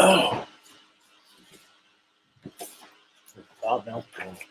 Oh, loudmouth drunk.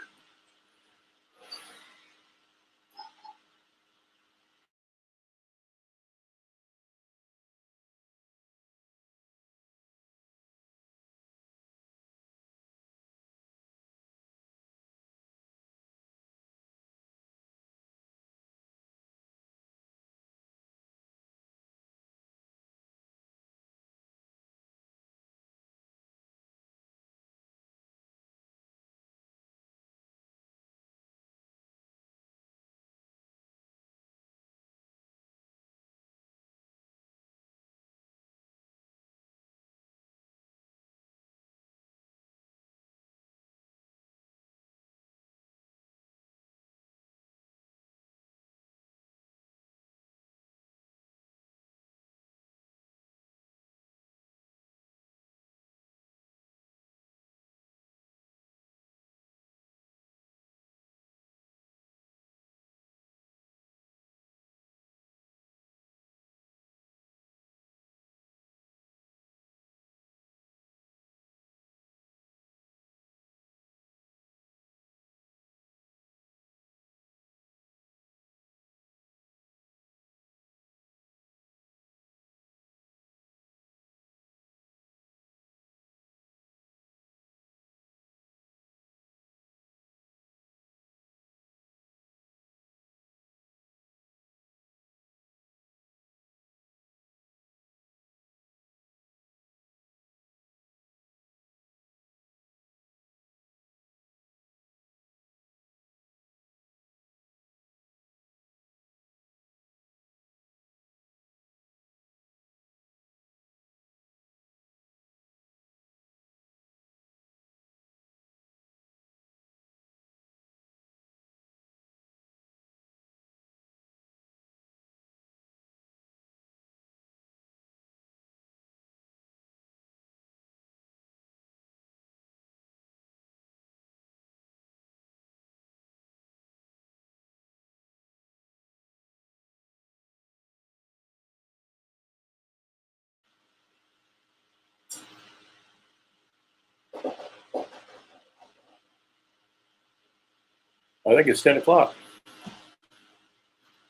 I think it's 10 o'clock.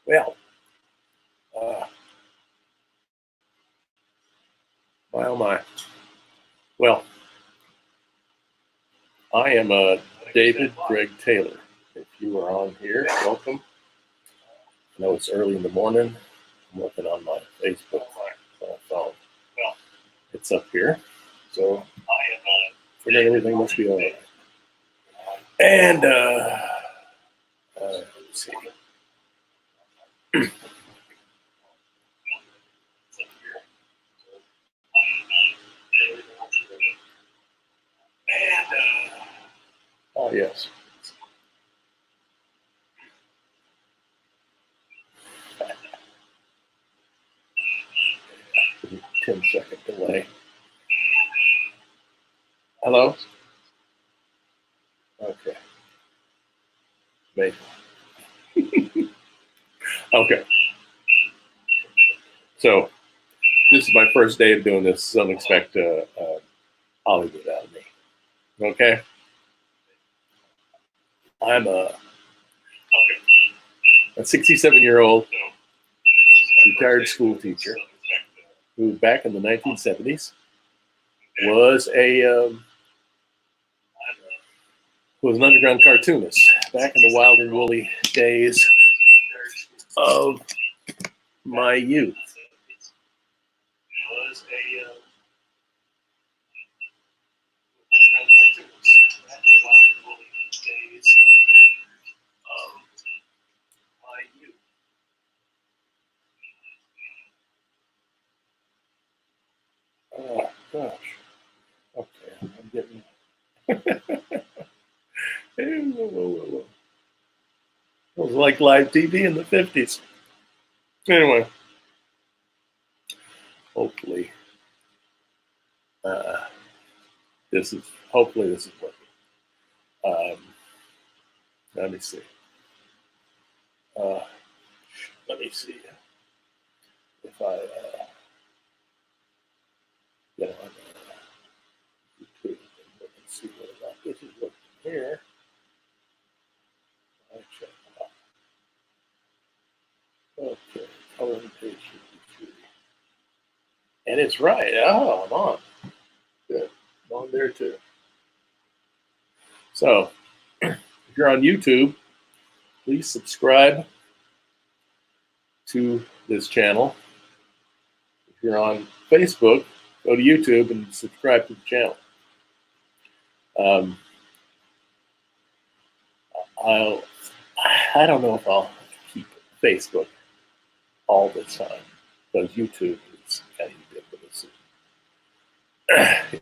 Well, my oh my. Well, I am David Greg Taylor. If you are on here, welcome. I know it's early in the morning. I'm looking on my Facebook phone. It's up here. So I figured everything must be all right. And let's see. Oh, yes. 10-second delay. Hello? Okay. Maybe. Okay. So, this is my first day of doing this. So don't expect Hollywood out of me. Okay? I'm a 67-year-old retired school teacher who, back in the 1970s, was an underground cartoonist back in the wild and woolly days of my youth. Oh gosh. Okay, I'm getting. It was like live TV in the 50s. Anyway, hopefully, this is working. Let me see. Let me see if I, And it's right. Oh, I'm on. Good. I'm on there too. So, if you're on YouTube, please subscribe to this channel. If you're on Facebook, go to YouTube and subscribe to the channel. I don't know if I'll keep Facebook all the time, because YouTube is kind of ubiquitous.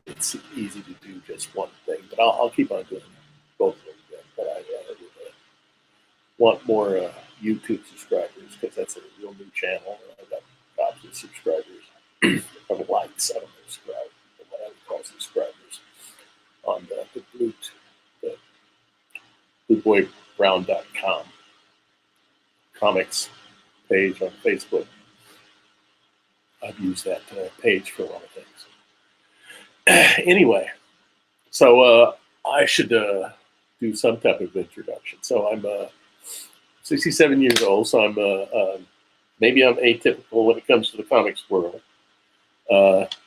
It's easy to do just one thing, but I'll keep on doing both of them. But I want more YouTube subscribers, because that's a real new channel. I've got lots of subscribers, of likes. I don't know, subscribe, but what I would call subscribers on the BlueboyBrown.com comics page on Facebook. I've used that page for a lot of things. Anyway, so I should do some type of introduction. So I'm 67 years old, so I'm maybe I'm atypical when it comes to the comics world,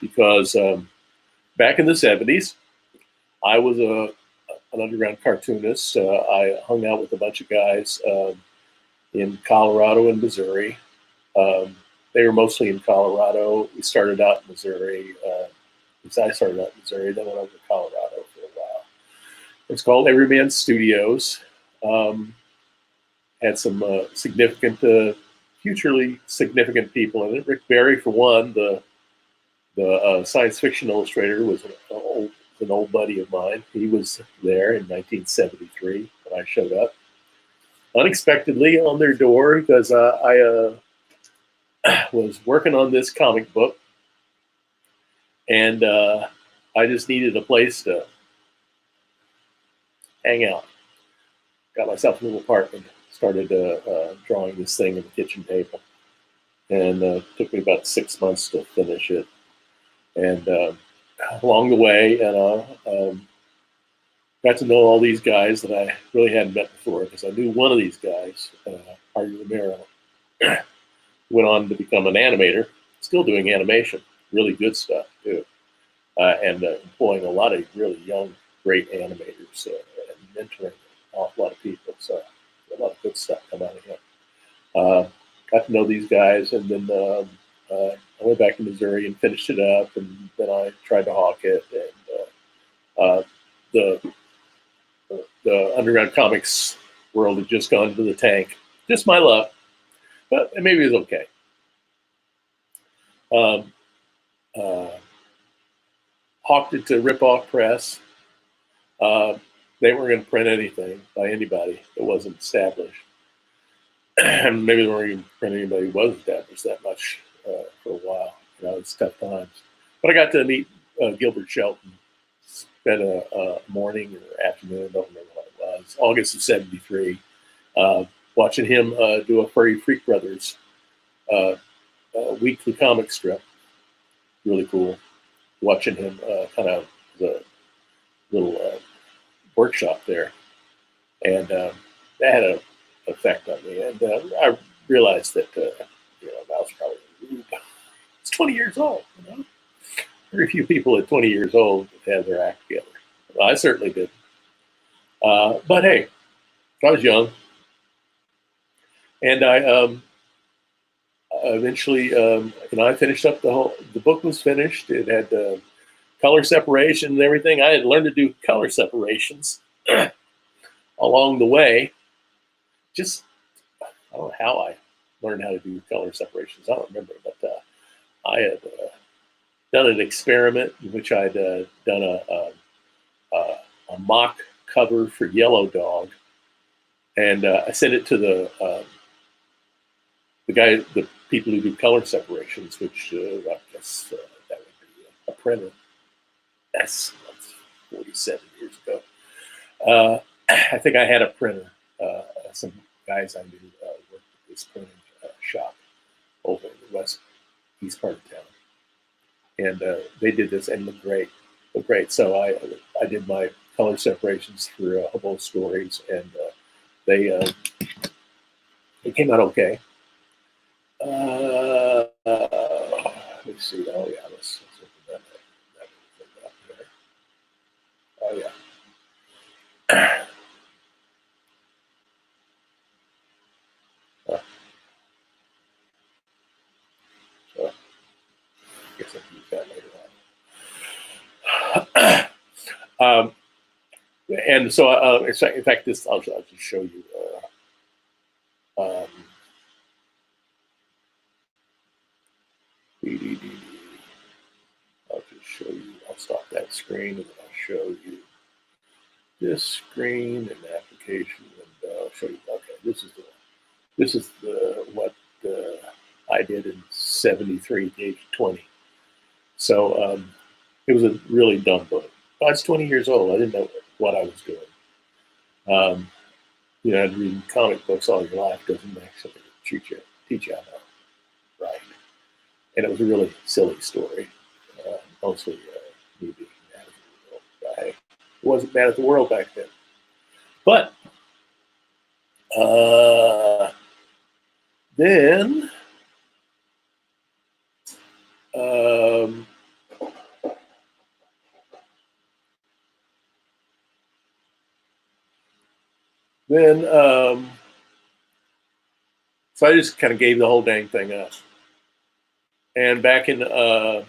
because back in the 70s, I was an underground cartoonist. I hung out with a bunch of guys in Colorado and Missouri. They were mostly in Colorado. We started out in Missouri. I started out in Missouri, then went over to Colorado for a while. It's called Everyman Studios. Had some significant, futurely significant people in it. Rick Berry, for one, the science fiction illustrator, was an old buddy of mine. He was there in 1973 when I showed up, unexpectedly on their door, because I was working on this comic book, and I just needed a place to hang out. Got myself a little apartment, started drawing this thing on the kitchen table, and it took me about 6 months to finish it. And along the way, got to know all these guys that I really hadn't met before, because I knew one of these guys, Artie Romero, went on to become an animator, still doing animation, really good stuff too, and employing a lot of really young, great animators, and mentoring an awful lot of people. So a lot of good stuff come out of him. Got to know these guys, and then I went back to Missouri and finished it up, and then I tried to hawk it, and the underground comics world had just gone to the tank. Just my luck, but maybe it was okay. Hawked it to Rip Off Press. They weren't going to print anything by anybody that wasn't established. And maybe they weren't going to print anybody who was established that much for a while. It's tough times. But I got to meet Gilbert Shelton. Spent a morning or afternoon, I don't remember what it was, August of '73, watching him do a Furry Freak Brothers weekly comic strip. Really cool. Watching him kind of the little workshop there, and that had an effect on me. And I realized that I was probably it's 20 years old. Very few people at 20 years old have their act together. Well, I certainly did. But hey, I was young, and I eventually, I finished up the book was finished. It had color separation and everything. I had learned to do color separations along the way. Just, I don't know how I learned how to do color separations. I don't remember, but I had done an experiment in which I'd done a mock cover for Yellow Dog, and I sent it to the people who do color separations, which I guess that would be a printer. That's 47 years ago. I think I had a printer. Some guys I knew worked at this printing shop over in the east part of town, and they did this and looked great. So I did my color separations for Hobo Stories, and they came out okay. me see. Oh yeah, let's open that thing up there. Oh yeah. So I guess I'll use that later on. And so, in fact, this I'll just show you. Um, I'll just show you. I'll stop that screen and then I'll show you this screen and application, and I'll show you. Okay, this is what I did in '73 at the age of 20. So it was a really dumb book. I was 20 years old. I didn't know what I was doing. Reading comic books all your life doesn't actually teach you how to write. And it was a really silly story, mostly me being mad at the world. I wasn't mad at the world back then. But then so I just kind of gave the whole dang thing up. And back in, let's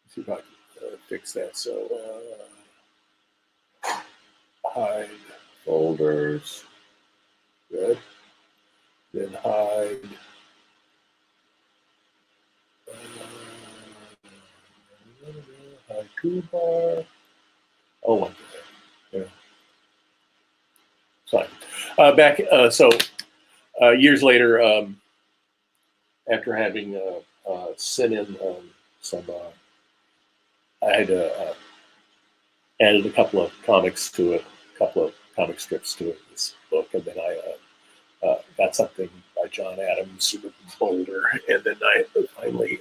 see if I can fix that. So hide folders, good. Then hide. Hide toolbar. Oh, one there. Yeah. Fine. So years later, after having sent in some, I had added a couple of comics to it, a couple of comic strips to this book, and then I got something by John Adams, Super Boulder, and then I finally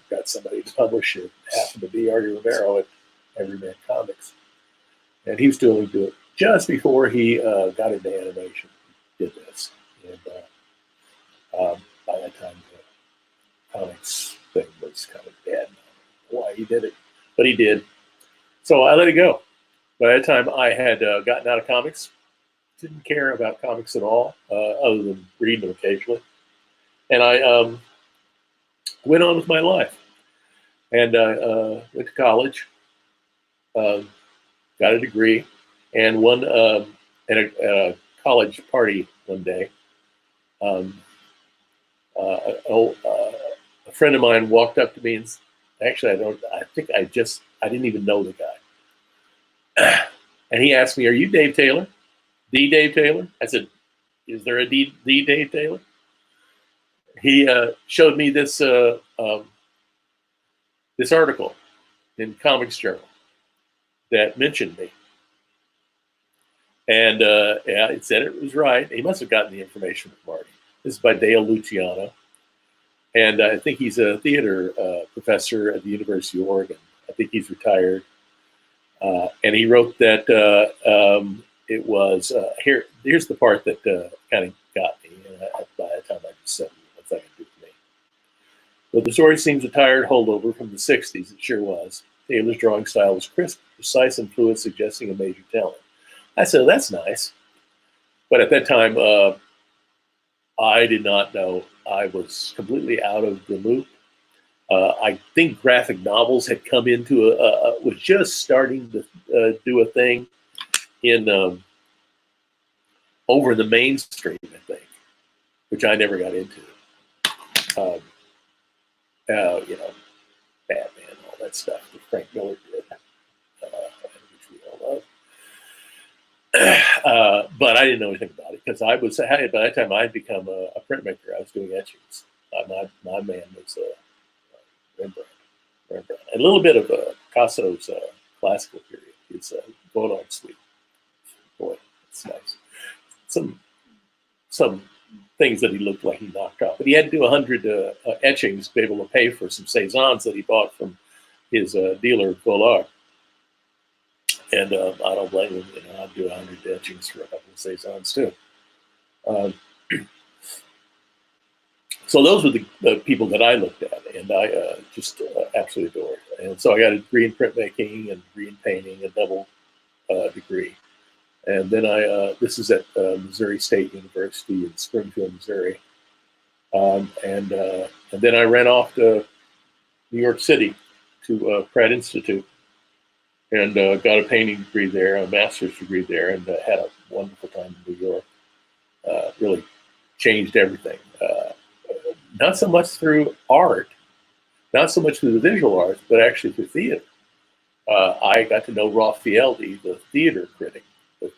got somebody to publish it. It happened to be Artie Romero at Everyman Comics, and he was doing it just before he got into animation. He did this, and by that time the comics thing was kind of dead. I don't know why he did it, but he did. So I let it go. By that time, I had gotten out of comics. Didn't care about comics at all, other than reading them occasionally. And I went on with my life. And I went to college, got a degree, and at a college party one day, a friend of mine walked up to me, and actually, I didn't even know the guy. And he asked me, "Are you Dave Taylor? The Dave Taylor?" I said, "Is there a the Dave Taylor?" He showed me this this article in Comics Journal that mentioned me, and yeah, it said it was right. He must have gotten the information from Marty. This is by Dale Luciano, and I think he's a theater professor at the University of Oregon. I think he's retired, and he wrote that it was here's the part that kind of got me. By the time I just said, "What's that going to do for me?" But the story seems a tired holdover from the '60s. It sure was. Taylor's drawing style was crisp, precise, and fluid, suggesting a major talent. I said, "That's nice," but at that time, I did not know. I was completely out of the loop. I think graphic novels had come into was just starting to do a thing in over the mainstream, I think, which I never got into. Batman, all that stuff that Frank Miller did, which we all love. But I didn't know anything about it because by that time I'd become a printmaker. I was doing etchings. My man was Rembrandt, a little bit of Picasso's classical period. It's Godard Suite. Boy, it's nice. Some things that he looked like he knocked off, but he had to do 100 etchings to be able to pay for some Cezannes that he bought from his dealer Godard. And I don't blame him. I'd do 100 etchings for a couple of Cezannes too. So those were the people that I looked at, and I just absolutely adored. And so I got a degree in printmaking and degree in painting, a double degree. And then this is at Missouri State University in Springfield, Missouri. And then I ran off to New York City to Pratt Institute and got a painting degree there, a master's degree there, and had a wonderful time in New York. Really changed everything. Not so much through art, not so much through the visual arts, but actually through theater. I got to know Rolf Fieldy, the theater critic.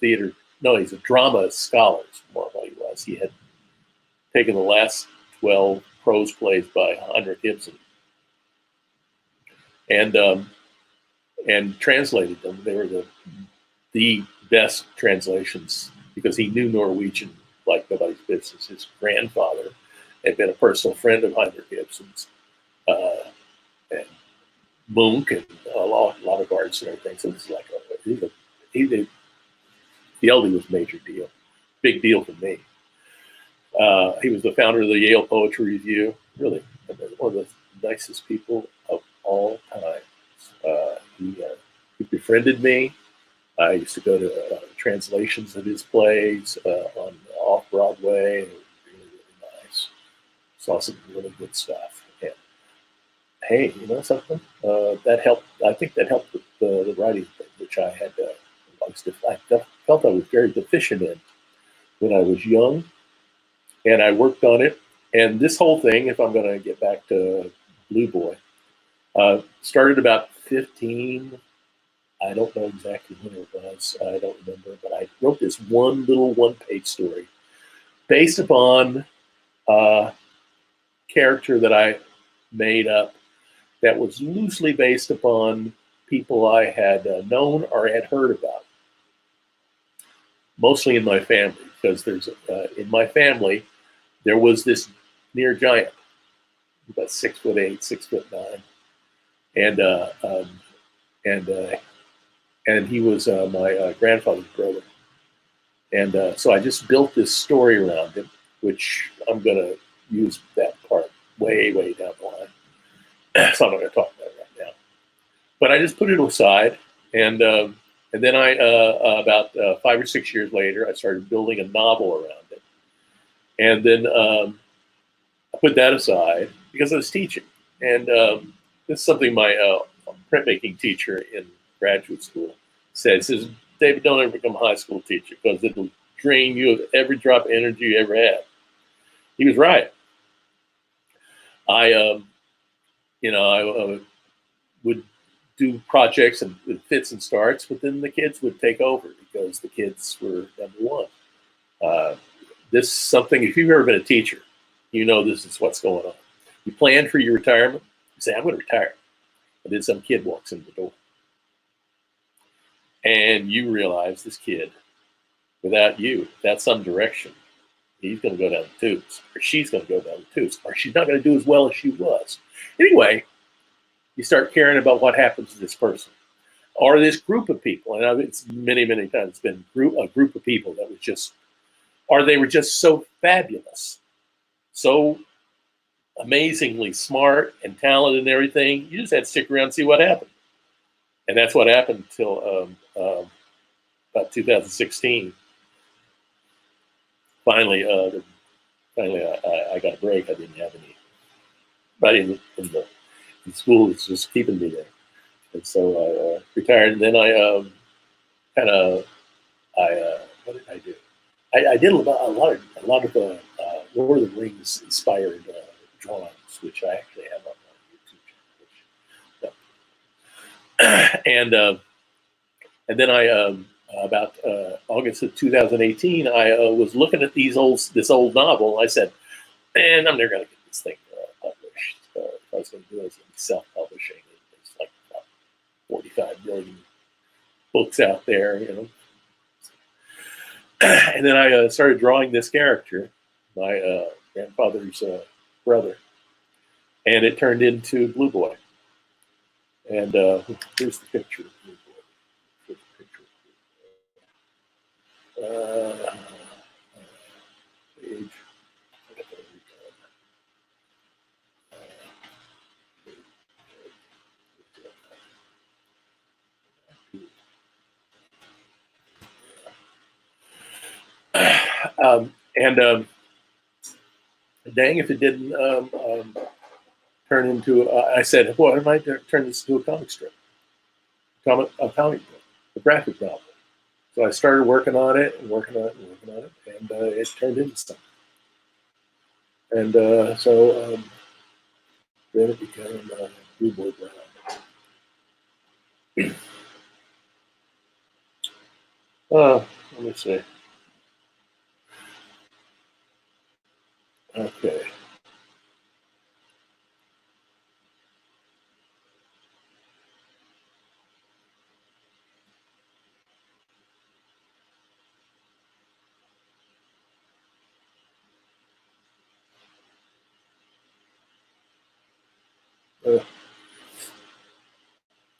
He's a drama scholar, more of what he was. He had taken the last 12 prose plays by Heinrich Ibsen and translated them. They were the best translations because he knew Norwegian like nobody's business. His grandfather had been a personal friend of Heinrich Ibsen's, and Munch, and a lot of artists and everything. So this is like the LD was a major deal, big deal for me. He was the founder of the Yale Poetry Review, really one of the nicest people of all time. He befriended me. I used to go to translations of his plays on off-Broadway. Really, really nice. Saw some really good stuff. And hey, you know something? That helped. I think that helped with the writing, which I had. I felt I was very deficient in when I was young, and I worked on it. And this whole thing, if I'm going to get back to Blueboy, started about 15. I don't know exactly when it was. I don't remember, but I wrote this one little one-page story based upon a character that I made up that was loosely based upon people I had known or had heard about, mostly in my family, because there's in my family there was this near giant, about 6'8", 6'9", and he was my grandfather's brother. And so I just built this story around him, which I'm going to use that part way, way down the line. So I'm not going to talk about it right now. But I just put it aside, and then I about 5 or 6 years later, I started building a novel around it. And then I put that aside because I was teaching. And this is something my printmaking teacher in graduate school says, David, don't ever become a high school teacher because it'll drain you of every drop of energy you ever had. He was right. I would do projects and fits and starts, but then the kids would take over because the kids were number one. This is something, if you've ever been a teacher, you know this is what's going on. You plan for your retirement, you say, I'm going to retire. And then some kid walks in the door. And you realize this kid, without you, without some direction, he's going to go down the tubes, or she's going to go down the tubes, or she's not going to do as well as she was. Anyway, you start caring about what happens to this person or this group of people. And it's many, many times it's been a group of people that was just, or they were just so fabulous, so amazingly smart and talented and everything. You just had to stick around and see what happened. And that's what happened until about 2016. Finally, I got a break. I didn't have anybody in school was just keeping me there. And so I retired. And then I what did I do? I did a lot of Lord of the Rings inspired drawings, which I actually have on my YouTube channel. And then I about August of 2018, I was looking at this old novel. I said, "Man, I'm never going to get this thing published. If I was going to do it, it's going to be self-publishing. There's like about 45 million books out there, you know." And then I started drawing this character, my grandfather's brother, and it turned into Blueboy. And here's the picture of Blueboy. Page. And dang if it didn't turn into. I said, "Well, I might turn this into a comic strip, a comic book, a graphic novel." So I started working on it and working on it and working on it, and it turned into something. And so then it became Blueboy Brown. Let me see. Okay.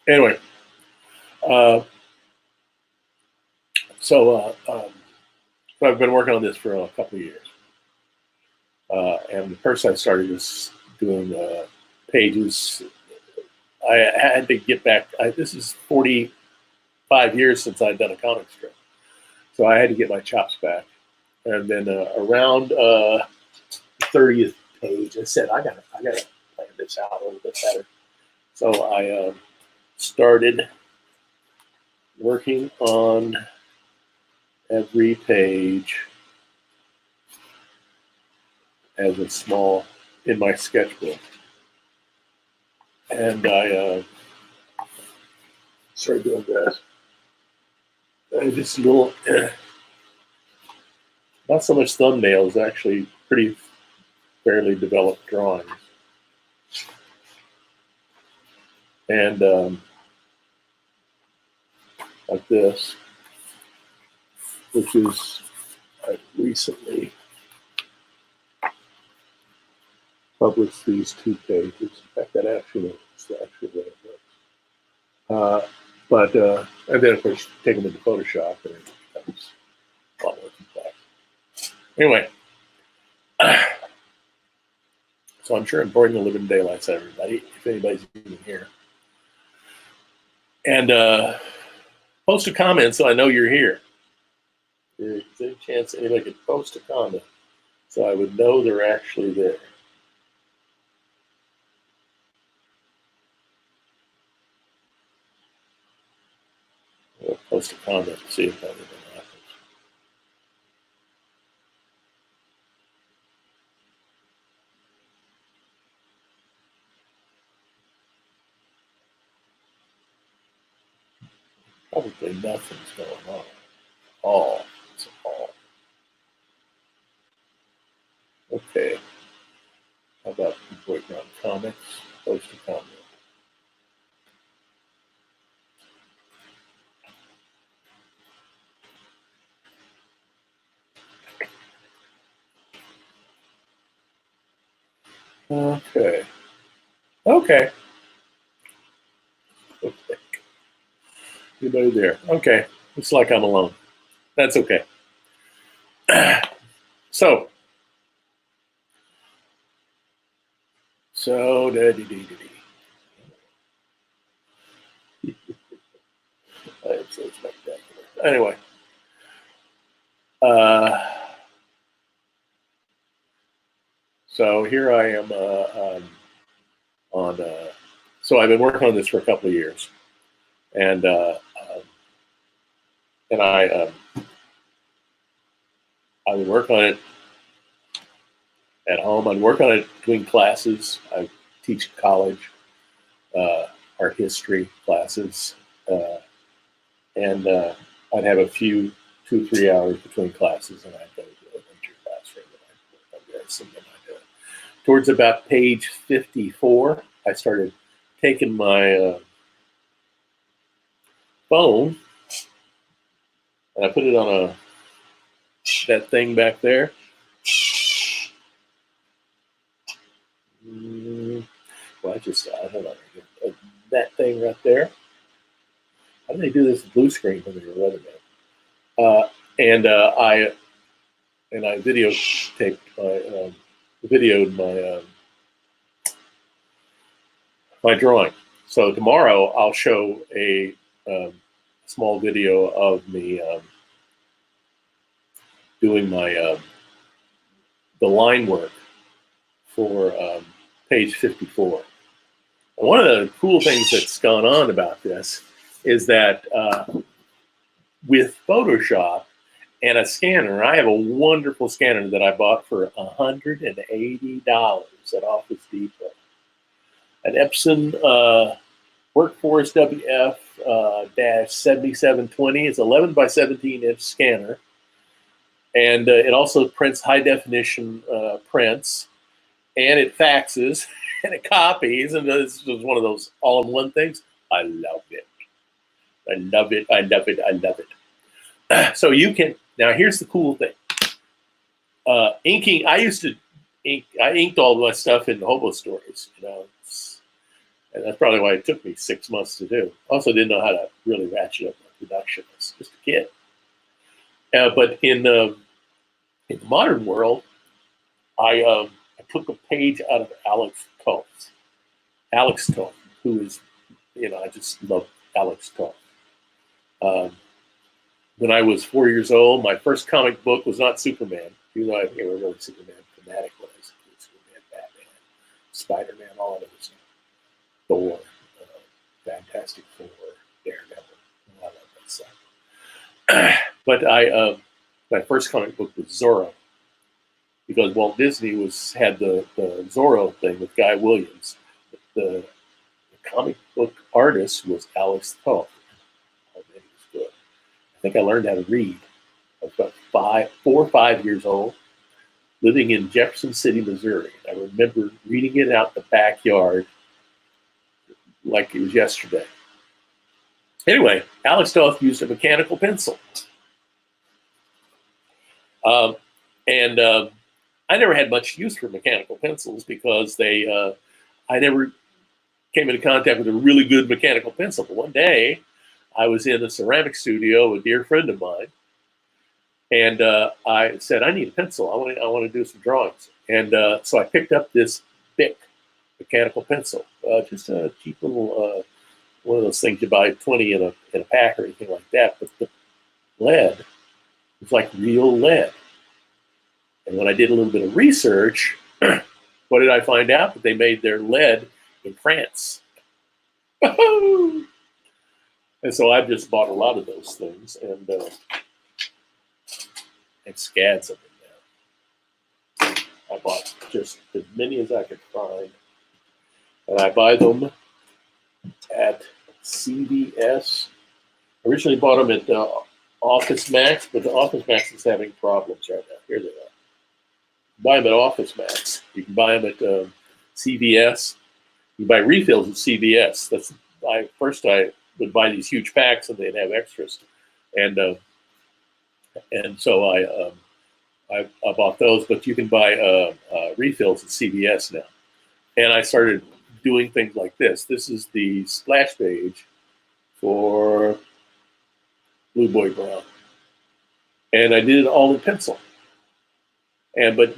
Anyway, uh, so I've been working on this for a couple of years. And the first I started was doing pages. I had to get back. This is 45 years since I'd done a comic strip. So I had to get my chops back. And then around 30th page, I said, I gotta plan this out a little bit better. So I started working on every page as a small in my sketchbook, and I started doing this. Just little, not so much thumbnails, actually pretty fairly developed drawings, and like this, which is I recently published these 2 pages. In fact, that actually is actually what it looks. But and then of course take them into Photoshop, and it becomes a lot more complex. Anyway, so I'm sure I'm boring the living daylights out of everybody, if anybody's even here. And post a comment so I know you're here. There's any chance anybody could post a comment so I would know they're actually there. I'll post a comment to see if anything happens. Probably nothing's going on. It's all. Okay. How about Blueboy Brown Comics? Post a comment. Okay. Okay. Okay. Anybody there? Okay. Looks like I'm alone. That's okay. So it's so spectacular. Anyway, so here I am on. So I've been working on this for a couple of years, and I would work on it at home. I'd work on it between classes. I teach college art history classes, and I'd have a few 2-3 hours between classes, and I'd go to a winter classroom. Towards about page 54, I started taking my phone and I put it on that thing back there. Well, I don't know. That thing right there. How do they do this blue screen when you're running it? And I videotaped videoed my drawing. So tomorrow I'll show a small video of me doing my the line work for page 54. And one of the cool things that's gone on about this is that with Photoshop and a scanner, I have a wonderful scanner that I bought for $180 at Office Depot. An Epson Workforce WF-7720. It's 11 by 17 inch scanner. And it also prints high definition prints, and it faxes, and it copies, and this is one of those all-in-one things. I love it. I love it. I love it. I love it. So you can, now here's the cool thing. Inking, I used to ink, I inked all my stuff in hobo stories, you know, and that's probably why it took me 6 months to do. Also didn't know how to really ratchet up my production. I was just a kid. But in the modern world, I took a page out of Alex Toth. Alex Toth, who is, you know, I just love Alex Toth. When I was 4 years old, my first comic book was not Superman, even though I was a really Superman fanatic when I was a kid. Superman, Batman, Spider-Man, all of those. Thor, Fantastic Four, Daredevil, all of that stuff. But my first comic book was Zorro, because Walt Disney had the Zorro thing with Guy Williams. The comic book artist was Alex Toth. Oh, man, he was good. I think I learned how to read. I was about 4 or 5 years old, living in Jefferson City, Missouri. I remember reading it out in the backyard like it was yesterday. Anyway, Alex Toth used a mechanical pencil. I never had much use for mechanical pencils because I never came into contact with a really good mechanical pencil. But one day, I was in a ceramic studio with a dear friend of mine, and I said, I need a pencil. I want to do some drawings. And so I picked up this Bic mechanical pencil, just a cheap little one of those things you buy 20 in a pack or anything like that. But the lead was like real lead. And when I did a little bit of research, what did I find out? That they made their lead in France. And so I've just bought a lot of those things and scads of them now. I bought just as many as I could find. And I buy them at CVS. Originally bought them at Office Max, but the Office Max is having problems right now. Here they are. Buy them at Office Max. You can buy them at CVS. You buy refills at CVS. First I would buy these huge packs and they'd have extras, and so I bought those. But you can buy refills at CVS now. And I started doing things like this. This is the splash page for Blueboy Brown, and I did it all in pencil. But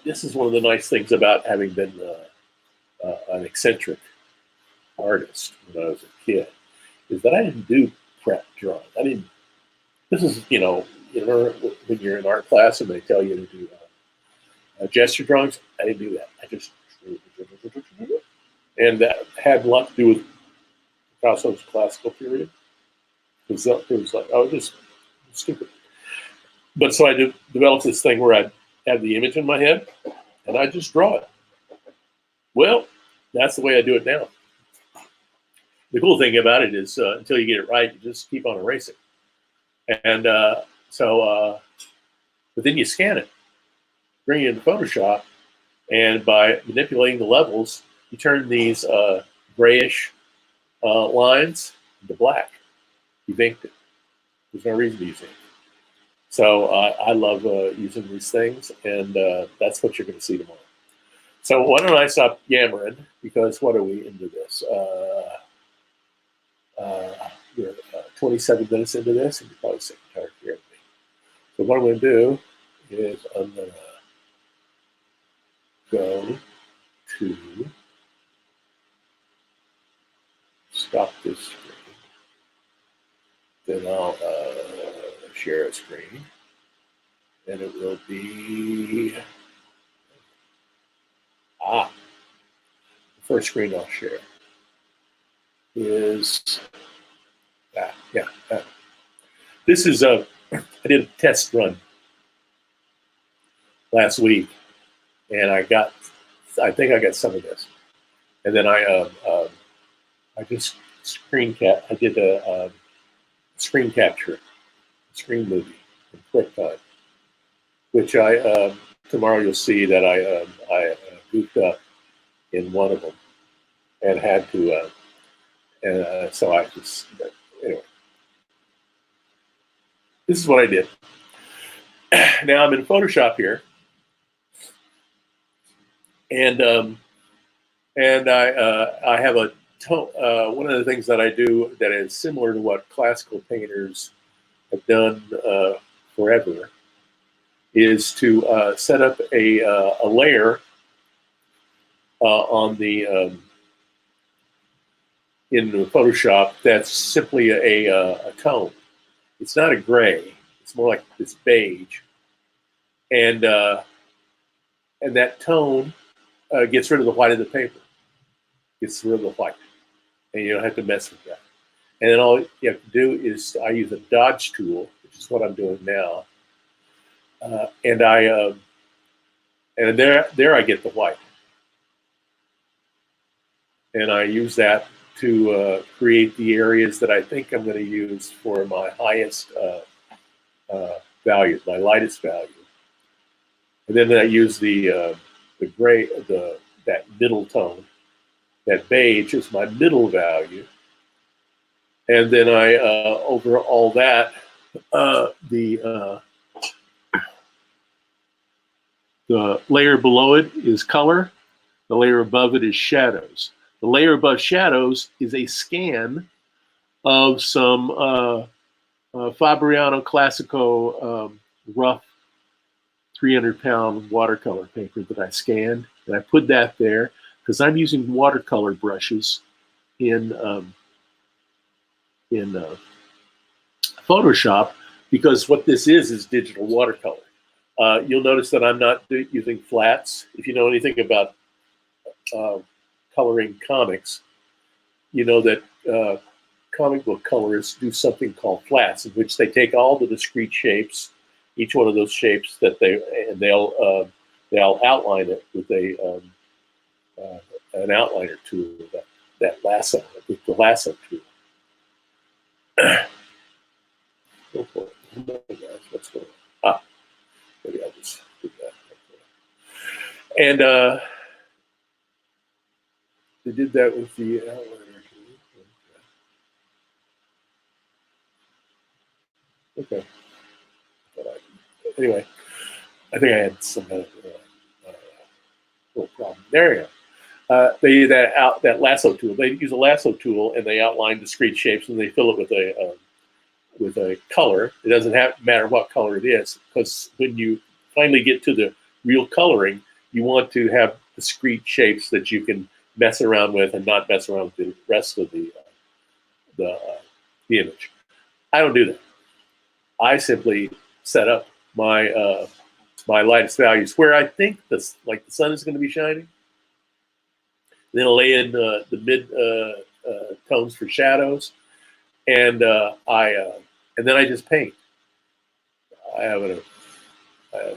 this is one of the nice things about having been an eccentric artist when I was a kid, is that I didn't do prep drawing. This is, you know, when you're in art class and they tell you to do gesture drawings, I didn't do that. I just, and that had a lot to do with Picasso's classical period. It was like, I was just stupid. But so I developed this thing where I have the image in my head and I just draw it. Well, that's the way I do it now. The cool thing about it is until you get it right, you just keep on erasing. And but then you scan it, bring it into Photoshop, and by manipulating the levels, you turn these grayish lines into black. You've inked it. There's no reason to use ink. So I love using these things, and that's what you're going to see tomorrow. So why don't I stop yammering, because what are we into this? We're 27 minutes into this, and you're probably sick and tired of hearing me. So what I'm going to do is I'm going to go to stop this screen. Then I'll share a screen. And it will be the first screen I'll share is this is I did a test run last week, and I think I got some of this, and then I just I did a screen capture, screen movie in QuickTime, which tomorrow you'll see that I goofed up in one of them and had to, so I just, anyway, this is what I did. Now I'm in Photoshop here, and I have a one of the things that I do that is similar to what classical painters have done forever is to set up a layer on the in Photoshop that's simply a tone. It's not a gray. It's more like this beige, and that tone gets rid of the white of the paper. Gets rid of the white, and you don't have to mess with that. And then all you have to do is I use a dodge tool, which is what I'm doing now, and there I get the white, and I use that to create the areas that I think I'm going to use for my highest value, my lightest value. And then I use the gray, that middle tone. That beige is my middle value. And then I, over all that, the layer below it is color. The layer above it is shadows. The layer above shadows is a scan of some Fabriano Classico rough 300-pound watercolor paper that I scanned, and I put that there because I'm using watercolor brushes in Photoshop, because what this is digital watercolor. You'll notice that I'm not using flats. If you know anything about coloring comics, you know that comic book colorists do something called flats, in which they take all the discrete shapes, each one of those shapes that they'll outline it with an outliner tool, that lasso, with the lasso tool. Go for it. What's going on? Maybe I'll just do that. And they did that with the outliner. Okay. Anyway, I think I had some kind of little problem. There you go. They use that lasso tool. They use a lasso tool and they outline discrete shapes and they fill it with a color. It doesn't matter what color it is, because when you finally get to the real coloring, you want to have discrete shapes that you can mess around with and not mess around with the rest of the image. I don't do that. I simply set up my my lightest values where I think the sun is going to be shining. Then I'll lay in the mid tones for shadows, and then I just paint. I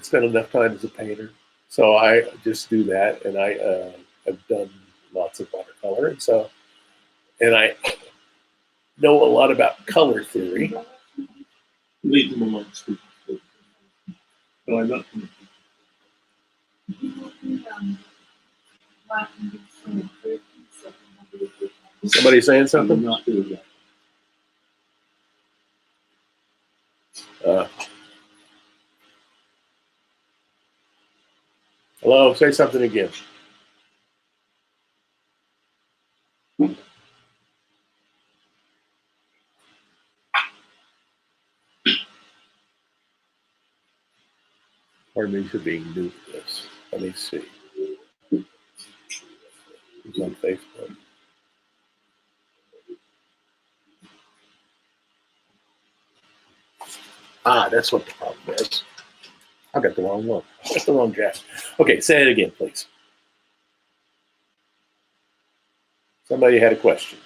spent enough time as a painter, so I just do that, and I have done lots of watercolor, and I know a lot about color theory. Leave them alone. No, I'm not. Somebody saying something? I'm not doing that. Hello, say something again. Pardon me for being new to this. Let me see. Who's on Facebook? That's what the problem is. I got the wrong one. I got the wrong jack. Okay, say it again, please. Somebody had a question.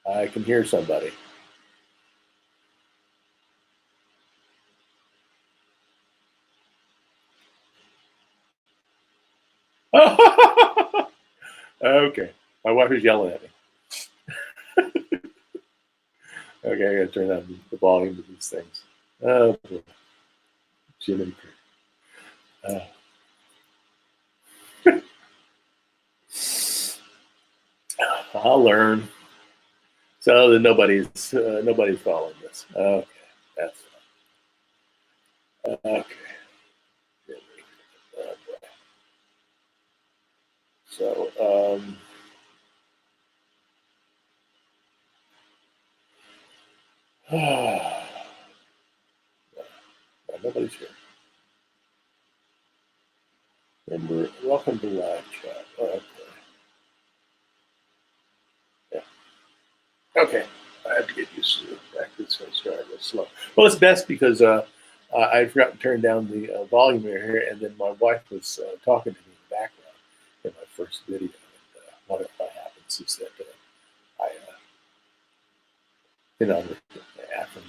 I can hear somebody. Okay, my wife is yelling at me. Okay, I gotta turn down the volume of these things. Oh, Jiminy Cricket. I'll learn. So that nobody's following this. Okay, that's fine. Okay. So nobody's here. Remember, welcome to live chat. Oh, okay. Yeah. Okay. I have to get used to the fact that it's going to start real slow. Well, it's best because I forgot to turn down the volume here, and then my wife was talking to me in the background in my first video. And what happens is that after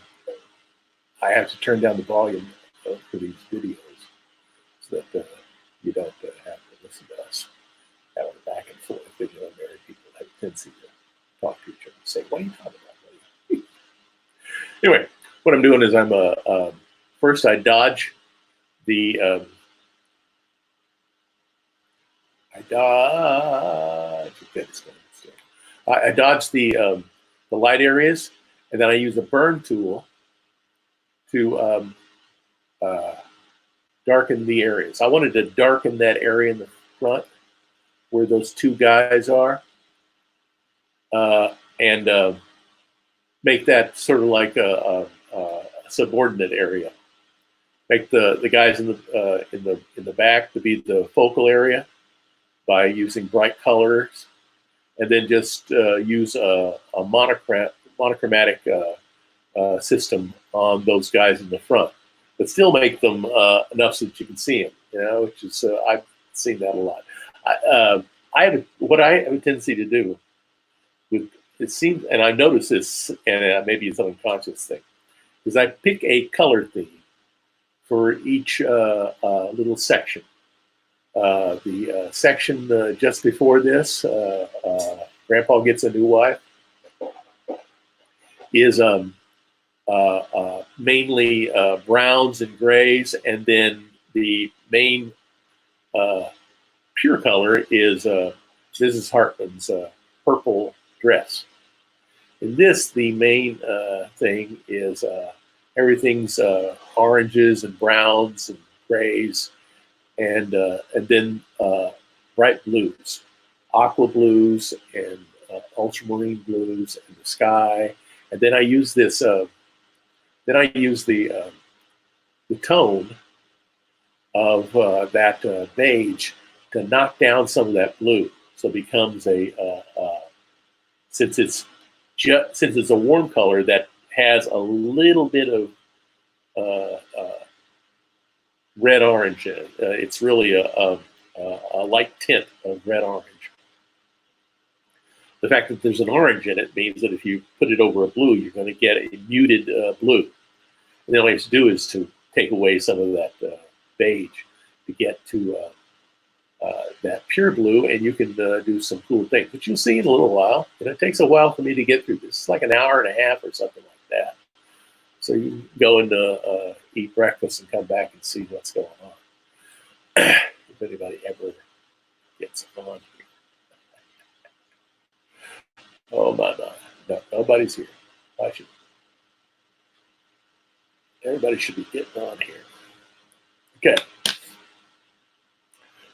I have to turn down the volume for these videos so that you don't have to listen to us having a back and forth. You know, married people have a tendency to talk to each other and say, "What are you talking about?" Anyway, what I'm doing is I'm first I dodge the I dodge the light areas, and then I use a burn tool to darken the areas. I wanted to darken that area in the front where those two guys are, and make that sort of like a subordinate area. Make the guys in the back to be the focal area by using bright colors, and then just use a monochromatic system on those guys in the front, but still make them enough so that you can see them. You know, which is I've seen that a lot. I have a tendency to do with it seems, and I noticed this, and maybe it's an unconscious thing, is I pick a color theme for each little section. The section just before this, Grandpa Gets a New Wife, is mainly browns and grays, and then the main pure color is Mrs. Hartman's purple dress. In this, the main thing is everything's oranges and browns and grays, and then bright blues, aqua blues, and ultramarine blues, and the sky. And then I use this. Then I use the tone of that beige to knock down some of that blue, so it becomes since it's a warm color that has a little bit of red orange in it. It's really a light tint of red orange. The fact that there's an orange in it means that if you put it over a blue, you're going to get a muted blue. And all you have to do is to take away some of that beige to get to that pure blue, and you can do some cool things. But you'll see in a little while. And it takes a while for me to get through this. It's like an hour and a half or something like that. So you can go and eat breakfast and come back and see what's going on. If anybody ever gets on here. Oh my. No, nobody's here. Everybody should be getting on here. Okay.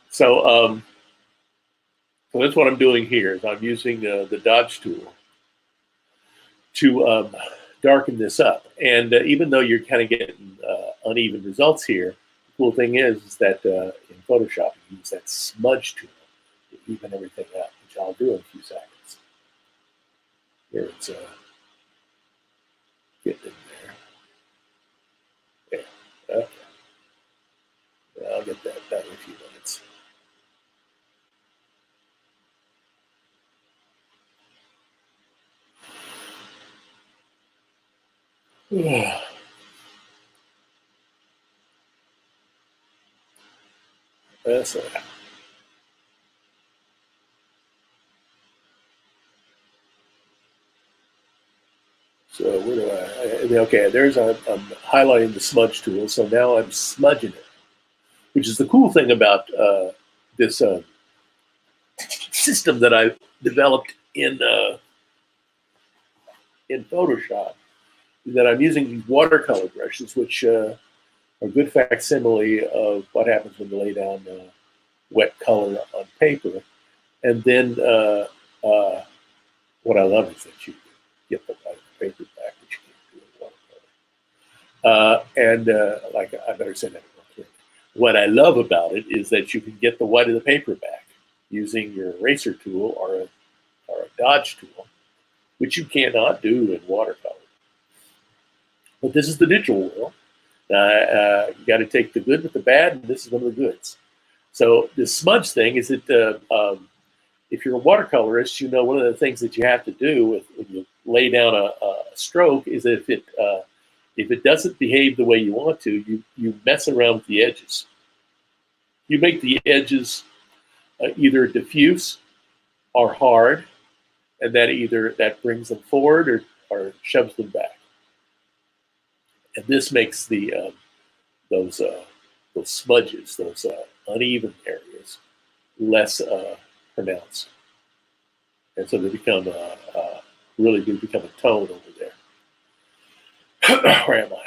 So that's what I'm doing here. Is I'm using the dodge tool to darken this up. And even though you're kind of getting uneven results here, the cool thing is that in Photoshop, you use that smudge tool to even everything up, which I'll do in a few seconds. Here it's getting in there. Okay. Yeah, I'll get that done in a few minutes. Yeah. That's all right. So where do okay, there's I'm highlighting the smudge tool. So now I'm smudging it, which is the cool thing about this system that I developed in Photoshop. That I'm using these watercolor brushes, which are a good facsimile of what happens when you lay down wet color on paper. And then what I love is that you get the white paper back, which you can't do in watercolor. Like I better say that real quick. What I love about it is that you can get the white of the paper back using your eraser tool or a dodge tool, which you cannot do in watercolor. But this is the digital world. You got to take the good with the bad, and this is one of the goods. So the smudge thing is that if you're a watercolorist, you know one of the things that you have to do when you lay down a stroke is that if it doesn't behave the way you want to, you mess around with the edges. You make the edges either diffuse or hard, and that brings them forward or shoves them back. And this makes those smudges, those uneven areas, less pronounced, and so they become really do become a tone over there. Where am I?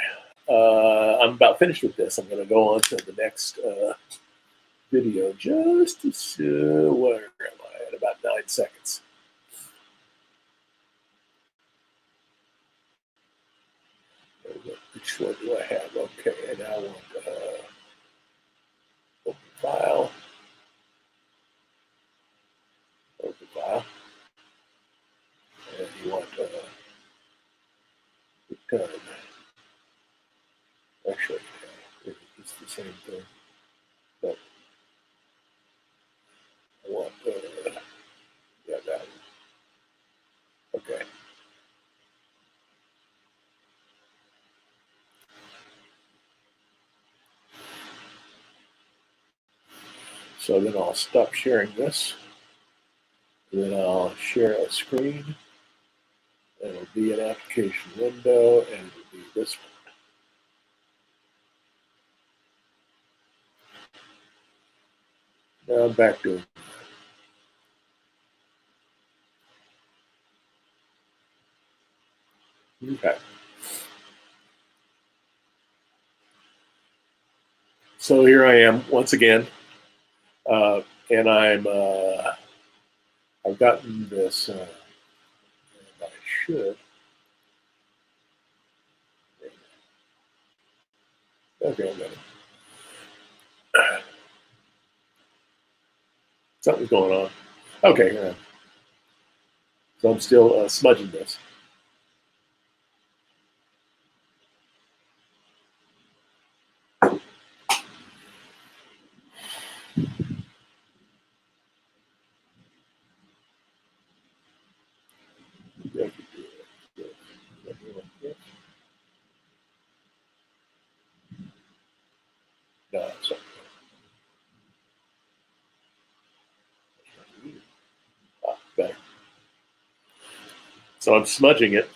I'm about finished with this. I'm going to go on to the next video. Just to see, where am I? At about 9 seconds. Which one do I have? Okay, and I want open file. Open file. And you want return. Actually, it's the same thing. But I want, yeah, that one. Okay. So then I'll stop sharing this. Then I'll share a screen. And it'll be an application window, and it'll be this one. Now I'm back to it. Okay. So here I am once again, and I've gotten this. And I should. Okay, I'm ready. Something's going on. Okay, so I'm still smudging this. No, sorry. Better. So I'm smudging it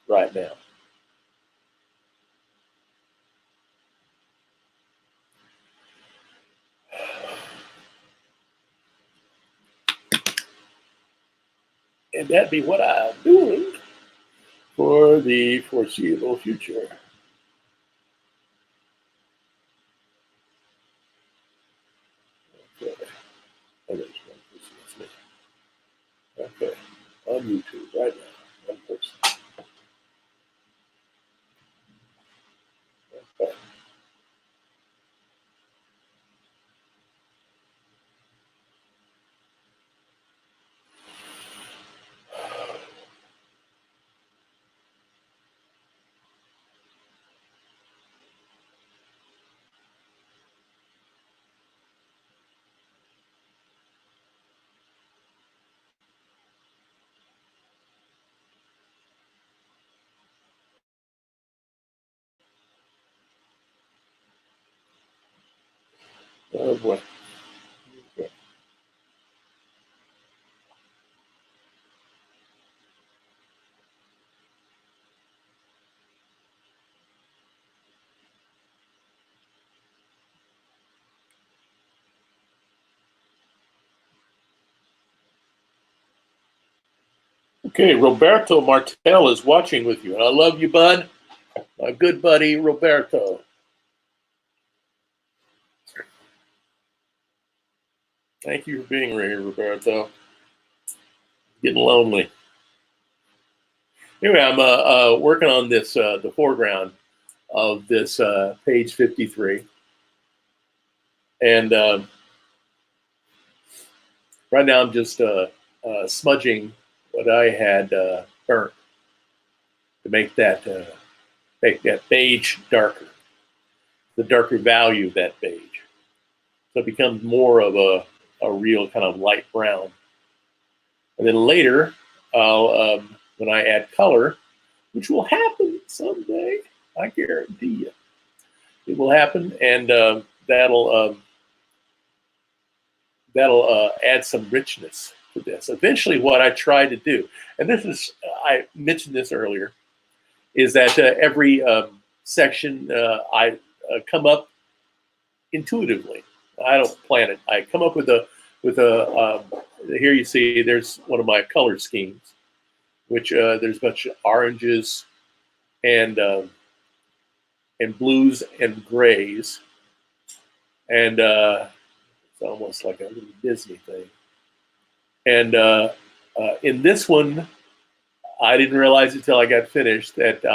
right now. And that'd be what I'm doing for the foreseeable future. Okay. Okay. On YouTube right now. One person. Okay. Oh boy. Okay, Roberto Martel is watching with you. And I love you, bud. My good buddy, Roberto. Thank you for being here, Roberto. Getting lonely. Anyway, I'm working on this, the foreground of this page 53. And right now I'm just smudging what I had burnt to make that beige darker, the darker value of that beige. So it becomes more of a real kind of light brown. And then later, I'll, when I add color, which will happen someday, I guarantee you, it will happen, and that'll add some richness to this. Eventually, what I try to do, and this is, I mentioned this earlier, is that every section I come up intuitively. I don't plan it. I come up with a here you see there's one of my color schemes, which there's a bunch of oranges and blues and grays, and it's almost like a little Disney thing. And in this one, I didn't realize until I got finished that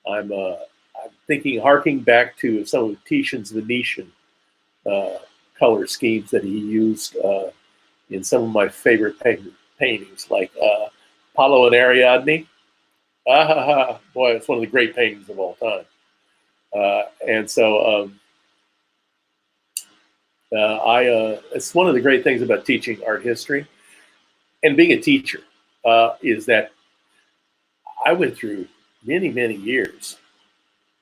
I'm thinking, harking back to some of Titian's Venetian color schemes that he used in some of my favorite paintings, like Apollo and Ariadne. Boy, it's one of the great paintings of all time. And so it's one of the great things about teaching art history and being a teacher is that I went through many, many years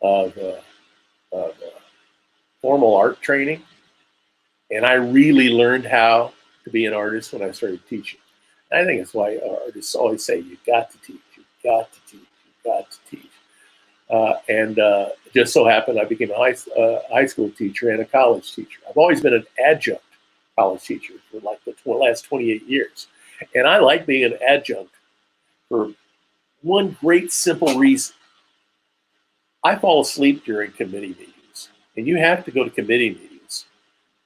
of formal art training, and I really learned how to be an artist when I started teaching. And I think that's why artists always say, "You've got to teach, you've got to teach, you've got to teach." And it just so happened I became a high school teacher and a college teacher. I've always been an adjunct college teacher for like the last 28 years. And I like being an adjunct for one great simple reason. I fall asleep during committee meetings, and you have to go to committee meetings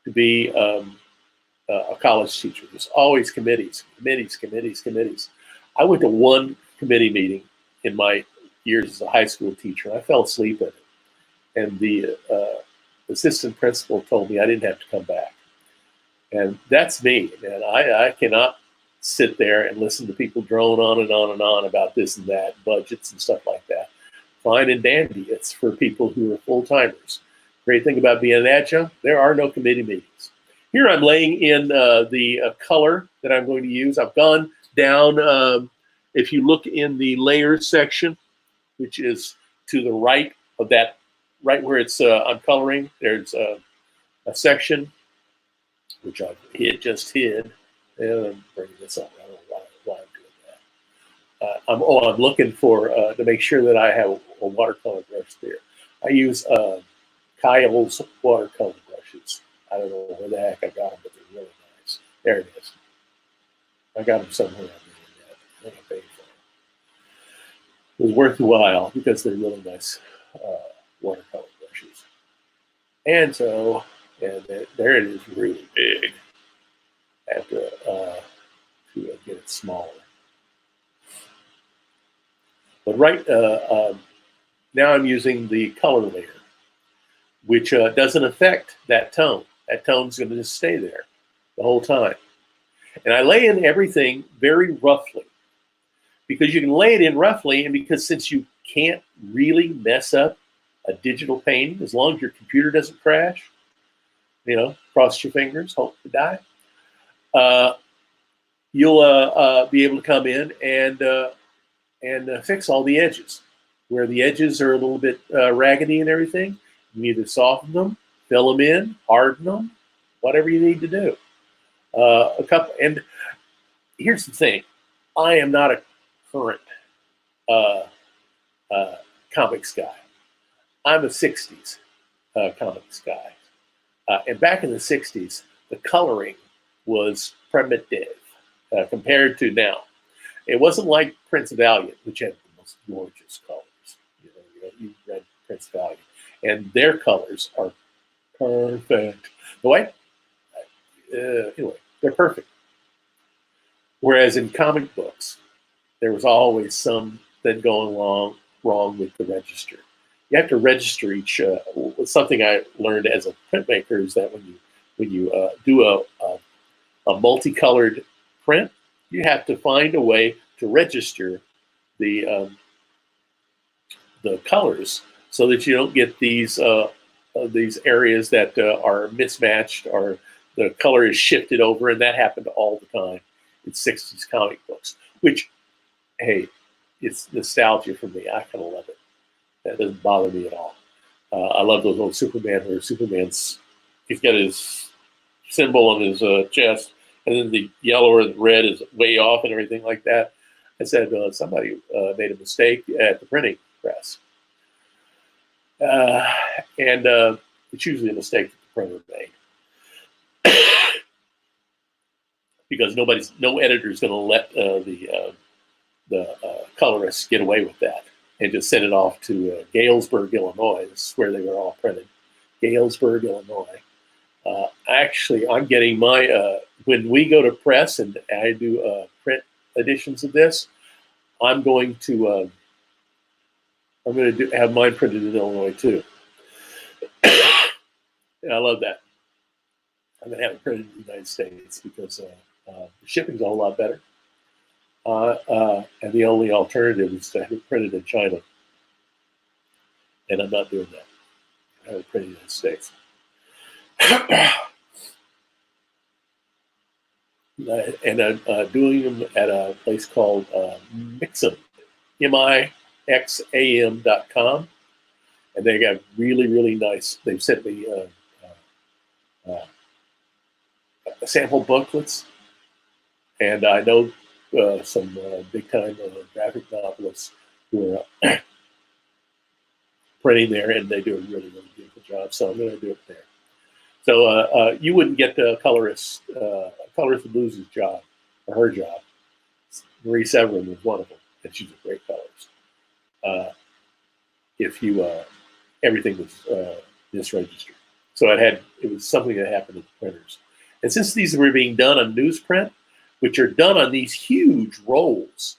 to be a college teacher. There's always committees. I went to one committee meeting in my years as a high school teacher. I fell asleep at it, and the assistant principal told me I didn't have to come back. And that's me, man. I cannot sit there and listen to people drone on and on and on about this and that, budgets and stuff like that. Fine and dandy. It's for people who are full-timers. Great thing about being an adjunct, there are no committee meetings. Here I'm laying in the color that I'm going to use. I've gone down, if you look in the layers section, which is to the right of that, right where it's I'm coloring, there's a section, which I just hid. And I'm bringing this up. I don't know why I'm doing that. I'm looking for, to make sure that I have a watercolor brush there. I use Kyle's watercolor brushes. I don't know where the heck I got them, but they're really nice. There it is. I got them somewhere on the internet. I paid for them. It was worth the while because they're really nice watercolor brushes. And so, and there it is, really big. I have to get it smaller. But right now I'm using the color layer, which doesn't affect that tone. That tone's going to just stay there the whole time. And I lay in everything very roughly, because you can lay it in roughly, and because since you can't really mess up a digital painting, as long as your computer doesn't crash, cross your fingers, hope to die, you'll be able to come in and fix all the edges. Where the edges are a little bit raggedy and everything, you can either soften them fill them in, harden them, whatever you need to do. And here's the thing: I am not a current uh, comics guy. I'm a '60s comics guy, and back in the '60s, the coloring was primitive compared to now. It wasn't like Prince Valiant, which had the most gorgeous colors. You read Prince Valiant, and their colors are perfect. The way, anyway, they're perfect. Whereas in comic books, there was always something going wrong with the register. You have to register each. Something I learned as a printmaker is that when you do a multicolored print, you have to find a way to register the colors so that you don't get these areas that are mismatched or the color is shifted over, and that happened all the time in '60s comic books. Which, hey, it's nostalgia for me. I kind of love it. That doesn't bother me at all. I love those old Superman where he's got his symbol on his chest, and then the yellow or the red is way off and everything like that. I said, somebody made a mistake at the printing press. And it's usually a mistake that the printer made. Because no editor is going to let the colorists get away with that and just send it off to Galesburg, Illinois. This is where they were all printed. Galesburg, Illinois. Actually, I'm getting my when we go to press and I do print editions of this, I'm going to have mine printed in Illinois too. And I love that. I'm going to have it printed in the United States because the shipping's a whole lot better. And the only alternative is to have it printed in China. And I'm not doing that. I have it printed in the United States. And I'm doing them at a place called Mixam, MIXAM.com. And they got really, really nice. They've sent me sample booklets. And I know some big-time graphic novelists who are printing there, and they do a really, really beautiful job. So I'm going to do it there. So you wouldn't get the colorist loses job, or her job. Marie Severin was one of them, and she's a great colorist. If you everything was misregistered, so it was something that happened at the printers. And since these were being done on newsprint, which are done on these huge rolls,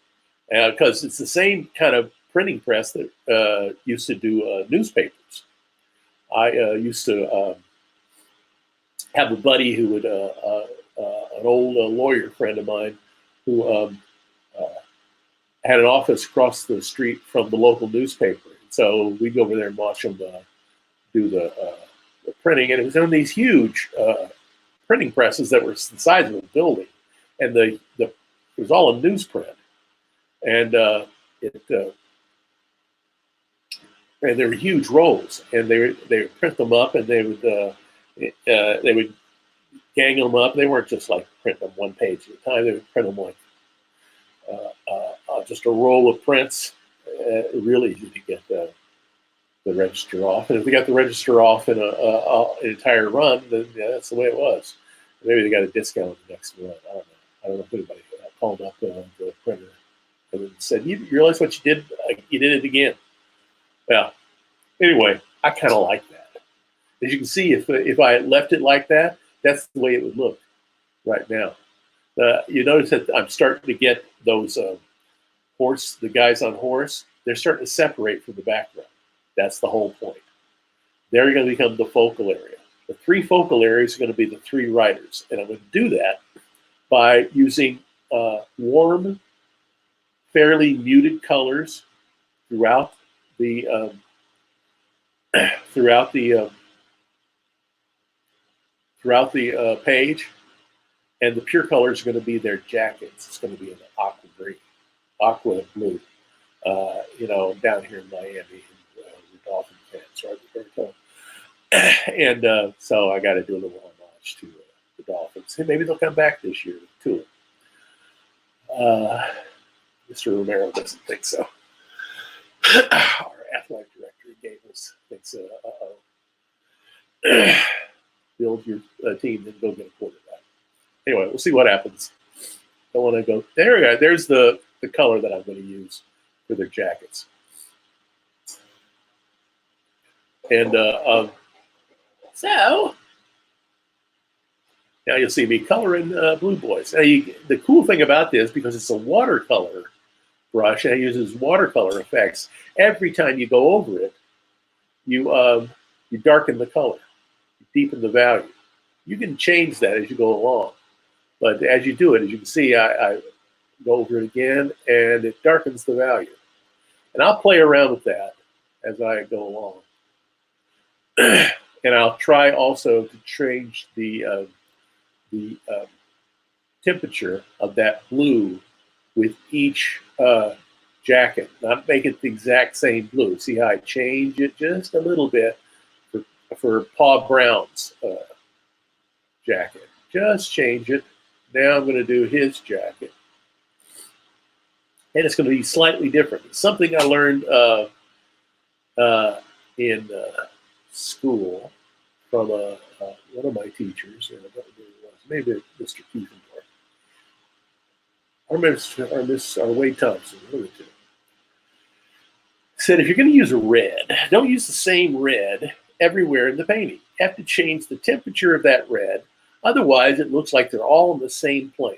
because it's the same kind of printing press that used to do newspapers. I used to have a buddy who would, an old lawyer friend of mine, who had an office across the street from the local newspaper. So we'd go over there and watch them do the printing, and it was on these huge printing presses that were the size of a building, and it was all in newsprint, and and there were huge rolls, and they would print them up, and they would gang them up. They weren't just like printing them one page at a time. They would print them like just a roll of prints. Really easy to get the register off, and if they got the register off in an entire run, then that's the way it was. Maybe they got a discount on the next run. I don't know if anybody called up the printer and said, "You realize what you did? You did it again." Well, anyway, I kind of like that. As you can see, if I left it like that, that's the way it would look right now. You notice that I'm starting to get those the guys on horse. They're starting to separate from the background. That's the whole point. They're going to become the focal area. The three focal areas are going to be the three writers, and I'm going to do that by using warm, fairly muted colors throughout the page, and the pure colors are going to be their jackets. It's going to be an aqua green, aqua blue. Down here in Miami, the Dolphin fans, right? And so I got to do a little homage to the Dolphins. Hey, maybe they'll come back this year too. Mr. Romero doesn't think so. Our athletic director gave us thinks, build your team, then go get a quarterback. Anyway, we'll see what happens. I want to go. There we go. There's the color that I'm going to use for their jackets. And so now you'll see me coloring Blue Boys. Now the cool thing about this, because it's a watercolor brush and it uses watercolor effects, every time you go over it, you darken the color, you deepen the value. You can change that as you go along. But as you do it, as you can see, I go over it again, and it darkens the value. And I'll play around with that as I go along. And I'll try also to change the temperature of that blue with each jacket. Not make it the exact same blue. See how I change it just a little bit for Paul Brown's jacket. Just change it. Now I'm going to do his jacket. And it's going to be slightly different. It's something I learned in school from one of my teachers. I don't know who it was. Maybe Mr. Kiefendorf. Or Wade Thompson, one of the two. Said, if you're going to use a red, don't use the same red everywhere in the painting. You have to change the temperature of that red. Otherwise, it looks like they're all on the same plane.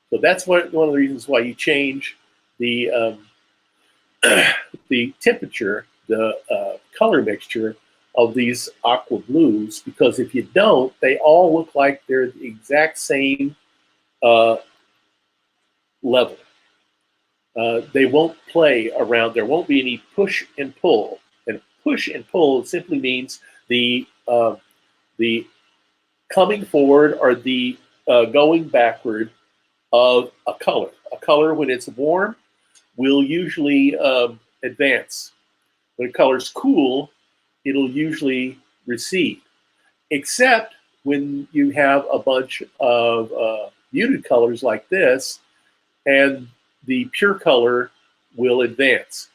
So that's one of the reasons why you change the the temperature, the color mixture of these aqua blues, because if you don't, they all look like they're the exact same level. They won't play around. There won't be any push and pull. And push and pull simply means the coming forward or the going backward of a color. A color, when it's warm, will usually advance. When a color's cool, it'll usually recede. Except when you have a bunch of muted colors like this, and the pure color will advance.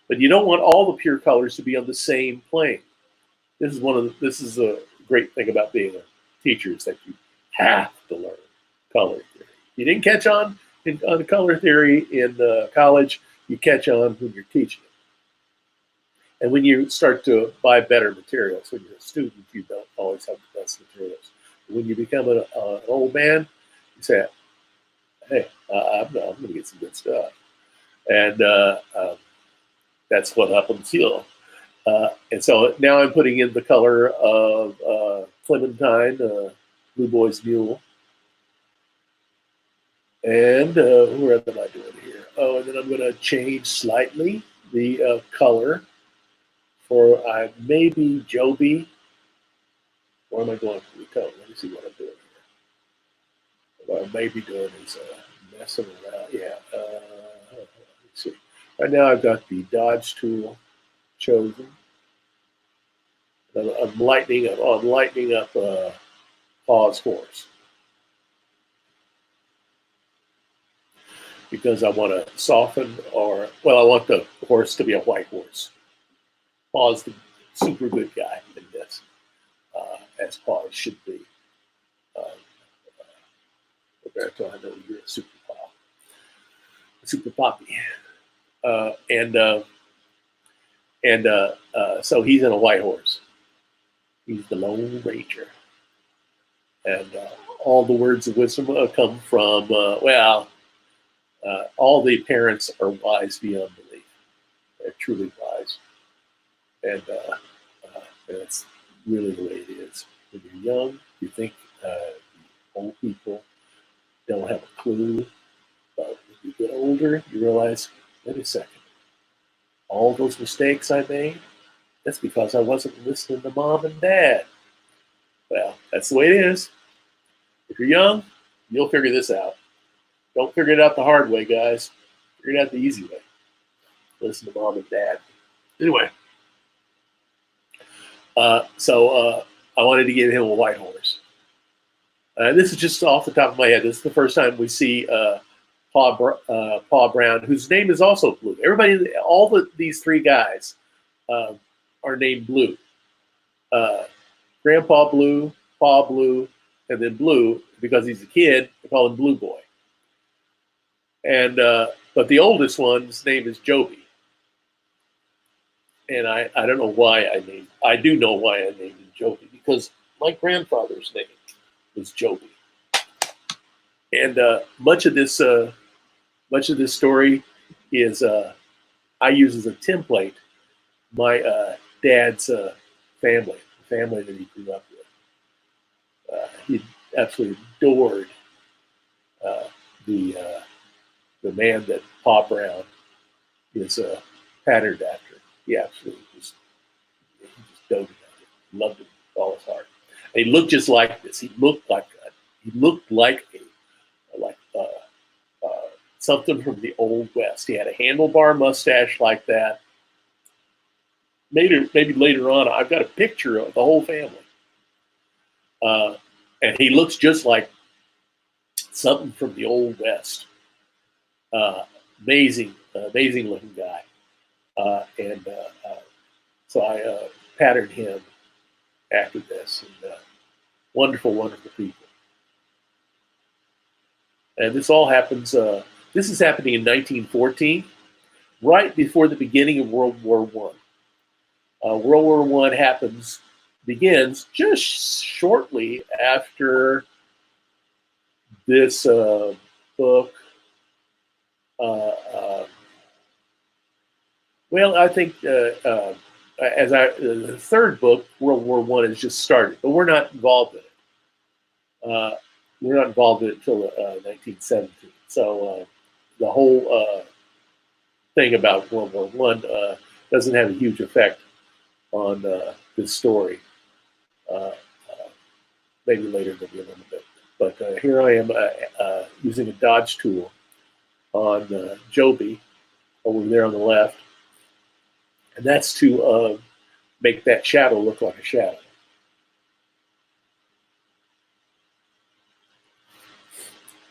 But you don't want all the pure colors to be on the same plane. This is a great thing about being a teacher, is that you have to learn color theory. You didn't catch on color theory in college, you catch on when you're teaching it. And when you start to buy better materials, when you're a student, you don't always have the best materials. When you become an old man, you say, hey, I'm going to get some good stuff. And that's what happens here. And so now I'm putting in the color of Clementine, Blue Boy's Mule. And where am I doing here? Oh, and then I'm going to change slightly the color for maybe Joby. Or am I going for the color? Let me see what I'm doing here. What I may be doing is messing around. Yeah. Let's see. Right now I've got the Dodge tool chosen. I'm lightening up Paw's horse, because I want to soften, I want the horse to be a white horse. Paw's the super good guy in this, as Paw should be. Roberto, I know you're a super Paw, super poppy, so he's in a white horse. He's the Lone Ranger. And all the words of wisdom come from, all the parents are wise beyond belief. They're truly wise. And that's really the way it is. When you're young, you think old people don't have a clue. But when you get older, you realize, wait a second. All those mistakes I made, that's because I wasn't listening to mom and dad. Well, that's the way it is. If you're young, you'll figure this out. Don't figure it out the hard way, guys. Figure it out the easy way. Listen to mom and dad. Anyway, So I wanted to give him a white horse. This is just off the top of my head. This is the first time we see Pa Brown, whose name is also Blue. Everybody, these three guys are named Blue. Grandpa Blue, Pa Blue, and then Blue, because he's a kid, they call him Blue Boy. And but the oldest one's name is Joby. And I don't know why I do know why I named him Joby, because my grandfather's name was Joby. And much of this story is I use as a template my dad's family, the family that he grew up with. He absolutely adored the man that Pa Brown is patterned after. He absolutely just doted on him, loved him with all his heart. And he looked just like this. He looked like something from the old West. He had a handlebar mustache like that. Maybe later on, I've got a picture of the whole family, and he looks just like something from the old West. Amazing looking guy, and so I patterned him after this. And wonderful people. And this all happens. This is happening in 1914, right before the beginning of World War I. World War I begins just shortly after this book. Well, I think the third book, World War I, has just started, but we're not involved in it. We're not involved in it until 1917. So the whole thing about World War I doesn't have a huge effect on this story. Maybe later maybe a little bit. But here I am using a dodge tool on Joby over there on the left. And that's to make that shadow look like a shadow.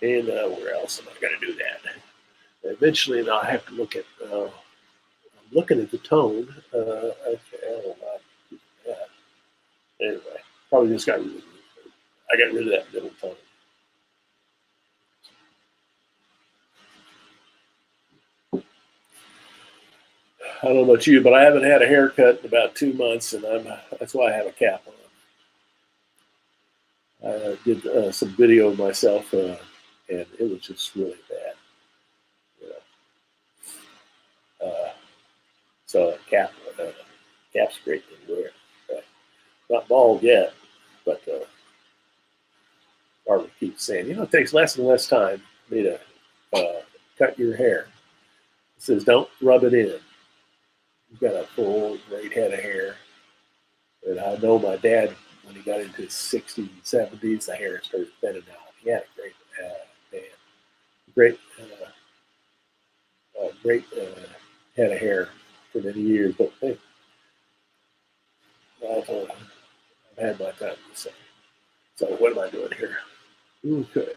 And where else am I going to do that? Eventually, I'll have to look at. I'm looking at the tone. Okay, I don't know how to do that. Anyway, probably just got rid of it. I got rid of that middle tone. I don't know about you, but I haven't had a haircut in about 2 months, and that's why I have a cap on. I did some video of myself, and it was just really bad. You know, so cap's a great thing to wear. Not bald yet, but Barbara keeps saying, it takes less and less time for me to cut your hair. It says, don't rub it in. You've got a full, great head of hair. And I know my dad, when he got into his 60s and 70s, the hair started thinning out. He had a great head of hair for many years. But hey, I've had my time to say. So what am I doing here? Okay.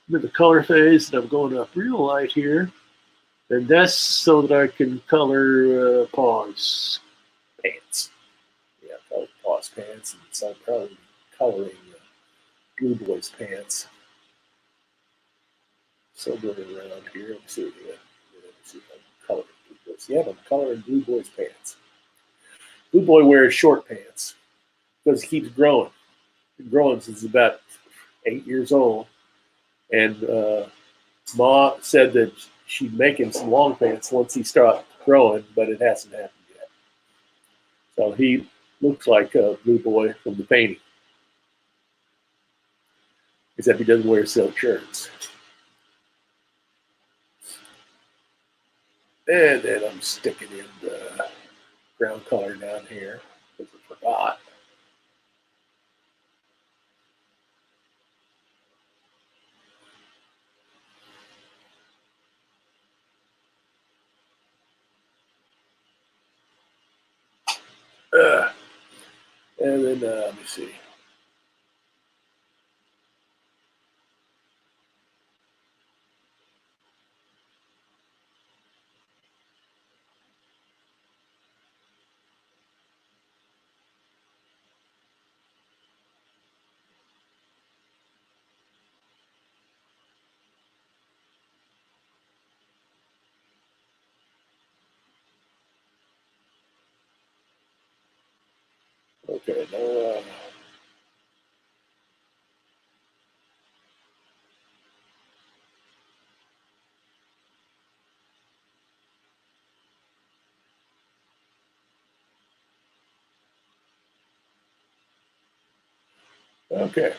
I'm in the color phase, and I'm going up real light here. And that's so that I can color Pa's pants. Yeah, color Pa's pants, and so I'm probably coloring Blueboy's pants. Somewhere around here. Let's see if I'm coloring Blueboy's. Yeah, I'm coloring Blueboy's pants. Blueboy wears short pants because he keeps growing. He's been growing since he's about 8 years old. And Ma said that she'd make him some long pants once he starts growing, but it hasn't happened yet. So he looks like Blue Boy from the painting, except he doesn't wear silk shirts. And then I'm sticking in the ground color down here because I forgot. And then let me see. Okay, no. Okay.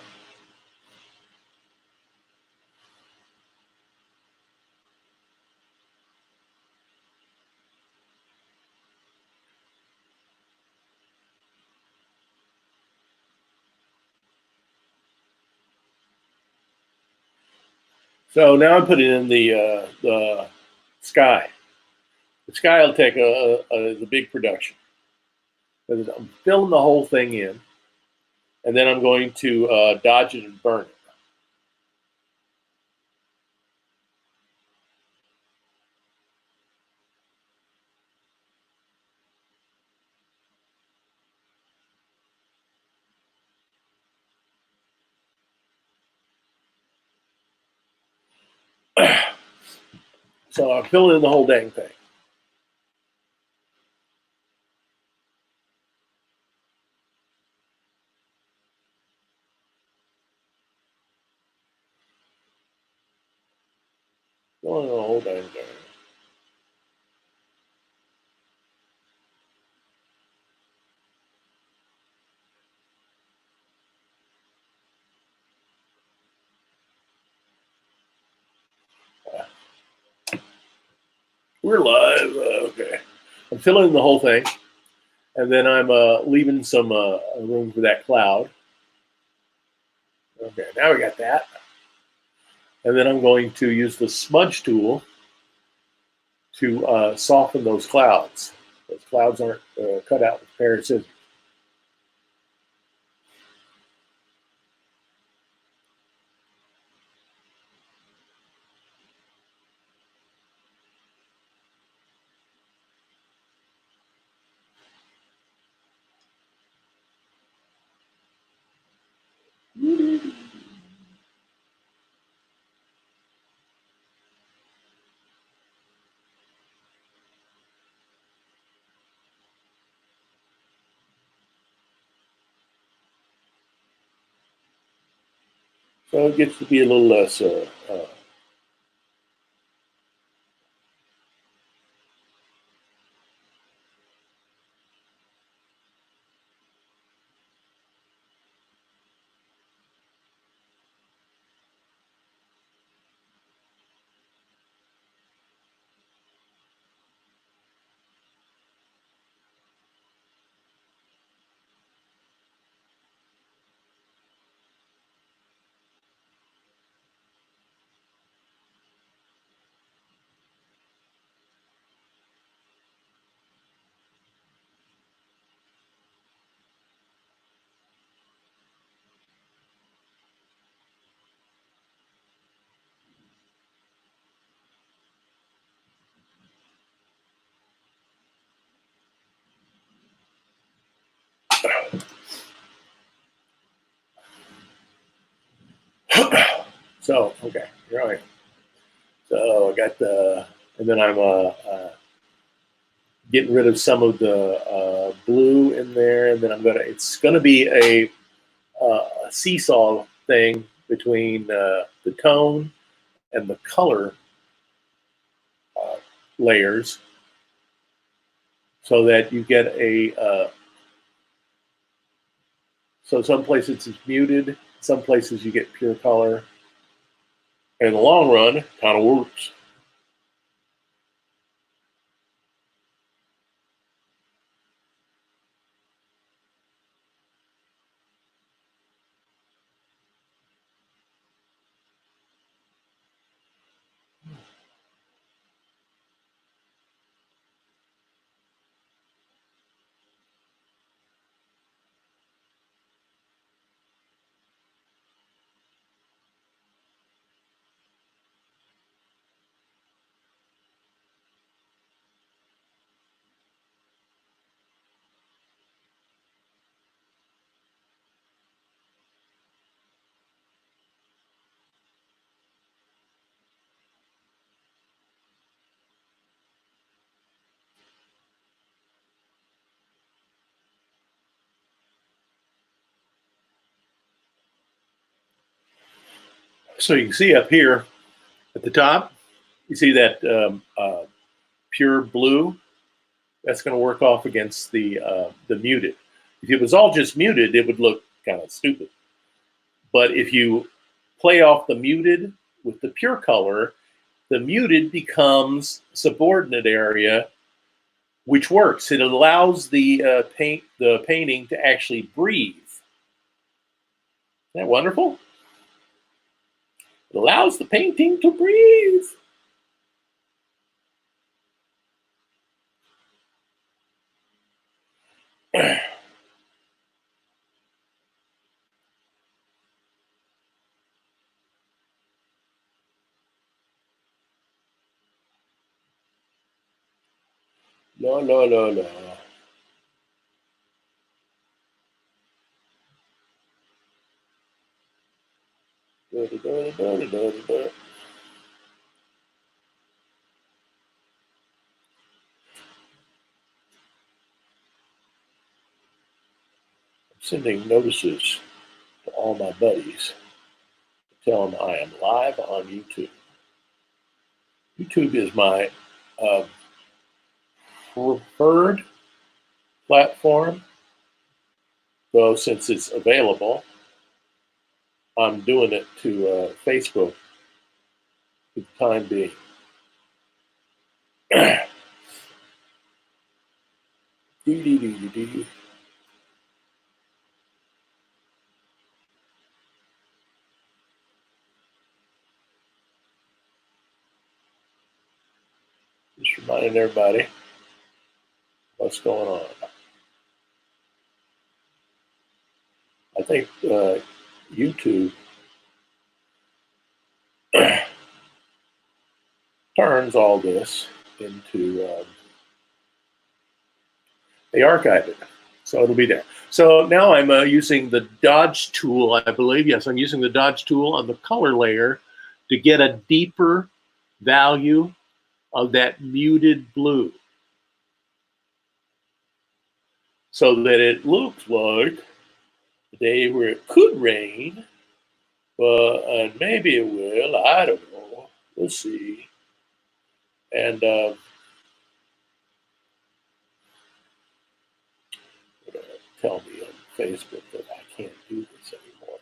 So now I'm putting in the sky. The sky will take the big production. I'm filling the whole thing in, and then I'm going to dodge it and burn it. So I'm filling in the whole dang thing. Filling in the whole dang thing. We're live. Okay. I'm filling in the whole thing, and then I'm leaving some room for that cloud. Okay, now we got that. And then I'm going to use the smudge tool to soften those clouds. Those clouds aren't cut out with a pair of scissors. So it gets to be a little less. So okay, right. So I got the, and then I'm getting rid of some of the blue in there, and then it's gonna be a seesaw thing between the tone and the color uh, layers, so that you get so some places it's muted, some places you get pure color. In the long run, kind of works. So you can see up here at the top, you see that pure blue. That's going to work off against the muted. If it was all just muted, it would look kind of stupid. But if you play off the muted with the pure color, the muted becomes subordinate area, which works. It allows the painting to actually breathe. Isn't that wonderful? It allows the painting to breathe. No, no, no, no. I'm sending notices to all my buddies to tell them I am live on YouTube. YouTube is my preferred platform, though since it's available, I'm doing it to Facebook for the time being. Just reminding everybody what's going on. I think YouTube turns all this into they archive it, so it'll be there. So now I'm using the dodge tool, I believe. Yes, I'm using the dodge tool on the color layer to get a deeper value of that muted blue, so that it looks like a day where it could rain, and maybe it will. I don't know. We'll see. And tell me on Facebook that I can't do this anymore.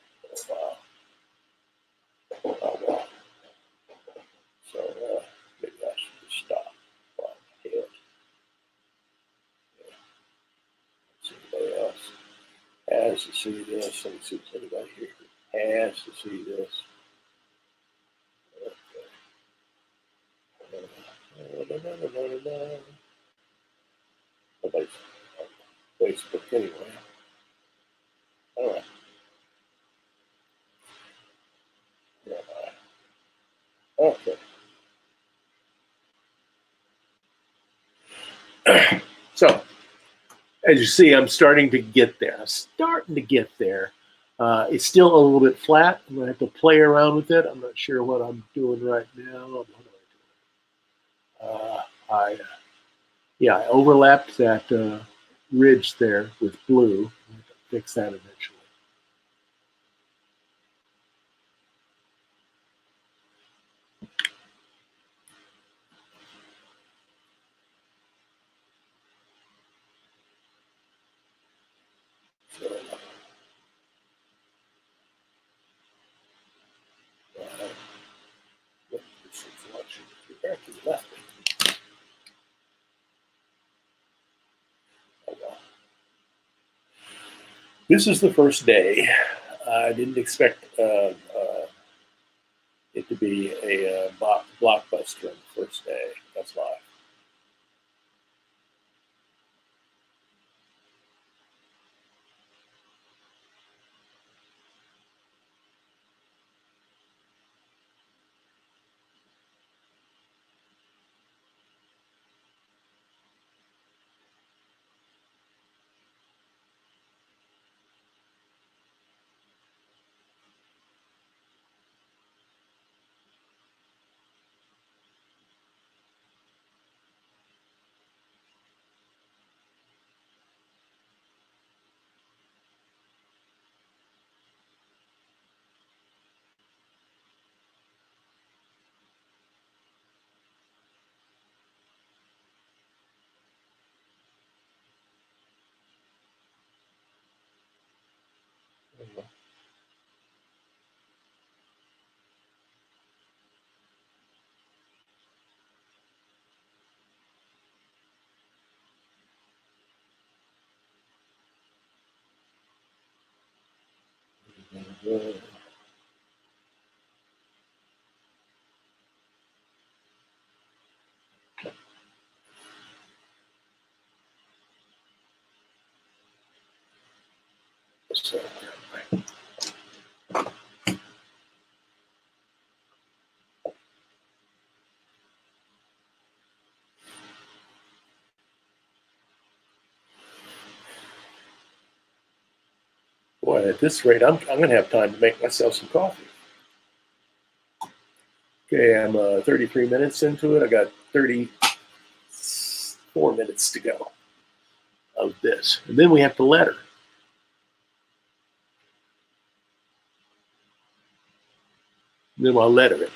Oh, well. So maybe I should just stop while I'm ahead. Yeah. Anybody else has to see this? Let me see if anybody here has to see this. Okay. Nobody's on Facebook anyway. All right. Okay. So, as you see, I'm starting to get there. I'm starting to get there. It's still a little bit flat. I'm going to have to play around with it. I'm not sure what I'm doing right now. What am I doing? I overlapped that ridge there with blue. I'm going to fix that eventually. So, back to the left. This is the first day. I didn't expect it to be a blockbuster on the first day. That's why. So, boy, at this rate, I'm going to have time to make myself some coffee. Okay, I'm 33 minutes into it. I got 34 minutes to go of this. And then we have to letter. And then I'll letter it.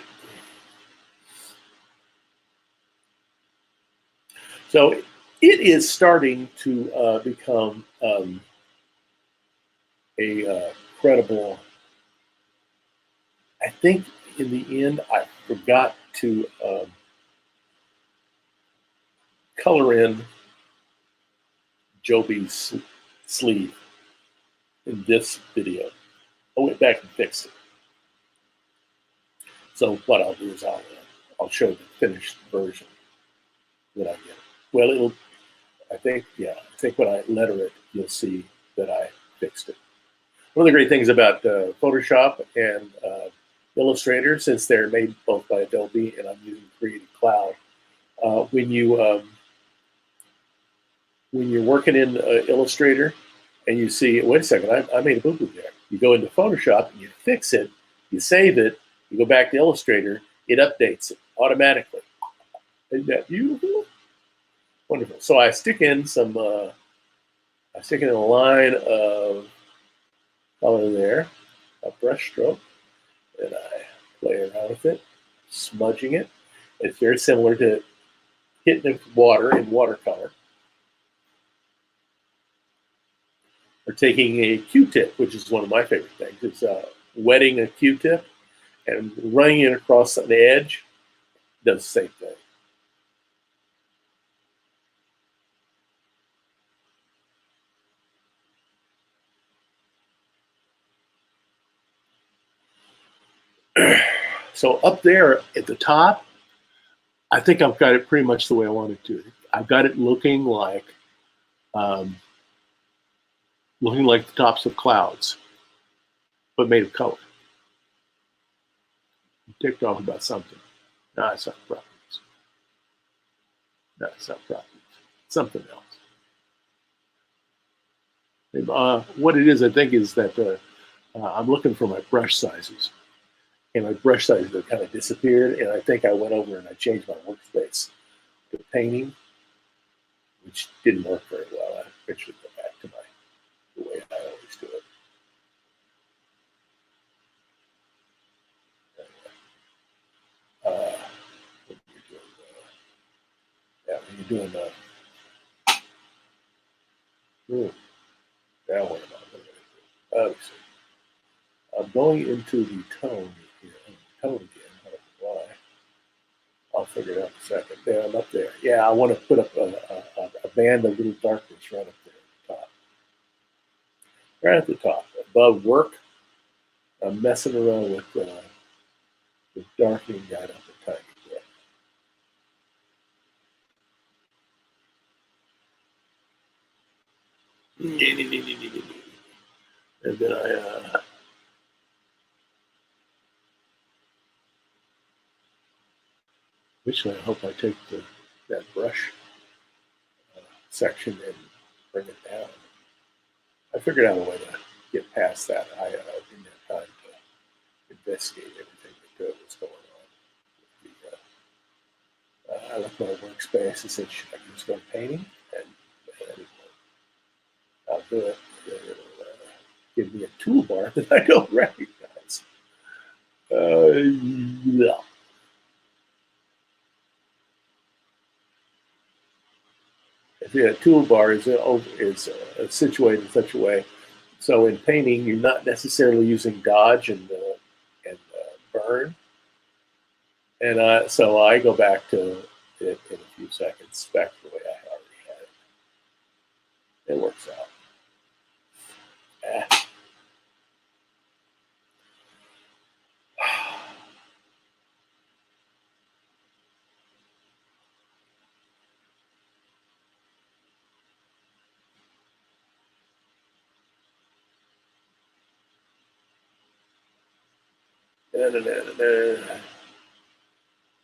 So it is starting to become a credible. I think in the end, I forgot to color in Joby's sleeve in this video. I went back and fixed it. So what I'll do is I'll show the finished version that I get. Well, I think when I letter it, you'll see that I fixed it. One of the great things about Photoshop and Illustrator, since they're made both by Adobe and I'm using Creative Cloud, when you're working in Illustrator and you see, wait a second, I made a boo-boo there. You go into Photoshop and you fix it, you save it, you go back to Illustrator, it updates it automatically. Isn't that beautiful? Wonderful. So I stick in a line of color there, a brush stroke, and I play around with it, smudging it. It's very similar to hitting it with water in watercolor. Or taking a Q-tip, which is one of my favorite things. It's wetting a Q-tip and running it across an edge, does the same thing. So up there at the top, I think I've got it pretty much the way I want it to. I've got it looking like the tops of clouds, but made of color. I'm ticked off about something. No, it's not properties. No, it's not properties. Something else. What it is, I think, is that I'm looking for my brush sizes. And my brush sizes have kind of disappeared. And I think I went over and I changed my workspace to painting, which didn't work very well. I eventually go back to the way I always do it. When you're doing now what am I looking at? Let's see. I'm going into the tone here. Tone again. I don't know why. I'll figure it out in a second. There, I'm up there. Yeah, I want to put up a band of little darkness right up there at the top. Right at the top. Above work, I'm messing around with darkening that up a tiny bit. And then I I hope I take that brush section and bring it down. I figured out a way to get past that. I didn't have time to investigate everything that was going on. I left my workspace and said, I can start painting, and I'll do it. It'll give me a toolbar that I don't recognize. Yeah. If the toolbar is situated in such a way So in painting, you're not necessarily using dodge and burn. And so I go back to it in a few seconds, back to the way I already had it. It works out. Ah. Da, da, da, da, da.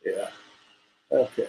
Yeah. Okay.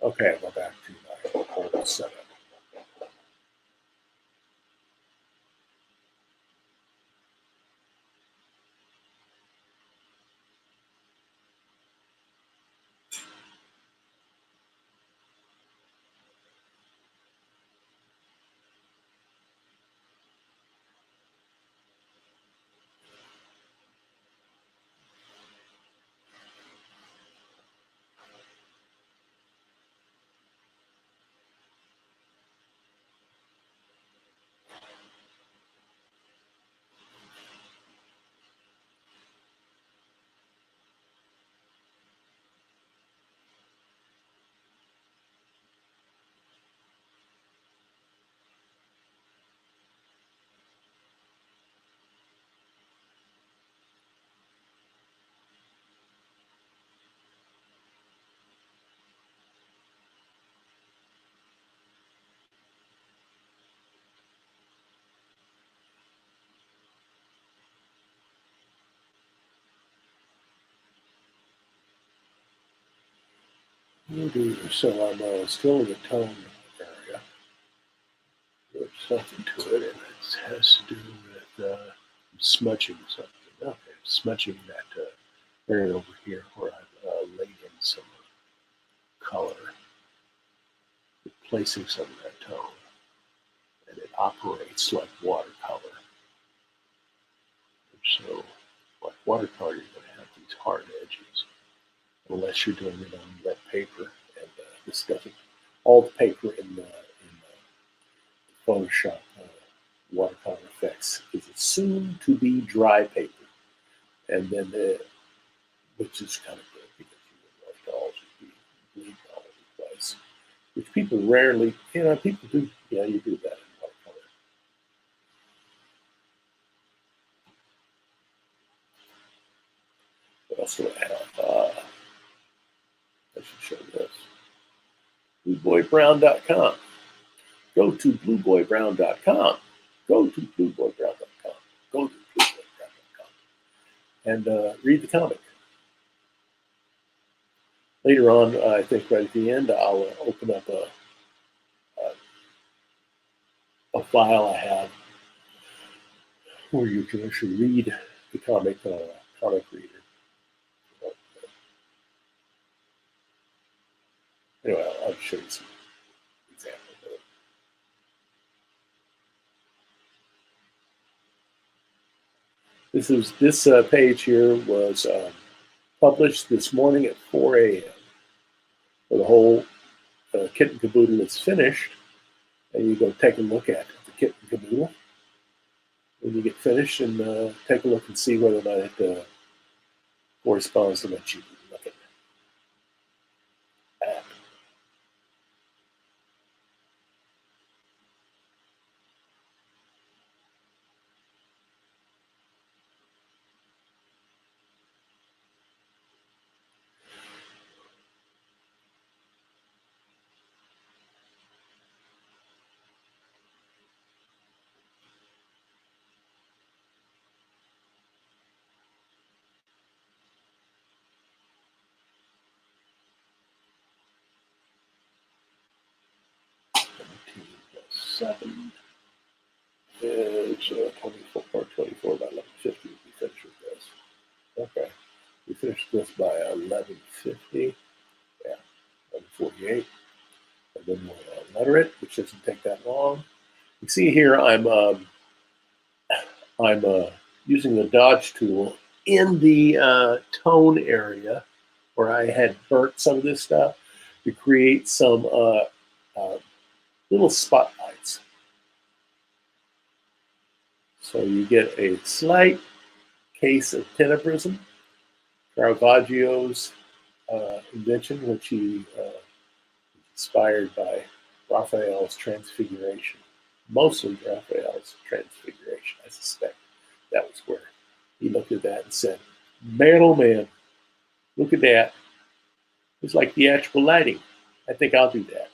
Okay, I'll go back to my old setup. So I'm still in the tone area. There's something to it, and it has to do with smudging something. Okay, smudging that area over here where I've laid in some color, replacing some of that tone, and it operates like watercolor. So, like watercolor, you're going to have these hard edges, unless you're doing it on wet paper. And this doesn't. All the paper in Photoshop watercolor effects is assumed to be dry paper, and then which is kind of good because you would like to all just be bleeding all over the place, which people rarely, people do. Yeah, you do that in watercolor. What else do I have? I should show this. BlueboyBrown.com. Go to BlueboyBrown.com. Go to BlueboyBrown.com. Go to BlueboyBrown.com. And read the comic. Later on, I think right at the end, I'll open up a file I have where you can actually read the comic reader. Anyway, I'll show you some examples of it. This page here was published this morning at 4 a.m. So the whole kit and caboodle is finished, and you go take a look at the kit and caboodle when you get finished, and take a look and see whether or not it corresponds to what you look at. 7. It's 24 by 11:50. We finish with this. Okay. We finished this by 11:50. Yeah, 11:48. And then we'll letter it, which doesn't take that long. You see here, I'm using the dodge tool in the tone area where I had burnt some of this stuff to create some little spotlights. So you get a slight case of tenebrism, Caravaggio's invention, which he inspired by Raphael's Transfiguration. Mostly Raphael's Transfiguration, I suspect. That was where he looked at that and said, man, oh man, look at that. It's like theatrical lighting. I think I'll do that.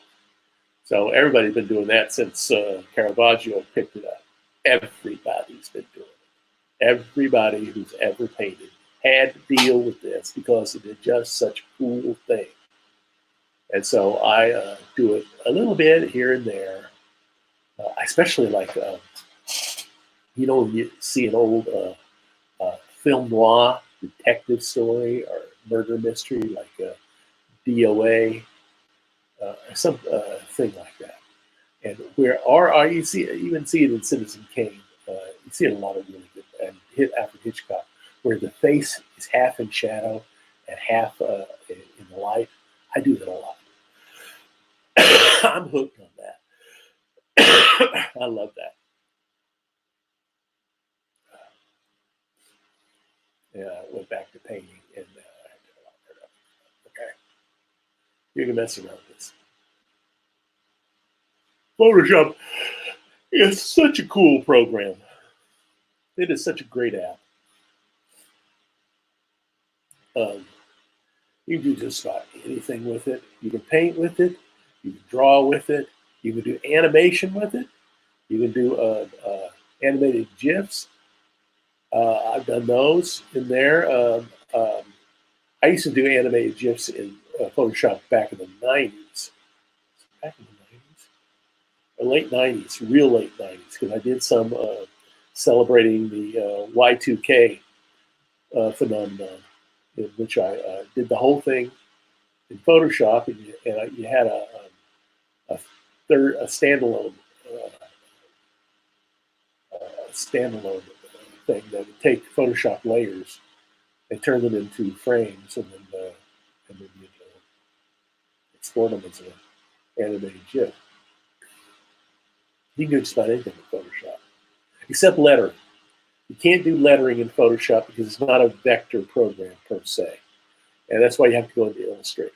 So everybody's been doing that since Caravaggio picked it up. Everybody's been doing it. Everybody who's ever painted had to deal with this because it is just such a cool thing. And so I do it a little bit here and there. I especially like, you see an old film noir detective story or murder mystery like DOA, some thing like that. And you even see it in Citizen Kane. You see it a lot of really good, and Alfred Hitchcock, where the face is half in shadow and half in the light. I do that a lot. I'm hooked on that. I love that. Yeah, I went back to painting, and okay, you can mess around with this. Photoshop is such a cool program. It is such a great app. You can do just about anything with it. You can paint with it. You can draw with it. You can do animation with it. You can do animated GIFs. I've done those in there. I used to do animated GIFs in Photoshop back in the 90s. Back in the 90s? Or late 90s, real late 90s, because I did some celebrating the Y2K phenomenon, in which I did the whole thing in Photoshop, and you had a standalone thing that would take Photoshop layers and turn them into frames, and then you'd export them as an animated GIF. You can do just about anything in Photoshop, except lettering. You can't do lettering in Photoshop because it's not a vector program per se, and that's why you have to go into Illustrator.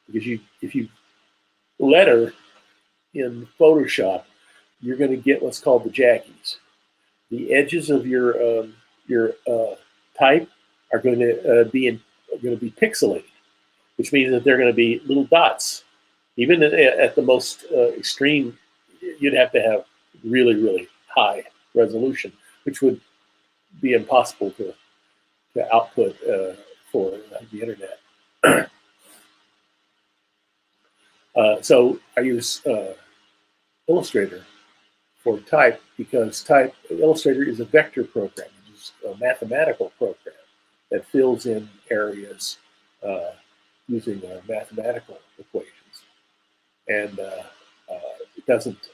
Because if you letter in Photoshop, you're going to get what's called the jackies. The edges of your type are going to be pixelated, which means that they're going to be little dots. Even at the most extreme, you'd have to have really, really high resolution, which would be impossible to output for the internet. So I use Illustrator for type because Illustrator is a vector program. It's a mathematical program that fills in areas using mathematical equations, and it doesn't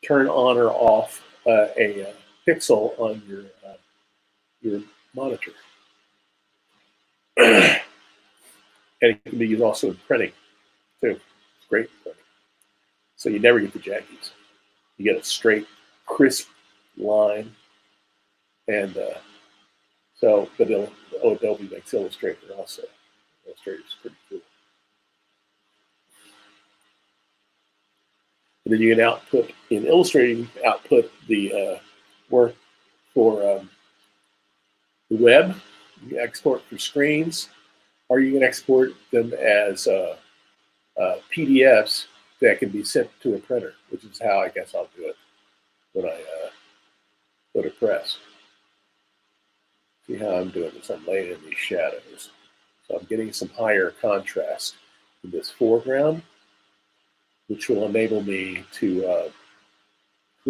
turn on or off a pixel on your monitor. And it can be used also in printing too. It's great in printing. So you never get the jackies. You get a straight, crisp line, and but Adobe makes Illustrator also. Illustrator's pretty cool. And then you can output in Illustrator. You can output the work for the web. You can export for screens, or you can export them as PDFs that can be sent to a printer, which is how I guess I'll do it when I go to press. See how I'm doing this? I'm laying in these shadows. So I'm getting some higher contrast in this foreground, which will enable me to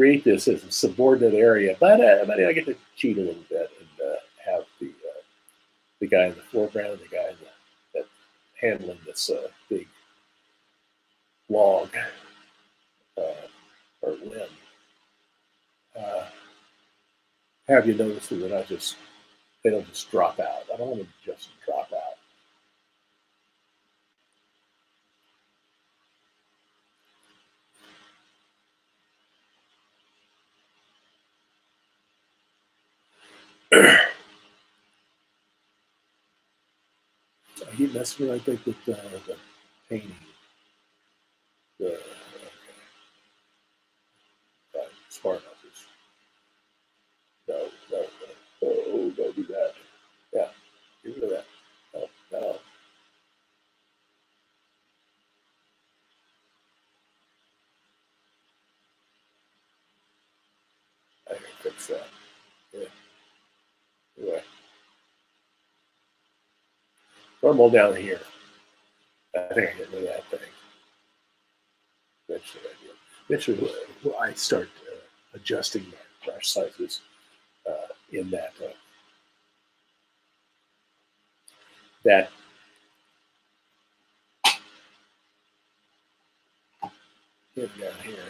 create this as a subordinate area, but I get to cheat a little bit and have the guy in the foreground, the guy that handling this big log or limb. Have you noticed that they don't just drop out? I don't want them to just drop out. He messed me, I think, with the painting. The smart numbers. No. Oh, don't do that. Yeah, get rid of that. No. I can fix that. Yeah. Anyway. Normal down here. I think I get rid of that thing. Eventually I do. Eventually I start adjusting my brush sizes in that thing down here,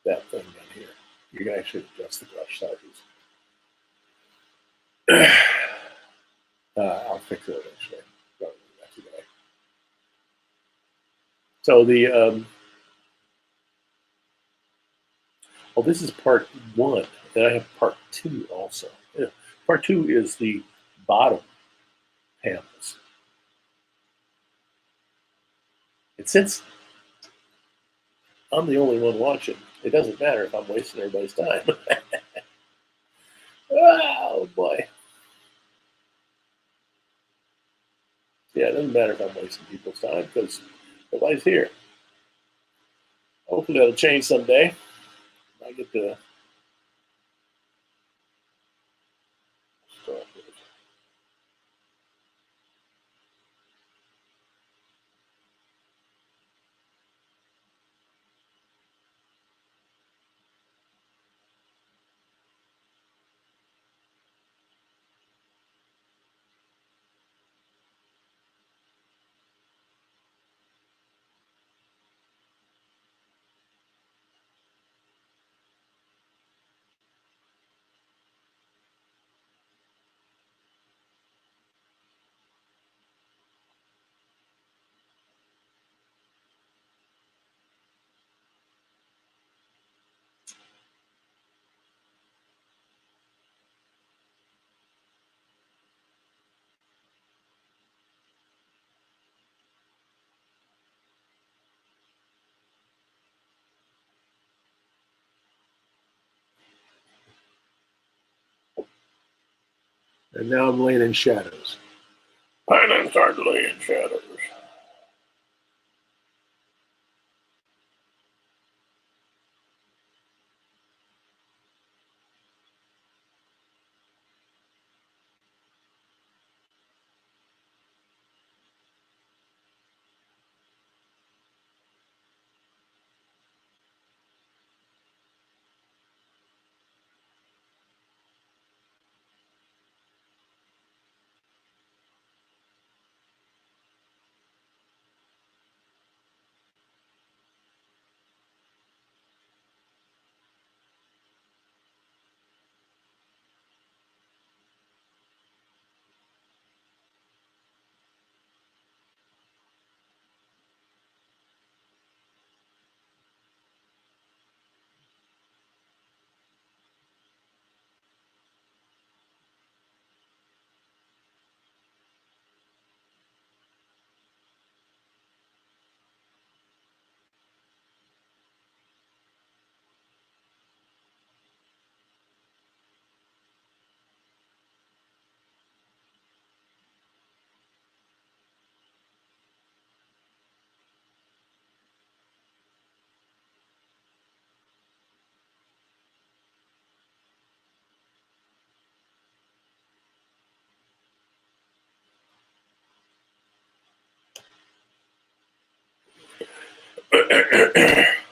that thing down here. You can actually adjust the brush sizes. I'll fix it eventually. Probably not today. So this is part 1. Then I have part 2 also. Yeah. Part 2 is the bottom panels. And since I'm the only one watching, it doesn't matter if I'm wasting everybody's time. Oh boy. Yeah, it doesn't matter if I'm wasting people's time because nobody's here. Hopefully that'll change someday. I get to start with. And now I'm laying in shadows. And I'm starting to lay in shadows.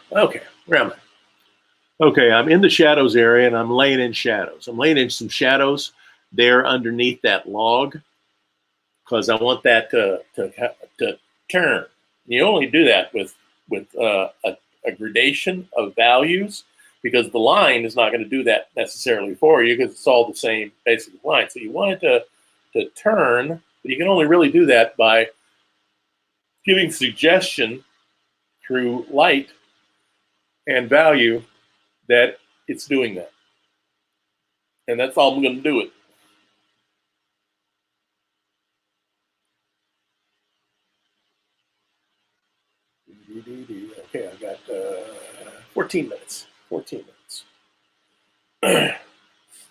Okay, where am I? Okay, I'm in the shadows area and I'm laying in shadows. I'm laying in some shadows there underneath that log because I want that to turn. You only do that with a gradation of values because the line is not going to do that necessarily for you because it's all the same basic line. So you want it to turn, but you can only really do that by giving suggestion through light and value that it's doing that. And that's all I'm going to do it. Okay, I've got 14 minutes. 14 minutes.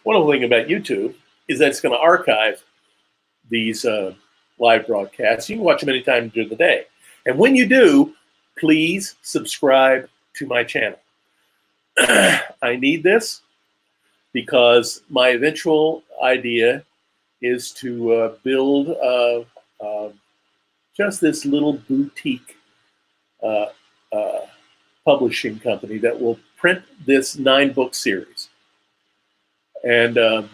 One other thing about YouTube is that it's going to archive these live broadcasts. You can watch them anytime during the day. And when you do, please subscribe to my channel. I need this because my eventual idea is to build just this little boutique publishing company that will print this 9-book series. And I'm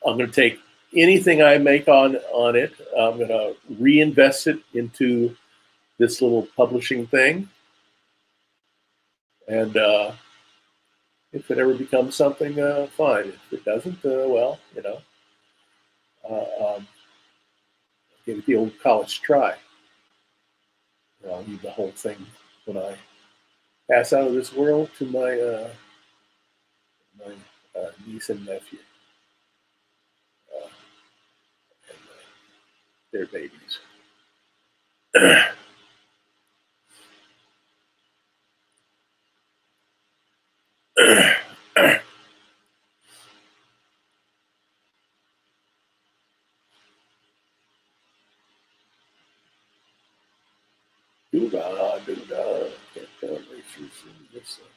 going to take anything I make on it, I'm going to reinvest it into this little publishing thing. And if it ever becomes something, fine. If it doesn't, well, you know, give it the old college try. I'll leave the whole thing when I pass out of this world to my niece and nephew and their babies.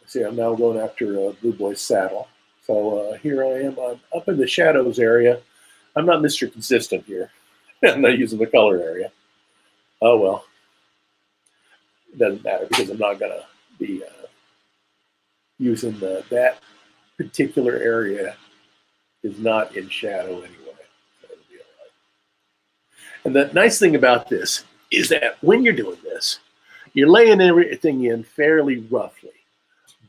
See, I'm now going after Blueboy's saddle. So here I am. I'm up in the shadows area. I'm not Mr. Consistent here. I'm not using the color area. Oh, well. It doesn't matter because I'm not going to be using that particular area is not in shadow anyway. So it'll be all right. And the nice thing about this is that when you're doing this, you're laying everything in fairly roughly.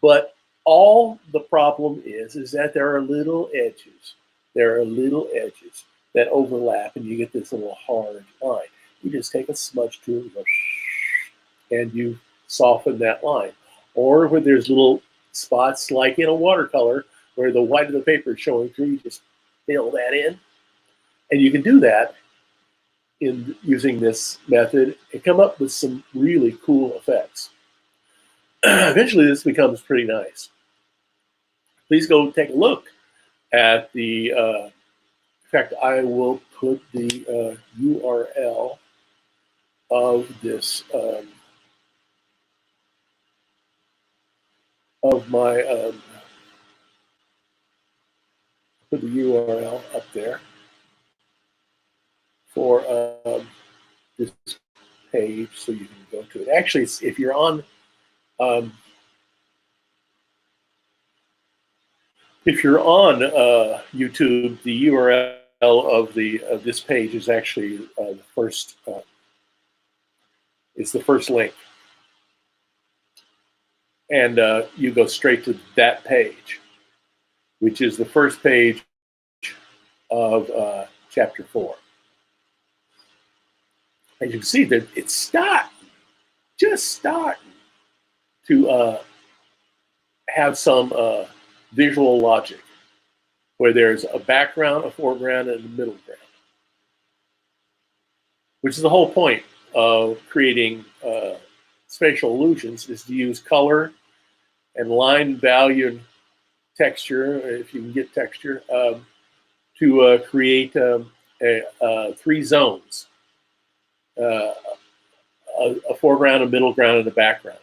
But all the problem is that there are little edges. There are little edges that overlap, and you get this little hard line. You just take a smudge tool and go, and you soften that line. Or where there's little spots, like in a watercolor, where the white of the paper is showing through, you just fill that in. And you can do that in using this method and come up with some really cool effects. Eventually, this becomes pretty nice. Please go take a look at the, in fact, I will put the URL of this, of my, put the URL up there for this page so you can go to it. Actually, if you're on YouTube, the URL of this page is actually the first. It's the first link, and you go straight to that page, which is the first page of chapter 4. And you can see that it's just starting to have some visual logic, where there's a background, a foreground, and a middle ground, which is the whole point of creating spatial illusions, is to use color and line, value, and texture, if you can get texture, to create 3 zones, a foreground, a middle ground, and a background.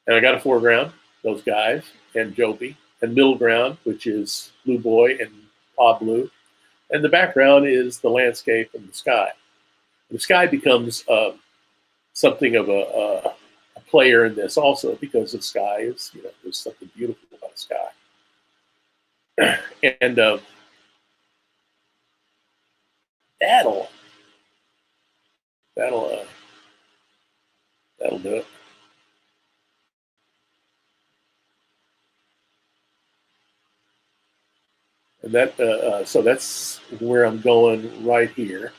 And I got a foreground, those guys, and Joby, and middle ground, which is Blueboy and Pa Blue, and the background is the landscape and the sky. The sky becomes something of a player in this also, because the sky is, there's something beautiful about the sky. And that'll do it. And that so that's where I'm going right here.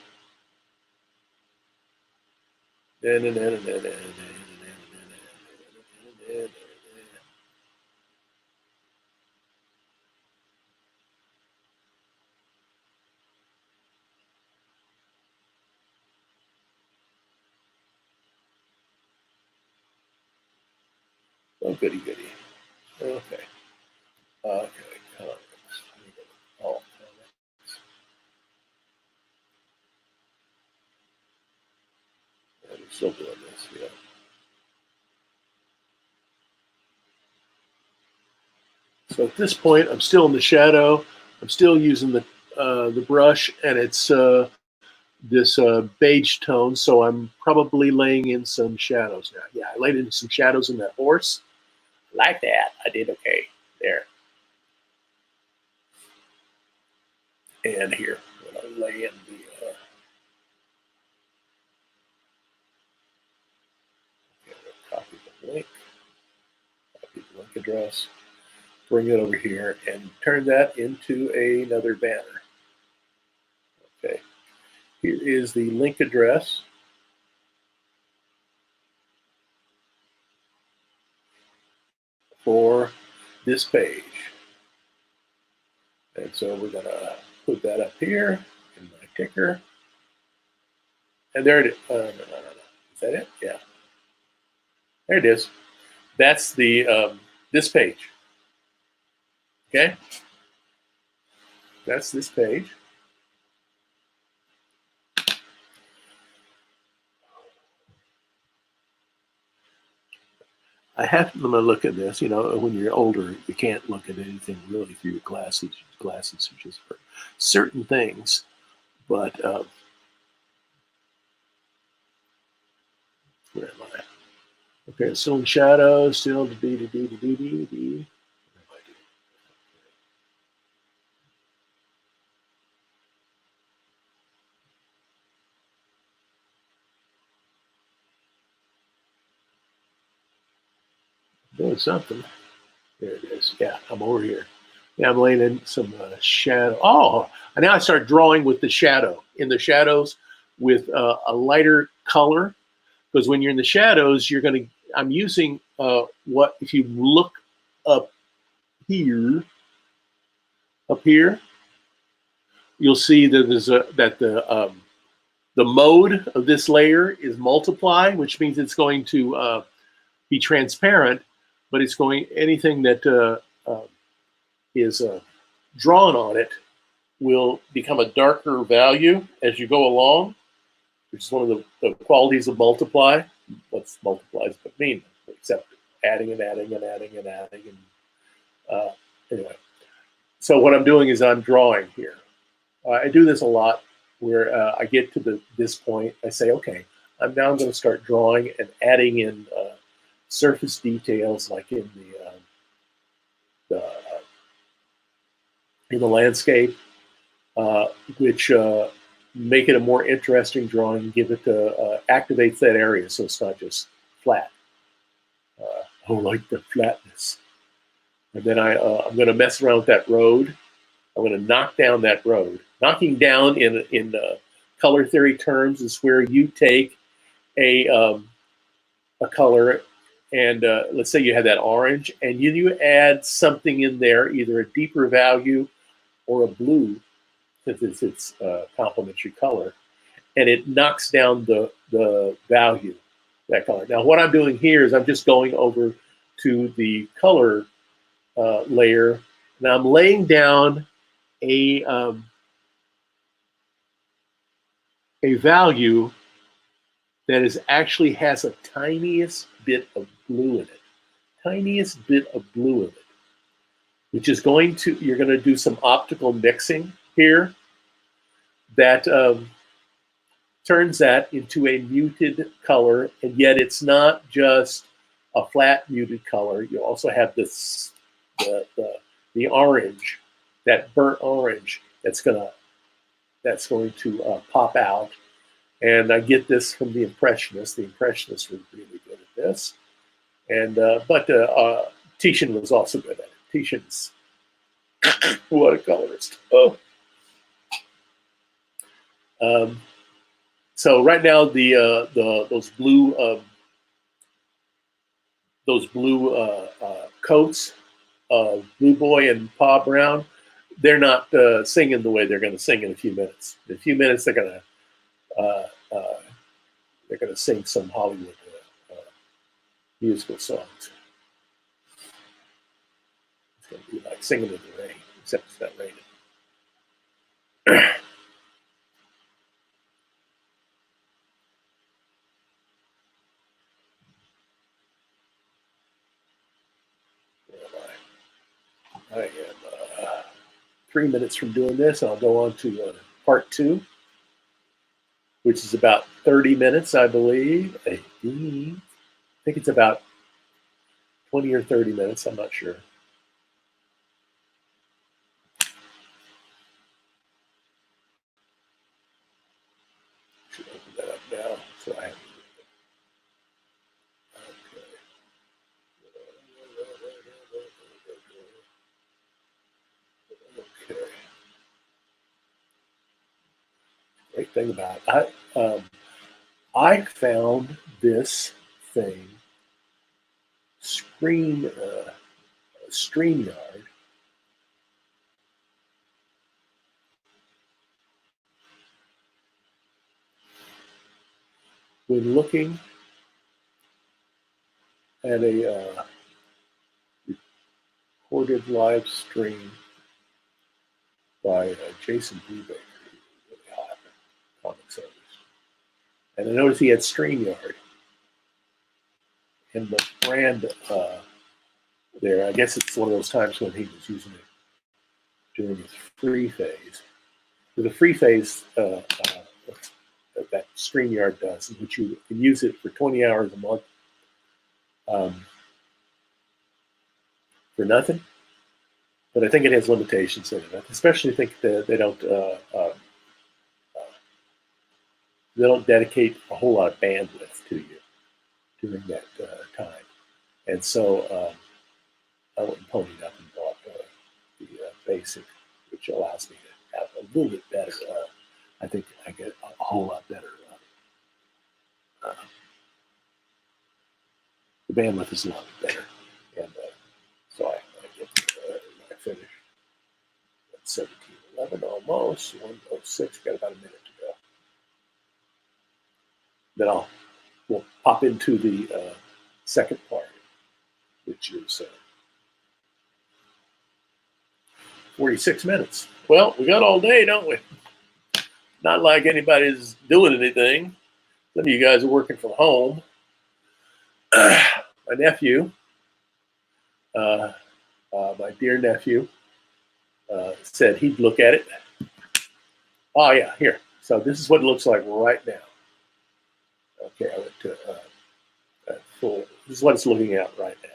Oh, goody, goody. Okay. Okay. Comments. All comments. Yeah, we're still doing this. Yeah. So at this point, I'm still in the shadow. I'm still using the brush, and it's this beige tone. So I'm probably laying in some shadows now. Yeah, I laid in some shadows in that horse. Like that. I did okay there. And here, when I lay in the copy the link address, bring it over here, and turn that into another banner. Okay, here is the link address. For this page. And so we're going to put that up here in my ticker. And there it is. No. Is that it? Yeah. There it is. That's the this page. Okay. That's this page. I have to look at this. When you're older, you can't look at anything really through your glasses. Glasses are just for certain things. But where am I? Okay, still in shadow, still the D. Doing something. There it is. Yeah, I'm over here. Yeah, I'm laying in some shadow. Oh, and now I start drawing with the shadow. In the shadows with a lighter color. Because when you're in the shadows, I'm using what, if you look up here, you'll see that that the mode of this layer is multiply, which means it's going to be transparent, but it's going, anything that is drawn on it will become a darker value as you go along, which is one of the qualities of multiply. What's multiplies but mean, except adding and adding and adding and adding. And anyway, so what I'm doing is I'm drawing here. I do this a lot where I get to this point. I say, okay, I'm going to start drawing and adding in surface details, like in the landscape, which make it a more interesting drawing. Give it activates that area, so it's not just flat. I like the flatness. And then I'm going to mess around with that road. I'm going to knock down that road. Knocking down in color theory terms is where you take a color, and let's say you have that orange, and you add something in there, either a deeper value or a blue, since it's its complementary color, and it knocks down the value, that color. Now, what I'm doing here is I'm just going over to the color layer. Now I'm laying down a value that actually has a tiniest bit of blue in it. Tiniest bit of blue in it. Which is you're going to do some optical mixing here that turns that into a muted color, and yet it's not just a flat muted color. You also have this the orange, that burnt orange that's going to pop out. And I get this from the Impressionists. The Impressionists were really good at this, and but Titian was also good at it. Titian's watercolorist. Oh. So right now those blue coats of Blueboy and Pa Brown, they're not singing the way they're going to sing in a few minutes. In a few minutes, they're going to sing some Hollywood musical songs. It's going to be like singing in the rain, except it's not raining. I am 3 minutes from doing this. I'll go on to part 2, which is about 30 minutes, I believe. I think it's about 20 or 30 minutes. I'm not sure. Should open that up now. So I have. Okay. Great thing about it, I found this thing, StreamYard, when looking at a recorded live stream by Jason Brubaker, really hot comics artist. And I noticed he had StreamYard. And the brand there, I guess it's one of those times when he was using it during his free phase. The free phase that StreamYard does, in which you can use it for 20 hours a month for nothing. But I think it has limitations in it. I especially think that they don't dedicate a whole lot of bandwidth to you during that time. And so I went and ponied up and bought the basic, which allows me to have a little bit better. I think I get a whole lot better. The bandwidth is a lot better, and so I finished at 17:11 almost, 1:06. Got about a minute to go. Then we'll pop into the second part, which is 46 minutes. Well, we got all day, don't we? Not like anybody's doing anything. Some of you guys are working from home. My nephew, my dear nephew, said he'd look at it. Oh, yeah, here. So this is what it looks like right now. Okay, I went to full. This is what it's looking at right now.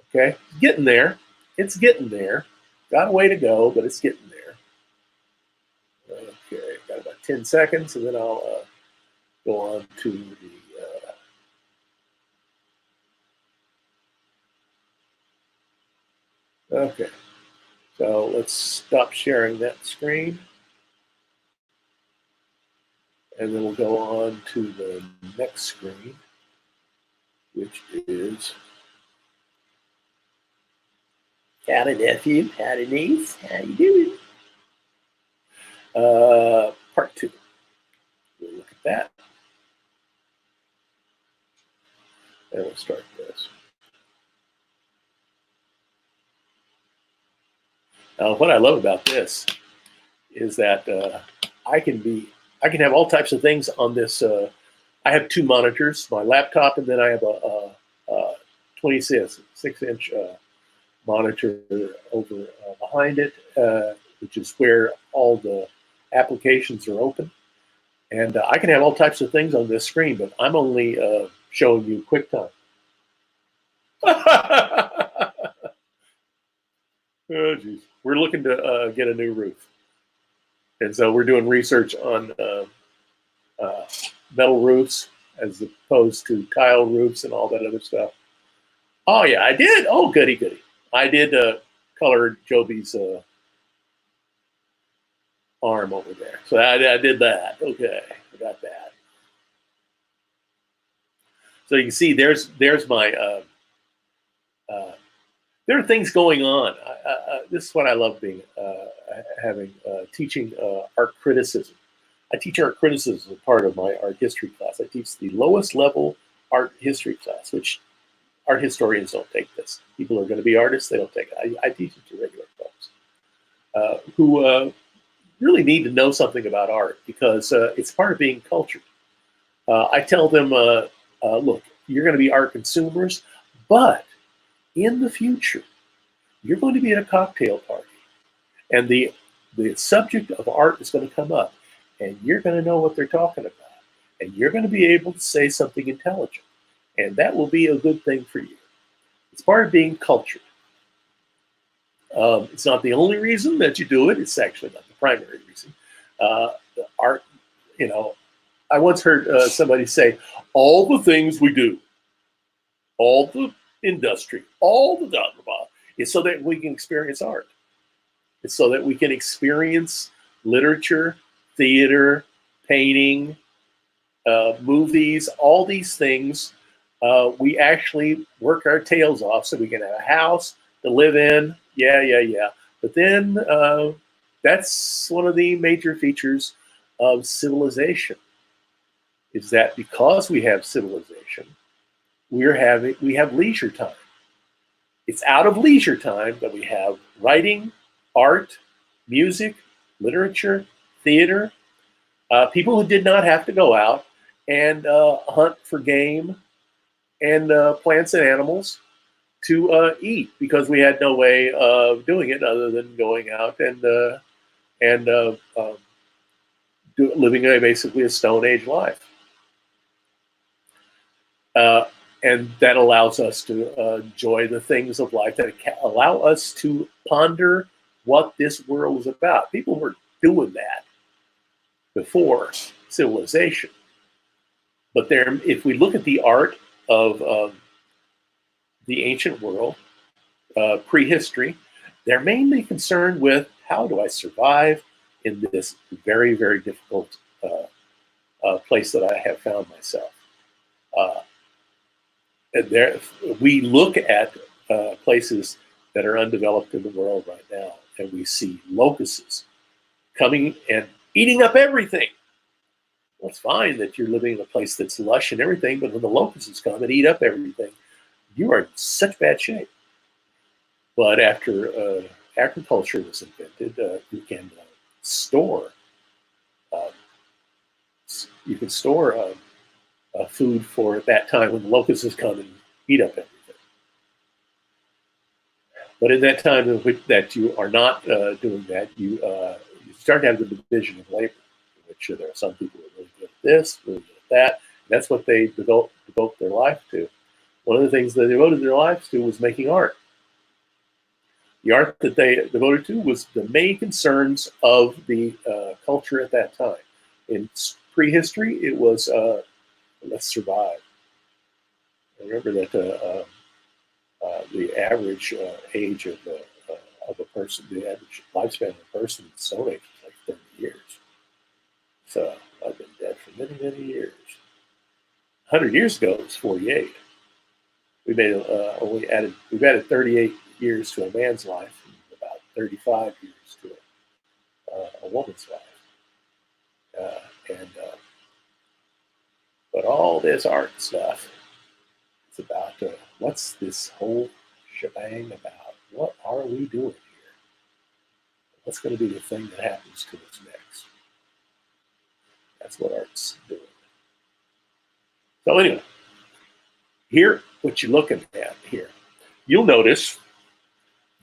Okay, getting there. It's getting there. Got a way to go, but it's getting there. Okay, got about 10 seconds, and then I'll go on to the okay. So let's stop sharing that screen. And then we'll go on to the next screen, which is howdy nephew, howdy niece, how you doing? Part 2. We'll look at that. And we'll start this. Now, what I love about this is that I can have all types of things on this. I have 2 monitors, my laptop, and then I have a 26-inch monitor over behind it, which is where all the applications are open. And I can have all types of things on this screen, but I'm only showing you QuickTime. Oh, geez. We're looking to get a new roof. And so we're doing research on uh, metal roofs as opposed to tile roofs and all that other stuff. Oh, yeah, I did. Oh, goody, goody. I did color Joby's arm over there. So I did that. Okay, I got that. So you can see there's my there are things going on. This is what I love being having teaching art criticism. I teach art criticism as part of my art history class. I teach the lowest level art history class, which art historians don't take this. People who are going to be artists, they don't take it. I teach it to regular folks who really need to know something about art because it's part of being cultured. I tell them, look, you're going to be art consumers, but in the future, you're going to be at a cocktail party, and the subject of art is going to come up, and you're going to know what they're talking about, and you're going to be able to say something intelligent, and that will be a good thing for you. It's part of being cultured. It's not the only reason that you do it. It's actually not the primary reason. Art, you know, I once heard somebody say, all the things we do, all the industry, all the blah, blah, blah, is so that we can experience art. It's so that we can experience literature, theater, painting, movies, all these things. We actually work our tails off so we can have a house to live in. Yeah. But then that's one of the major features of civilization, is that because we have civilization, we have leisure time. It's out of leisure time that we have writing, art, music, literature, theater. People who did not have to go out and hunt for game and plants and animals to eat because we had no way of doing it other than going out and living basically a Stone Age life. And that allows us to enjoy the things of life that allow us to ponder what this world is about. People were doing that before civilization. But there, if we look at the art of the ancient world, prehistory, they're mainly concerned with how do I survive in this very, very difficult place that I have found myself. And there, we look at places that are undeveloped in the world right now, and we see locusts coming and eating up everything. Well, it's fine that you're living in a place that's lush and everything, but when the locusts come and eat up everything, you are in such bad shape. But after agriculture was invented, you can store food for at that time when the locusts come and eat up everything. But in that time that you are not doing that, you start to have the division of labor, in which there are some people who are really good at this, really good at that. And that's what they devote their life to. One of the things they devoted their lives to was making art. The art that they devoted to was the main concerns of the culture at that time. In prehistory, it was let's survive. I remember that the average age of a person, the average lifespan of a person in the Stone Age was like 30 years. So I've been dead for many, many years. 100 years ago, it was 48. We've added 38 years to a man's life and about 35 years to a woman's life. But all this art stuff, it's about what's this whole shebang about? What are we doing here? What's going to be the thing that happens to us next? That's what art's doing. So anyway, here, what you're looking at here, you'll notice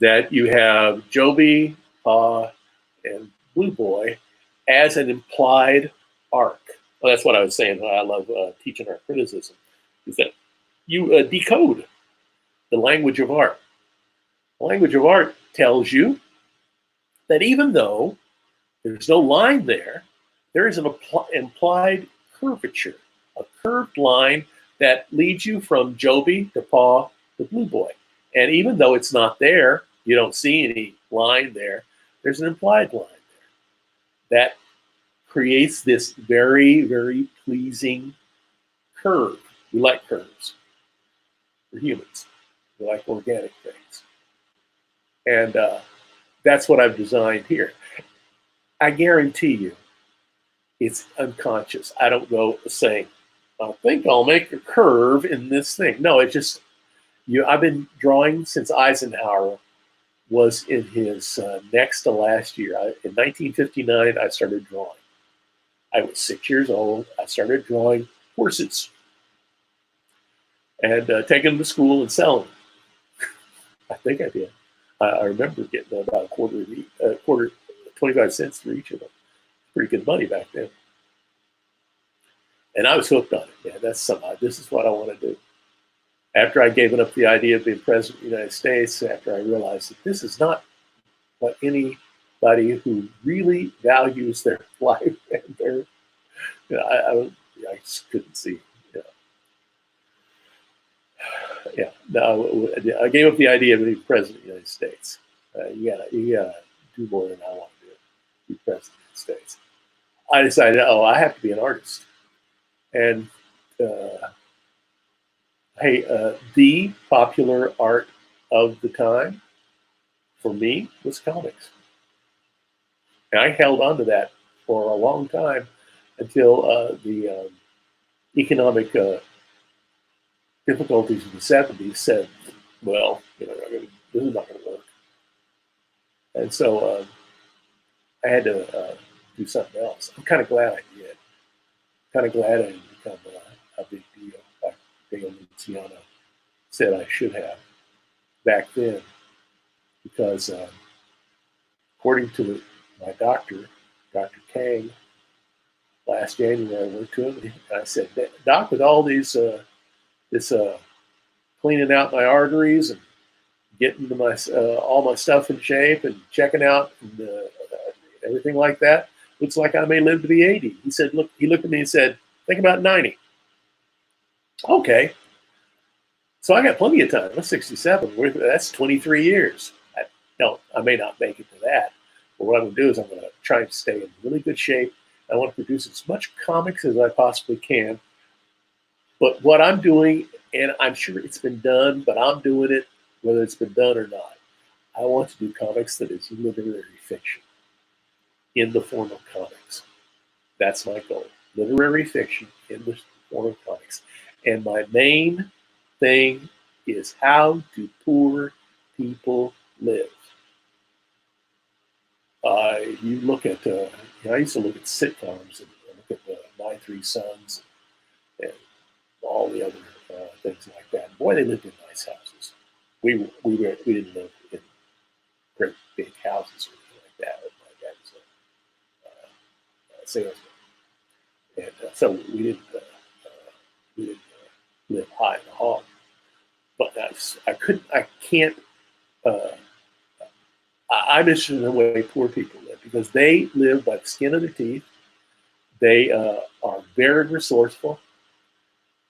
that you have Joby and Blueboy as an implied arc. Well, that's what I was saying. I love teaching art criticism, is that you decode the language of art. The language of art tells you that even though there's no line there, there is an implied curvature, a curved line that leads you from Joby to Paw to Blue Boy. And even though it's not there, you don't see any line there, there's an implied line there that creates this very, very pleasing curve. We like curves. We're humans. We like organic things. And that's what I've designed here. I guarantee you, it's unconscious. I don't go saying, I think I'll make a curve in this thing. No, it just, I've been drawing since Eisenhower was in his next to last year. In 1959, I started drawing. I was 6 years old. I started drawing horses and taking them to school and selling them. I think I did. I remember getting about a quarter, 25 cents for each of them. Pretty good money back then. And I was hooked on it, man. This is what I want to do. After I gave up the idea of being president of the United States, after I realized that this is not what anybody who really values their life and their, I just couldn't see. Yeah, no, I gave up the idea of being president of the United States. You gotta do more than I want to do. Be president of the United States. I decided, I have to be an artist. And the popular art of the time for me was comics. And I held on to that for a long time until the economic difficulties in the 70s said, well, this is not going to work. And so I had to do something else. I'm kind of glad I did. Kind of glad I didn't become a big deal like Dale Luciano said I should have back then, because according to my doctor, Dr. Kang, last January I went to him. I said, Doc, with all these this cleaning out my arteries and getting all my stuff in shape and checking out and everything like that, looks like I may live to be 80. He said, he looked at me and said, think about 90. Okay. So I got plenty of time. I'm 67. That's 23 years. I may not make it to that, but what I'm going to do is I'm going to try and stay in really good shape. I want to produce as much comics as I possibly can. But what I'm doing, and I'm sure it's been done, but I'm doing it whether it's been done or not. I want to do comics that is literary fiction in the form of comics. That's my goal. Literary fiction in the form of comics. And my main thing is, how do poor people live? You look at, I used to look at sitcoms and look at My Three Sons and all the other things like that. Boy, they lived in nice houses. We didn't live in great big houses or anything like that. My dad was a salesman, and so we didn't live high in the hog. But I can't. I'm interested in the way poor people live, because they live by the skin of their teeth. They are very resourceful.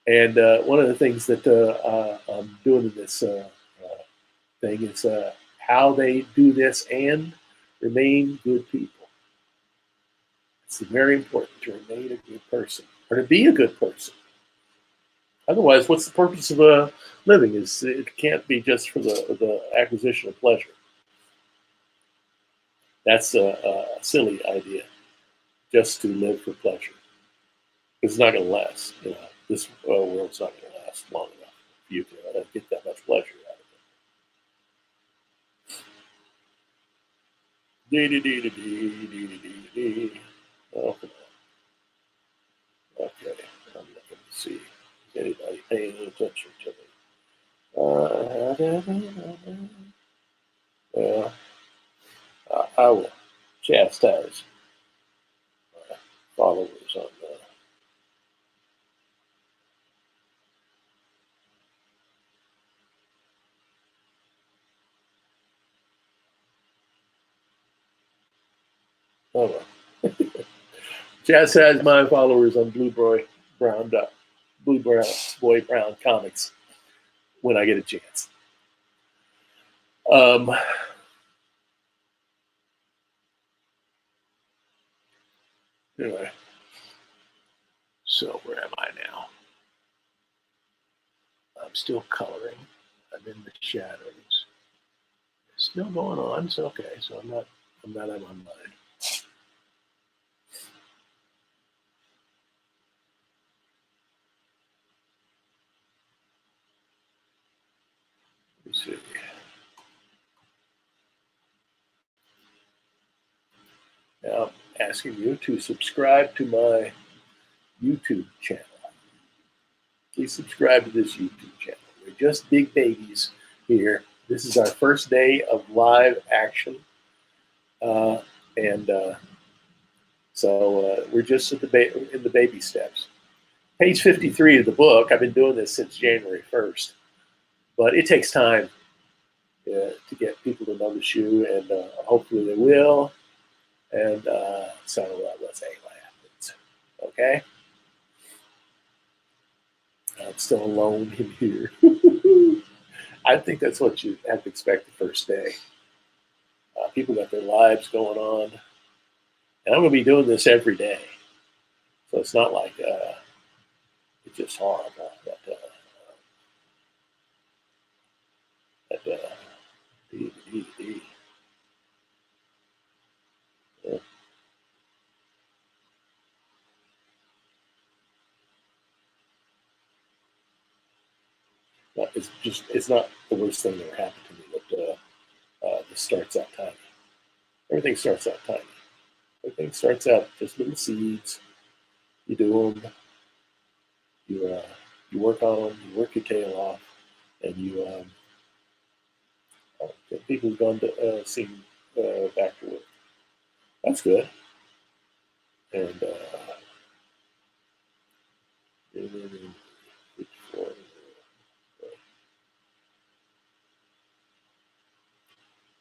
And one of the things that I'm doing in this thing is how they do this and remain good people. It's very important to remain a good person, or to be a good person. Otherwise, what's the purpose of living? It can't be just for the acquisition of pleasure. That's a silly idea, just to live for pleasure. It's not going to last. This world's not going to last long enough for you to get that much pleasure out of it. Oh, come on. Okay, I'm looking to see if anybody paying attention to me. Well, I will chastise my followers on that. Oh well. Jazz has my followers on Blueboy Brown, Boy Brown comics when I get a chance. Um, anyway, so where am I now? I'm still coloring. I'm in the shadows. It's still going on. It's okay. So I'm not out of my mind. Let's see. Now I'm asking you to subscribe to my YouTube channel. Please subscribe to this YouTube channel. We're just big babies here. This is our first day of live action. And so we're just at in the baby steps. Page 53 of the book, I've been doing this since January 1st, but it takes time to get people to notice you, and hopefully they will. And so let's see what happens. Okay? I'm still alone in here. I think that's what you have to expect the first day. People got their lives going on. And I'm going to be doing this every day. So it's not like it's just horrible. Uh, it's not the worst thing that ever happened to me. But this starts out tiny. Everything starts out tiny. Everything starts out just little seeds. You do them. You work on them. You work your tail off, and you people have gone to see back to work. That's good. And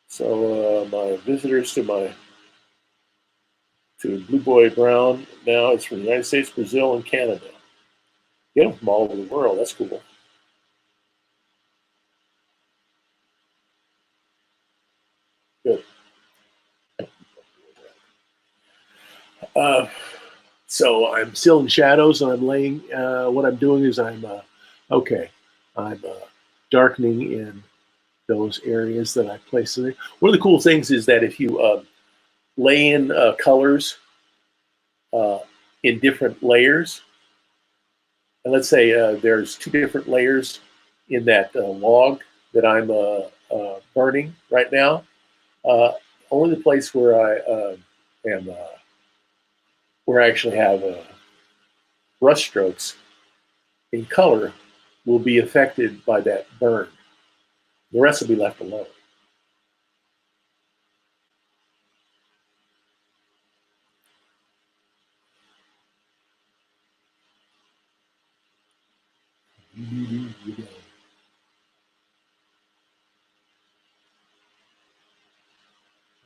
so my visitors to Blueboy Brown now is from the United States, Brazil, and Canada. Get them from all over the world. That's cool. Good. Uh, so I'm still in shadows, and I'm laying. What I'm doing is I'm darkening in those areas that I place in there. One of the cool things is that if you lay in colors uh, in different layers, and let's say there's two different layers in that log that I'm burning right now. Only the place where I am, where I actually have brush strokes in color, will be affected by that burn. The rest will be left alone.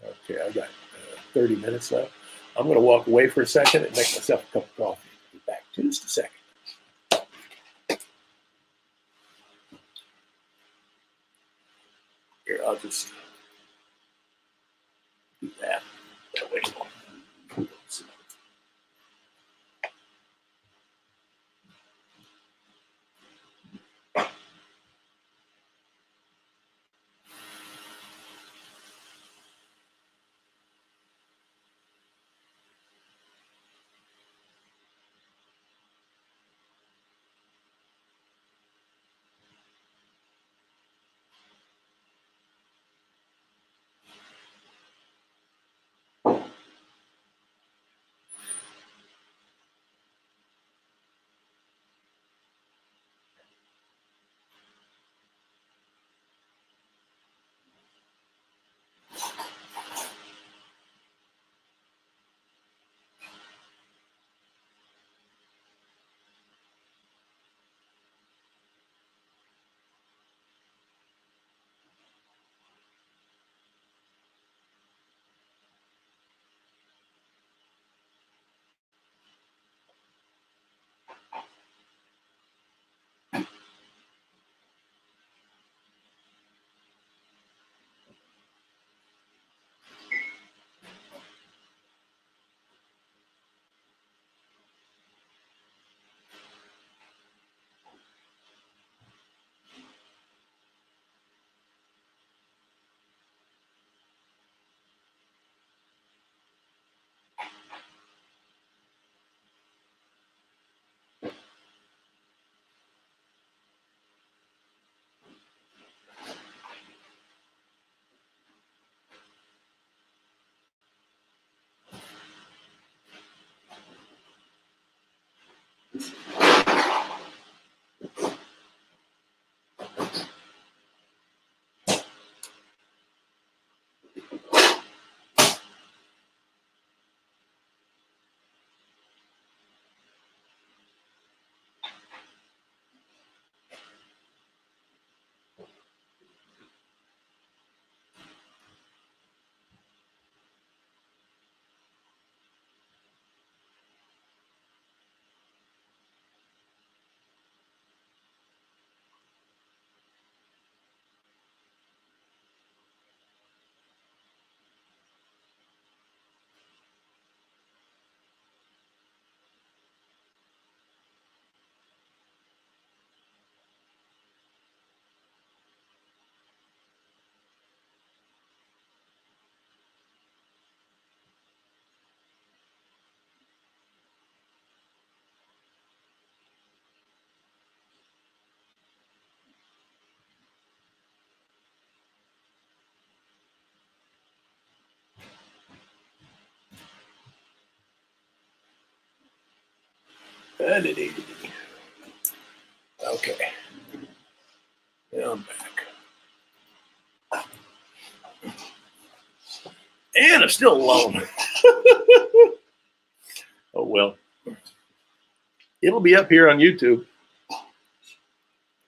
Okay, I got 30 minutes left. I'm going to walk away for a second and make myself a cup of coffee. Be back just a second. Here, I'll just do that. That way. Okay. Now I'm back. And I'm still alone. Oh, well. It'll be up here on YouTube.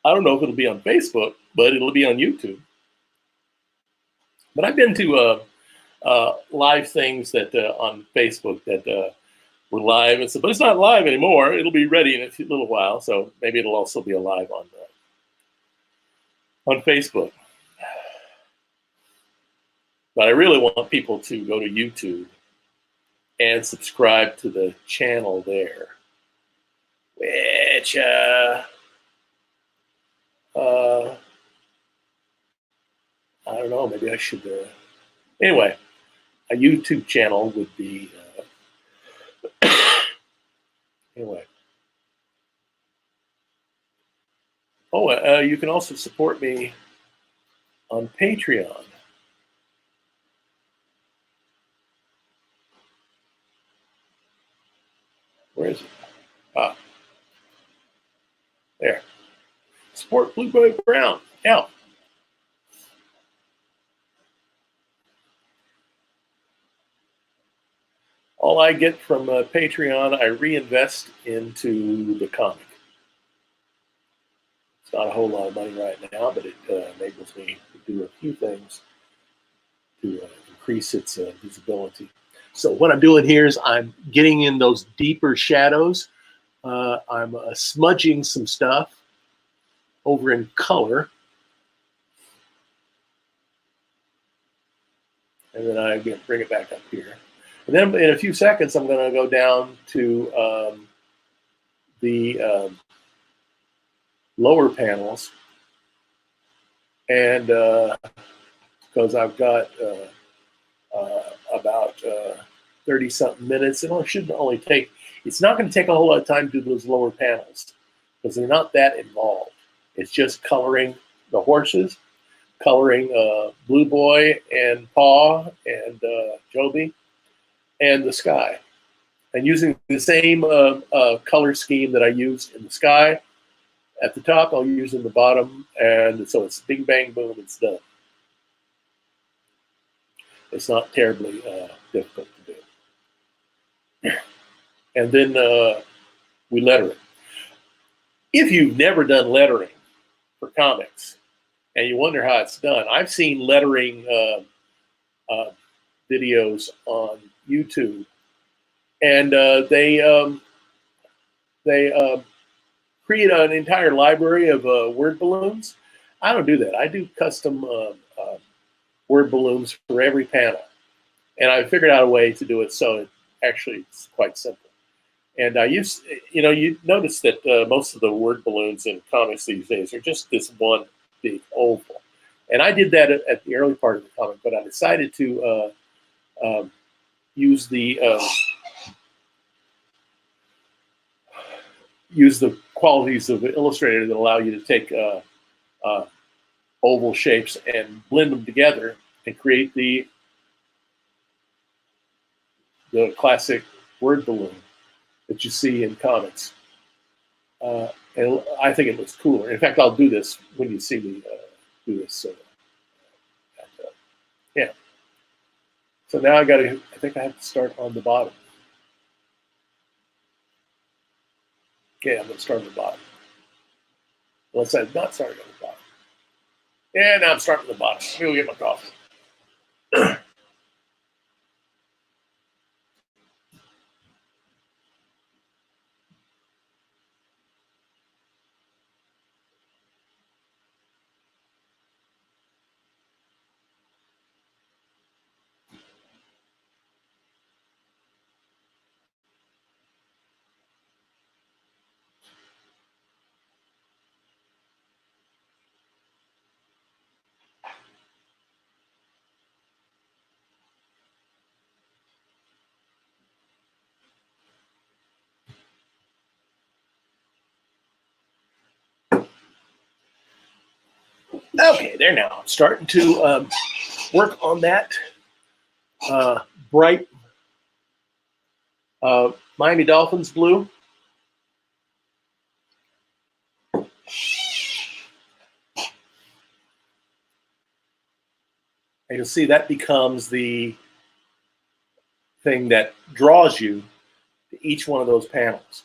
I don't know if it'll be on Facebook, but it'll be on YouTube. But I've been to live things that on Facebook that were live, and so, but it's not live anymore. It'll be ready in a little while, so maybe it'll also be alive on Facebook. But I really want people to go to YouTube and subscribe to the channel there, which I don't know. Maybe I should. Anyway, a YouTube channel would be. Anyway. Oh, you can also support me on Patreon. Where is it? Ah, there. Support Blueboy Brown. Yeah. All I get from Patreon, I reinvest into the comic. It's not a whole lot of money right now, but it enables me to do a few things to increase its visibility. So what I'm doing here is I'm getting in those deeper shadows. I'm smudging some stuff over in color. And then I bring it back up here. And then in a few seconds, I'm going to go down to the lower panels. And because I've got about 30-something minutes, it shouldn't only take, it's not going to take a whole lot of time to do those lower panels because they're not that involved. It's just coloring the horses, coloring Blueboy and Paw and Joby and the sky, and using the same color scheme that I used in the sky. At the top, I'll use in the bottom, and so it's bing, bang, boom, it's done. It's not terribly difficult to do. And then we letter it. If you've never done lettering for comics, and you wonder how it's done, I've seen lettering videos on YouTube, and they create an entire library of word balloons. I don't do that. I do custom word balloons for every panel, and I figured out a way to do it so it actually it's quite simple. And I used, you notice that most of the word balloons in comics these days are just this one big oval. And I did that at the early part of the comic, but I decided to use the qualities of Illustrator that allow you to take oval shapes and blend them together and create the classic word balloon that you see in comics. And I think it looks cooler. In fact, I'll do this when you see me do this. Yeah. So now I think I have to start on the bottom. Okay, I'm going to start on the bottom. Unless I'm not starting on the bottom. Yeah, now I'm starting on the bottom. Let me go get my coffee. Okay, there now. I'm starting to work on that bright Miami Dolphins blue. And you'll see that becomes the thing that draws you to each one of those panels.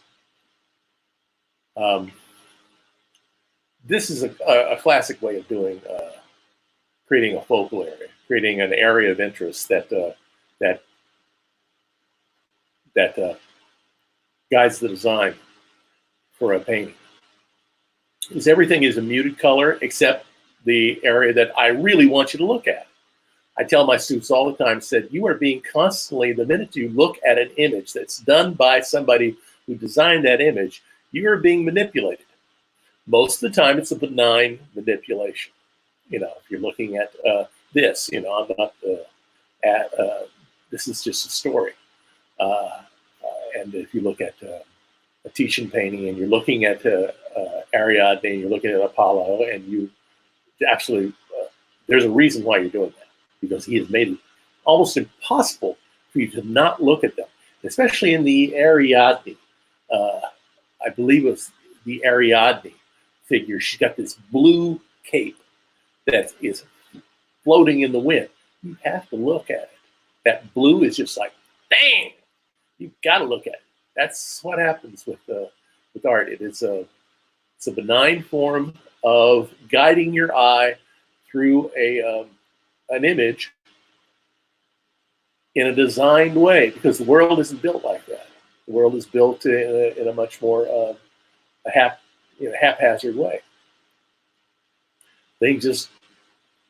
This is a classic way of doing creating a focal area, creating an area of interest that guides the design for a painting. Because everything is a muted color except the area that I really want you to look at. I tell my students all the time, said, you are being constantly, the minute you look at an image that's done by somebody who designed that image, you are being manipulated. Most of the time, it's a benign manipulation. You know, if you're looking at this, you know, I'm not this is just a story. And if you look at a Titian painting and you're looking at Ariadne and you're looking at Apollo, and you actually, there's a reason why you're doing that, because he has made it almost impossible for you to not look at them, especially in the Ariadne. I believe it was the Ariadne figure. She's got this blue cape that is floating in the wind. You have to look at it. That blue is just like, bang! You've got to look at it. That's what happens with art. It's a benign form of guiding your eye through an image in a designed way, because the world isn't built like that. The world is built in a much more haphazard way. They just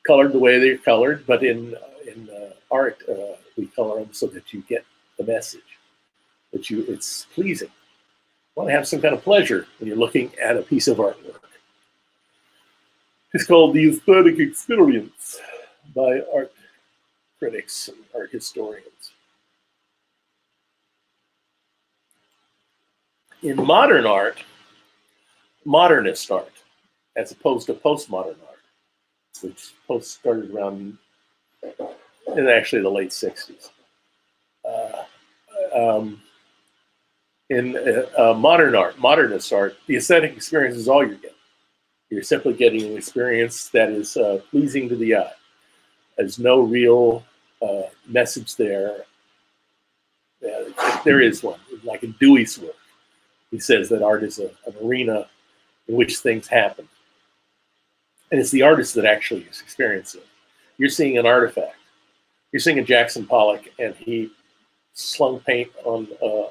colored the way they're colored, but in art, we color them so that you get the message, that it's pleasing. You want to have some kind of pleasure when you're looking at a piece of artwork. It's called the aesthetic experience by art critics and art historians. In modern art, modernist art, as opposed to postmodern art, which started around in actually the late 60s. In modern art, modernist art, the aesthetic experience is all you're getting. You're simply getting an experience that is pleasing to the eye. There's no real message there. If there is one, like in Dewey's work, he says that art is an arena in which things happen. And it's the artist that actually is experiencing it. You're seeing an artifact. You're seeing a Jackson Pollock, and he slung paint on a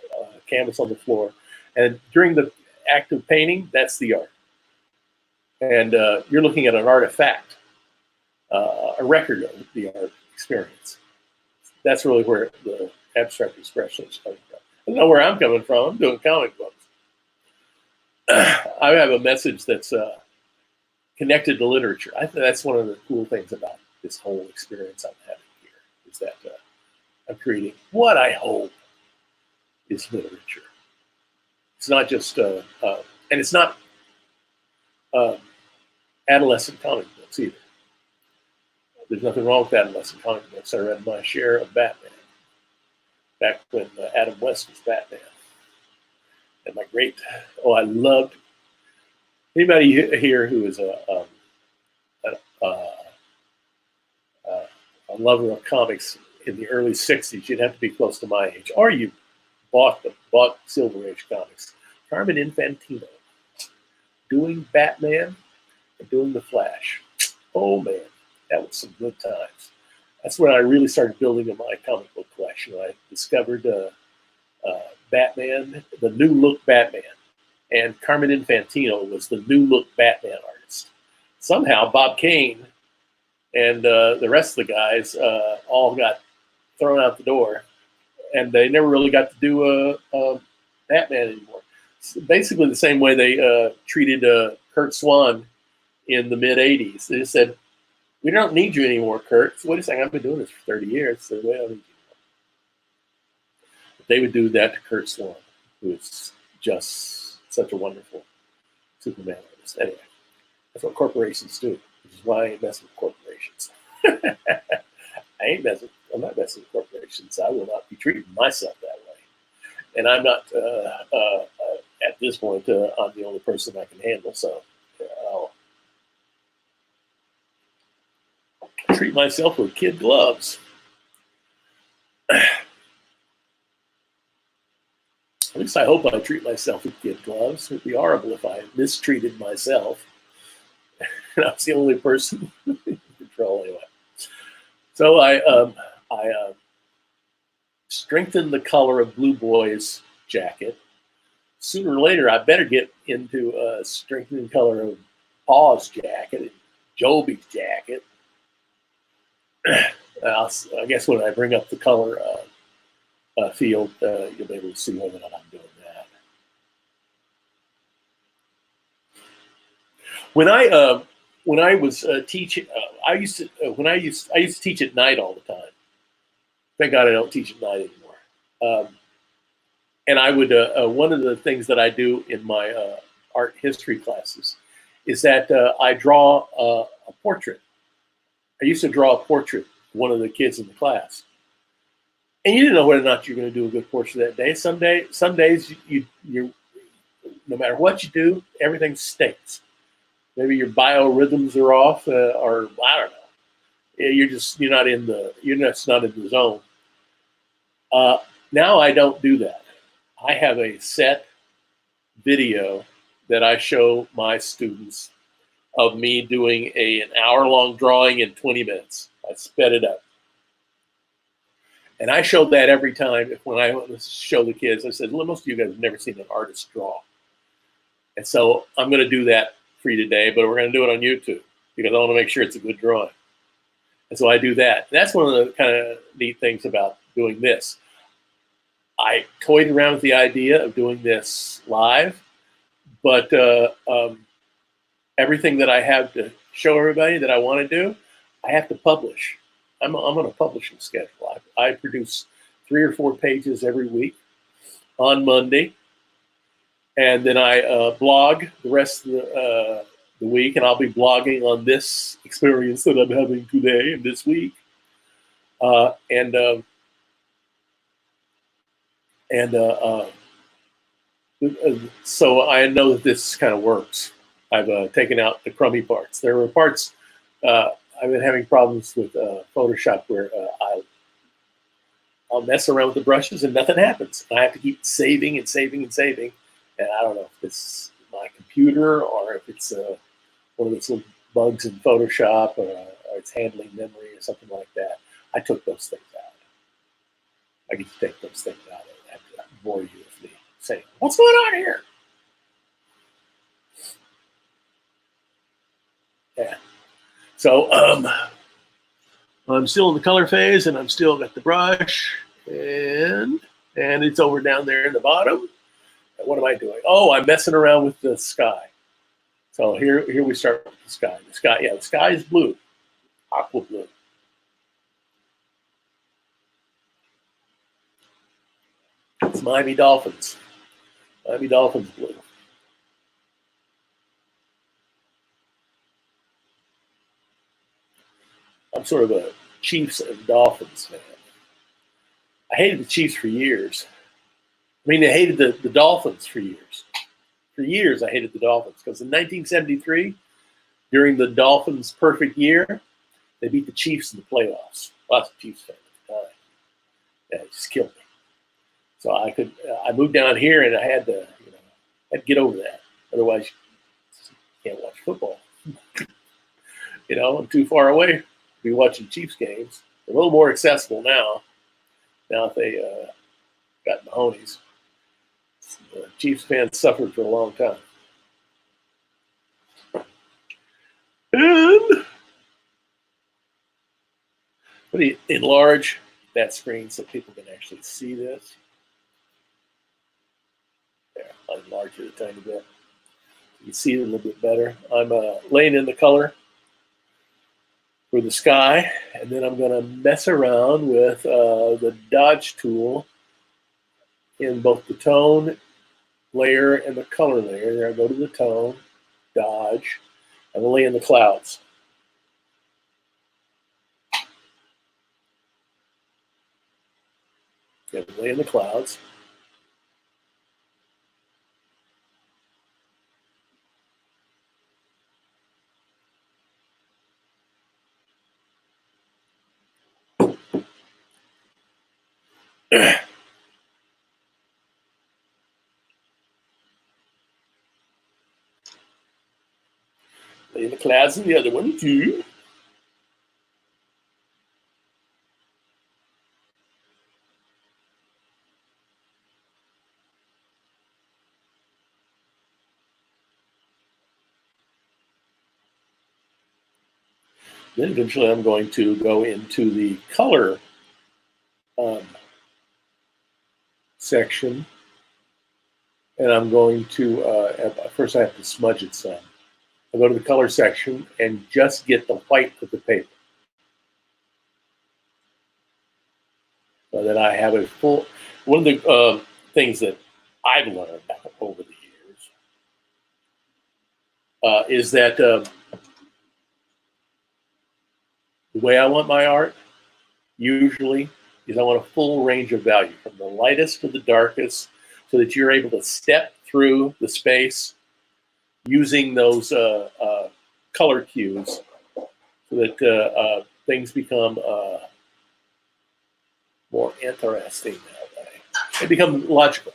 canvas on the floor. And during the act of painting, that's the art. And you're looking at an artifact, a record of the art experience. That's really where the abstract expression is coming from. I don't know where I'm coming from. I'm doing comic books. I have a message that's connected to literature. I think that's one of the cool things about this whole experience I'm having here, is that I'm creating what I hope is literature. It's not just, and it's not adolescent comic books either. There's nothing wrong with adolescent comic books. I read my share of Batman back when Adam West was Batman. And I loved, anybody here who is a lover of comics in the early 60s, you'd have to be close to my age, or you bought Silver Age comics. Carmen Infantino doing Batman and doing the Flash. Oh man, that was some good times. That's when I really started building my comic book collection. I discovered Batman, the new look Batman, and Carmen Infantino was the new look Batman artist. Somehow Bob Kane and the rest of the guys all got thrown out the door, and they never really got to do a Batman anymore. It's basically the same way they treated Kurt Swan in the mid 80s. They just said, "We don't need you anymore, Kurt." So wait a second, I've been doing this for 30 years, so we don't need you anymore. But they would do that to Kurt Swan, who is just such a wonderful Superman artist. Anyway, that's what corporations do, which is why I ain't messing with corporations. I'm not messing with corporations. I will not be treating myself that way. And I'm not, at this point, I'm the only person I can handle, so treat myself with kid gloves. At least I hope I treat myself with kid gloves. It'd be horrible if I mistreated myself. And I was the only person in control anyway. So I strengthened the color of Blueboy's jacket. Sooner or later, I better get into strengthening color of Paul's jacket and Joby's jacket. I guess when I bring up the color field, you'll be able to see whether or not I'm doing that. When I was teaching, I used to teach at night all the time. Thank God I don't teach at night anymore. And I would one of the things that I do in my art history classes is that I draw a portrait. I used to draw a portrait of one of the kids in the class, and you didn't know whether or not you're going to do a good portrait that day. Some days you no matter what you do, everything stinks. Maybe your biorhythms are off, or I don't know. You're just not in the zone. Now I don't do that. I have a set video that I show my students of me doing an hour-long drawing in 20 minutes. I sped it up. And I show that every time when I show the kids. I said, well, most of you guys have never seen an artist draw. And so I'm going to do that for you today, but we're going to do it on YouTube because I want to make sure it's a good drawing. And so I do that. And that's one of the kind of neat things about doing this. I toyed around with the idea of doing this live, but everything that I have to show everybody that I want to do, I have to publish. I'm on a publishing schedule. I produce 3 or 4 pages every week on Monday, and then I blog the rest of the week, and I'll be blogging on this experience that I'm having today and this week, so I know that this kind of works. I've taken out the crummy parts. There were parts I've been having problems with Photoshop where I'll mess around with the brushes and nothing happens. I have to keep saving and saving and saving. And I don't know if it's my computer or if it's one of those little bugs in Photoshop or it's handling memory or something like that. I took those things out. I get to take those things out and have to bore you with me saying, what's going on here? Yeah. So I'm still in the color phase, and I'm still got the brush, and it's over down there in the bottom. And what am I doing? Oh, I'm messing around with the sky. So here we start with the sky. The sky is blue, aqua blue. It's Miami Dolphins. Miami Dolphins blue. I'm sort of a Chiefs and Dolphins fan. I hated the Chiefs for years. I mean, I hated the Dolphins for years. For years, I hated the Dolphins because in 1973, during the Dolphins' perfect year, they beat the Chiefs in the playoffs. Lots of Chiefs fans at the time. Yeah, it just killed me. So I moved down here and I had to get over that. Otherwise, you can't watch football. I'm too far away to be watching Chiefs games. They're a little more accessible now. Now that they got Mahoney's. Chiefs fans suffered for a long time. And let me enlarge that screen so people can actually see this. There, I'll enlarge it a tiny bit. You can see it a little bit better. I'm laying in the color for the sky, and then I'm going to mess around with the dodge tool in both the tone layer and the color layer. There I go to the tone, dodge, and lay in the clouds. Lay in the clouds. In the clouds and the other one too. Then eventually I'm going to go into the color section, and I'm going to, first I have to smudge it some. I'll go to the color section and just get the white of the paper. So that I have a full, one of the things that I've learned over the years is that the way I want my art usually is I want a full range of value from the lightest to the darkest so that you're able to step through the space using those color cues so that things become more interesting that way. They become logical.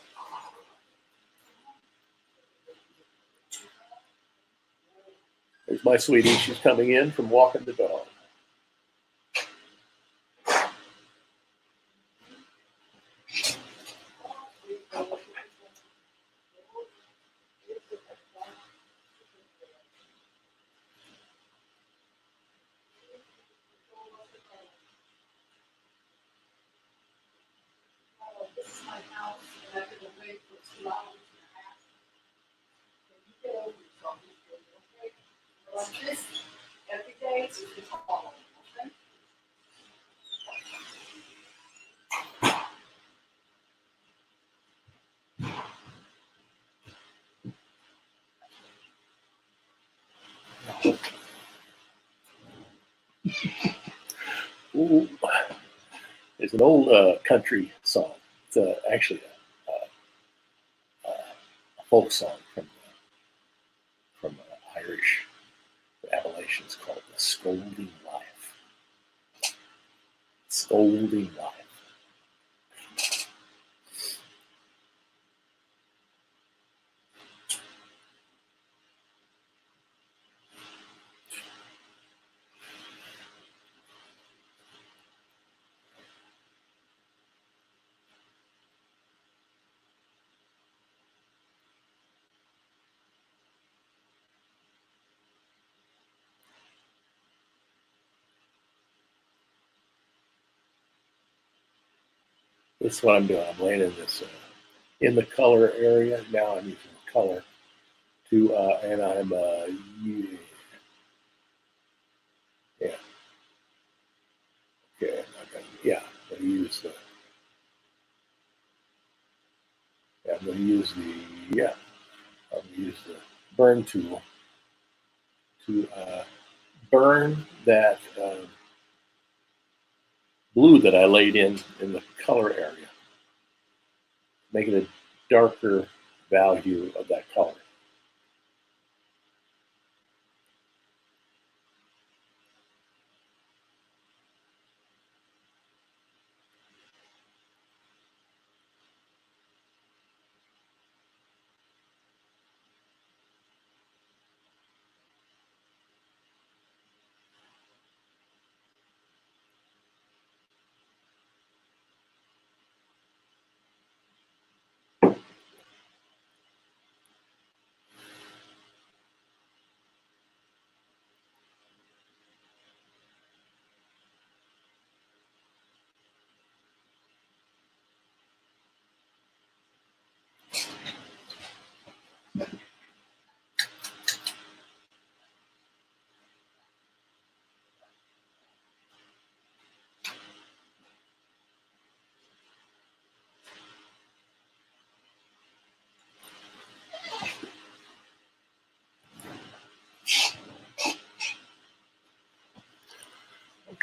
There's my sweetie. She's coming in from walking the dog. This is my house, and I've been away for 2 hours and a half. Can you get over yourself? Okay? But I'm busy every day, so you can call me, okay? Ooh. It's an old country song. It's actually a folk song from Irish Appalachians called "The Scolding Wife." Scolding Wife. This is what I'm doing. I'm laying in this in the color area. Now I'm using color to, and I'm yeah. Okay, yeah. I'm going to use the. Yeah, I'm going to use the. Yeah, I'm going to use the burn tool to burn that blue that I laid in the color area, make it a darker value of that color.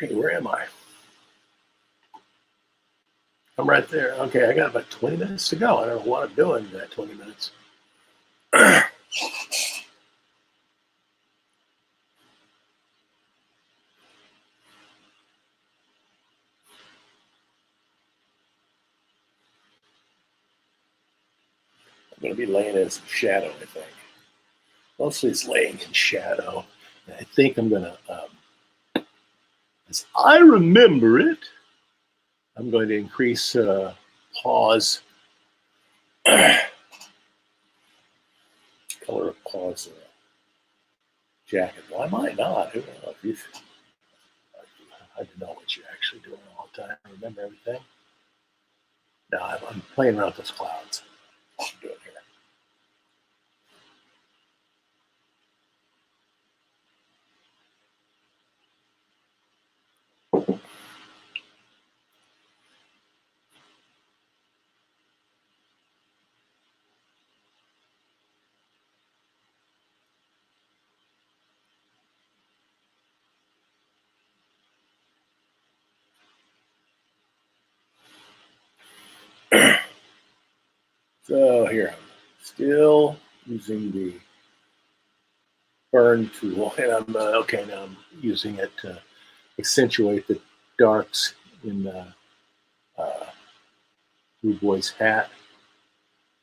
Okay, where am I? I'm right there. Okay, I got about 20 minutes to go. I don't know what I'm doing in that 20 minutes. I'm going to be laying in some shadow, I think. Mostly it's laying in shadow. I think I'm gonna, as I remember it, I'm going to increase Paw's color of Paw's jacket. Well, I might not. Who knows? I don't know what you're actually doing all the time. I remember everything. No, I'm playing around with those clouds. What I'm doing here. So here I'm still using the burn tool, and I'm okay. Now I'm using it to accentuate the darks in Blueboy's hat.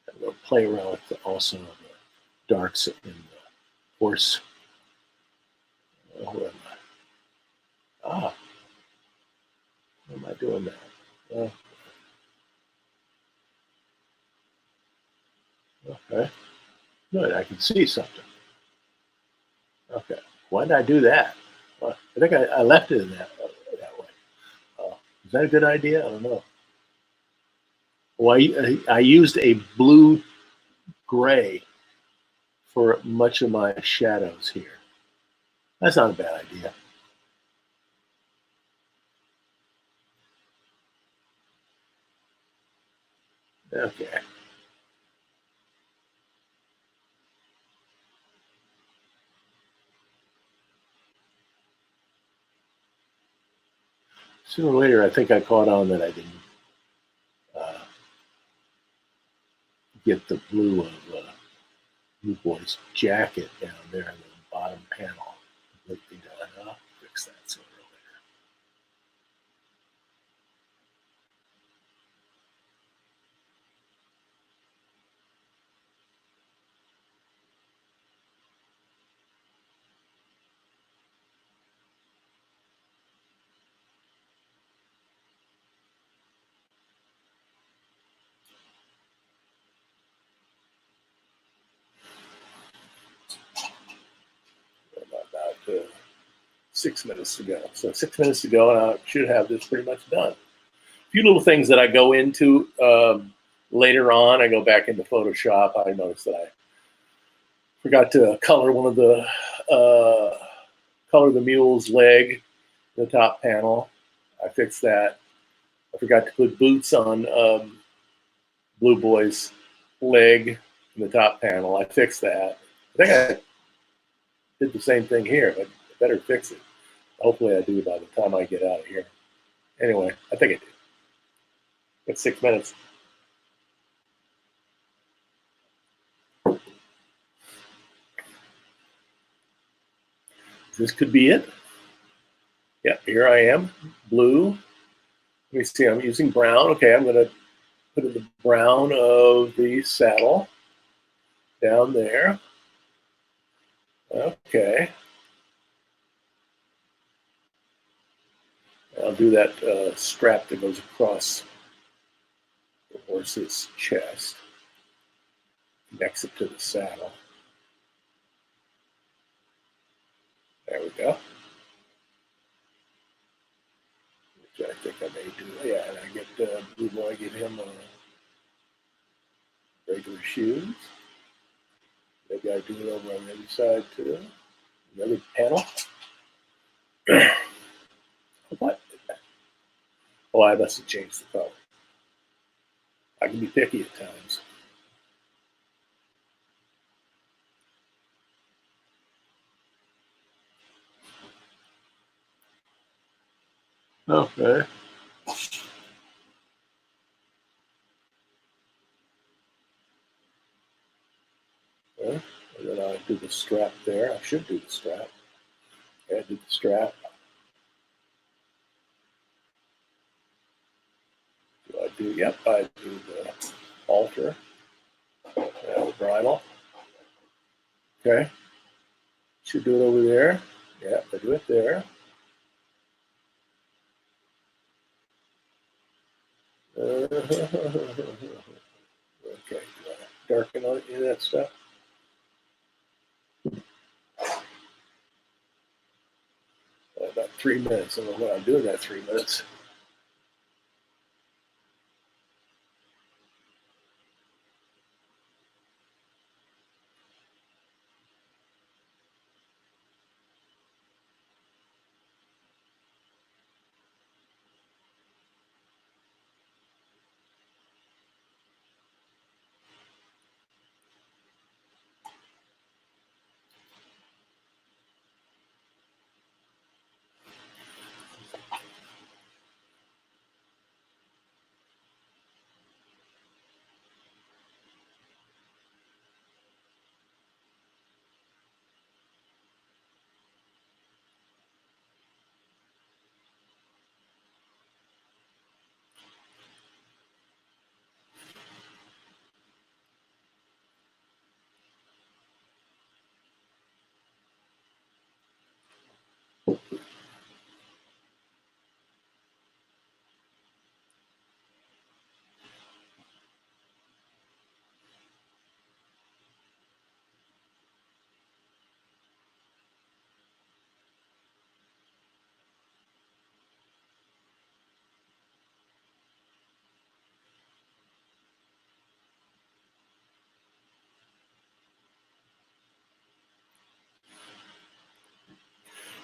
I'm going to play around with also the darks in the horse. Where am I? How am I doing that? Okay. Good. I can see something. Okay. Why did I do that? Well, I think I left it in that way. Is that a good idea? I don't know. Well, I used a blue gray for much of my shadows here. That's not a bad idea. Okay. Sooner or later, I think I caught on that I didn't get the blue of Blueboy's jacket down there in the bottom panel completely done. I'll fix that sooner or later. About 6 minutes to go. So 6 minutes to go, and I should have this pretty much done. A few little things that I go into later on. I go back into Photoshop. I noticed that I forgot to color one of the color the mule's leg in the top panel. I fixed that. I forgot to put boots on Blueboy's leg in the top panel. I fixed that. I think I did the same thing here, but I better fix it. Hopefully I do by the time I get out of here. Anyway, I think I did. It's 6 minutes. This could be it. Yeah, here I am, blue. Let me see, I'm using brown. Okay, I'm going to put in the brown of the saddle down there. Okay. I'll do that strap that goes across the horse's chest, connects it to the saddle. There we go. Which I think I may do. Yeah, and I get Blueboy, give him regular shoes. Maybe I do it over on the other side too. The other panel. What? Oh, I must have changed the color. I can be picky at times. Okay. Okay. And then I do the strap there. I should do the strap. Okay, I did the strap. Do I do? Yep, I do the halter. The bridle. Okay. Should do it over there. do it there. Okay, darken on any of that stuff. About 3 minutes. I don't know what I'm doing that 3 minutes.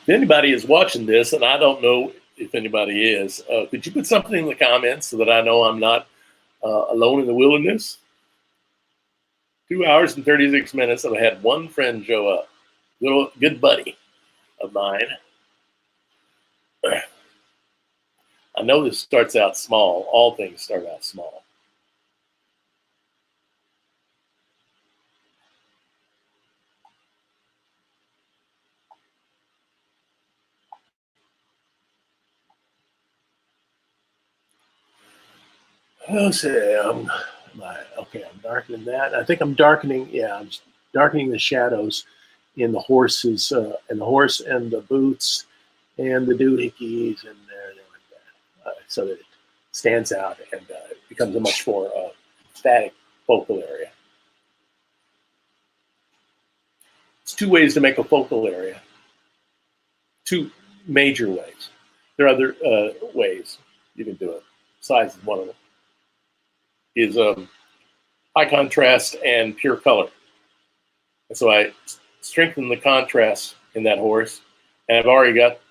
If anybody is watching this, and I don't know if anybody is, could you put something in the comments so that I know I'm not alone in the wilderness? 2 hours and 36 minutes, and I had one friend show up, little good buddy of mine. I know this starts out small. All things start out small. Okay, I'm darkening that. I think I'm darkening. Yeah, I'm darkening the shadows in the horses, and the horse and the boots, and the doohickeys, and everything like that, so that it stands out and it becomes a much more static focal area. It's two ways to make a focal area. Two major ways. There are other ways you can do it. Size is one of them. Is high contrast and pure color. And so I strengthen the contrast in that horse, and I've already got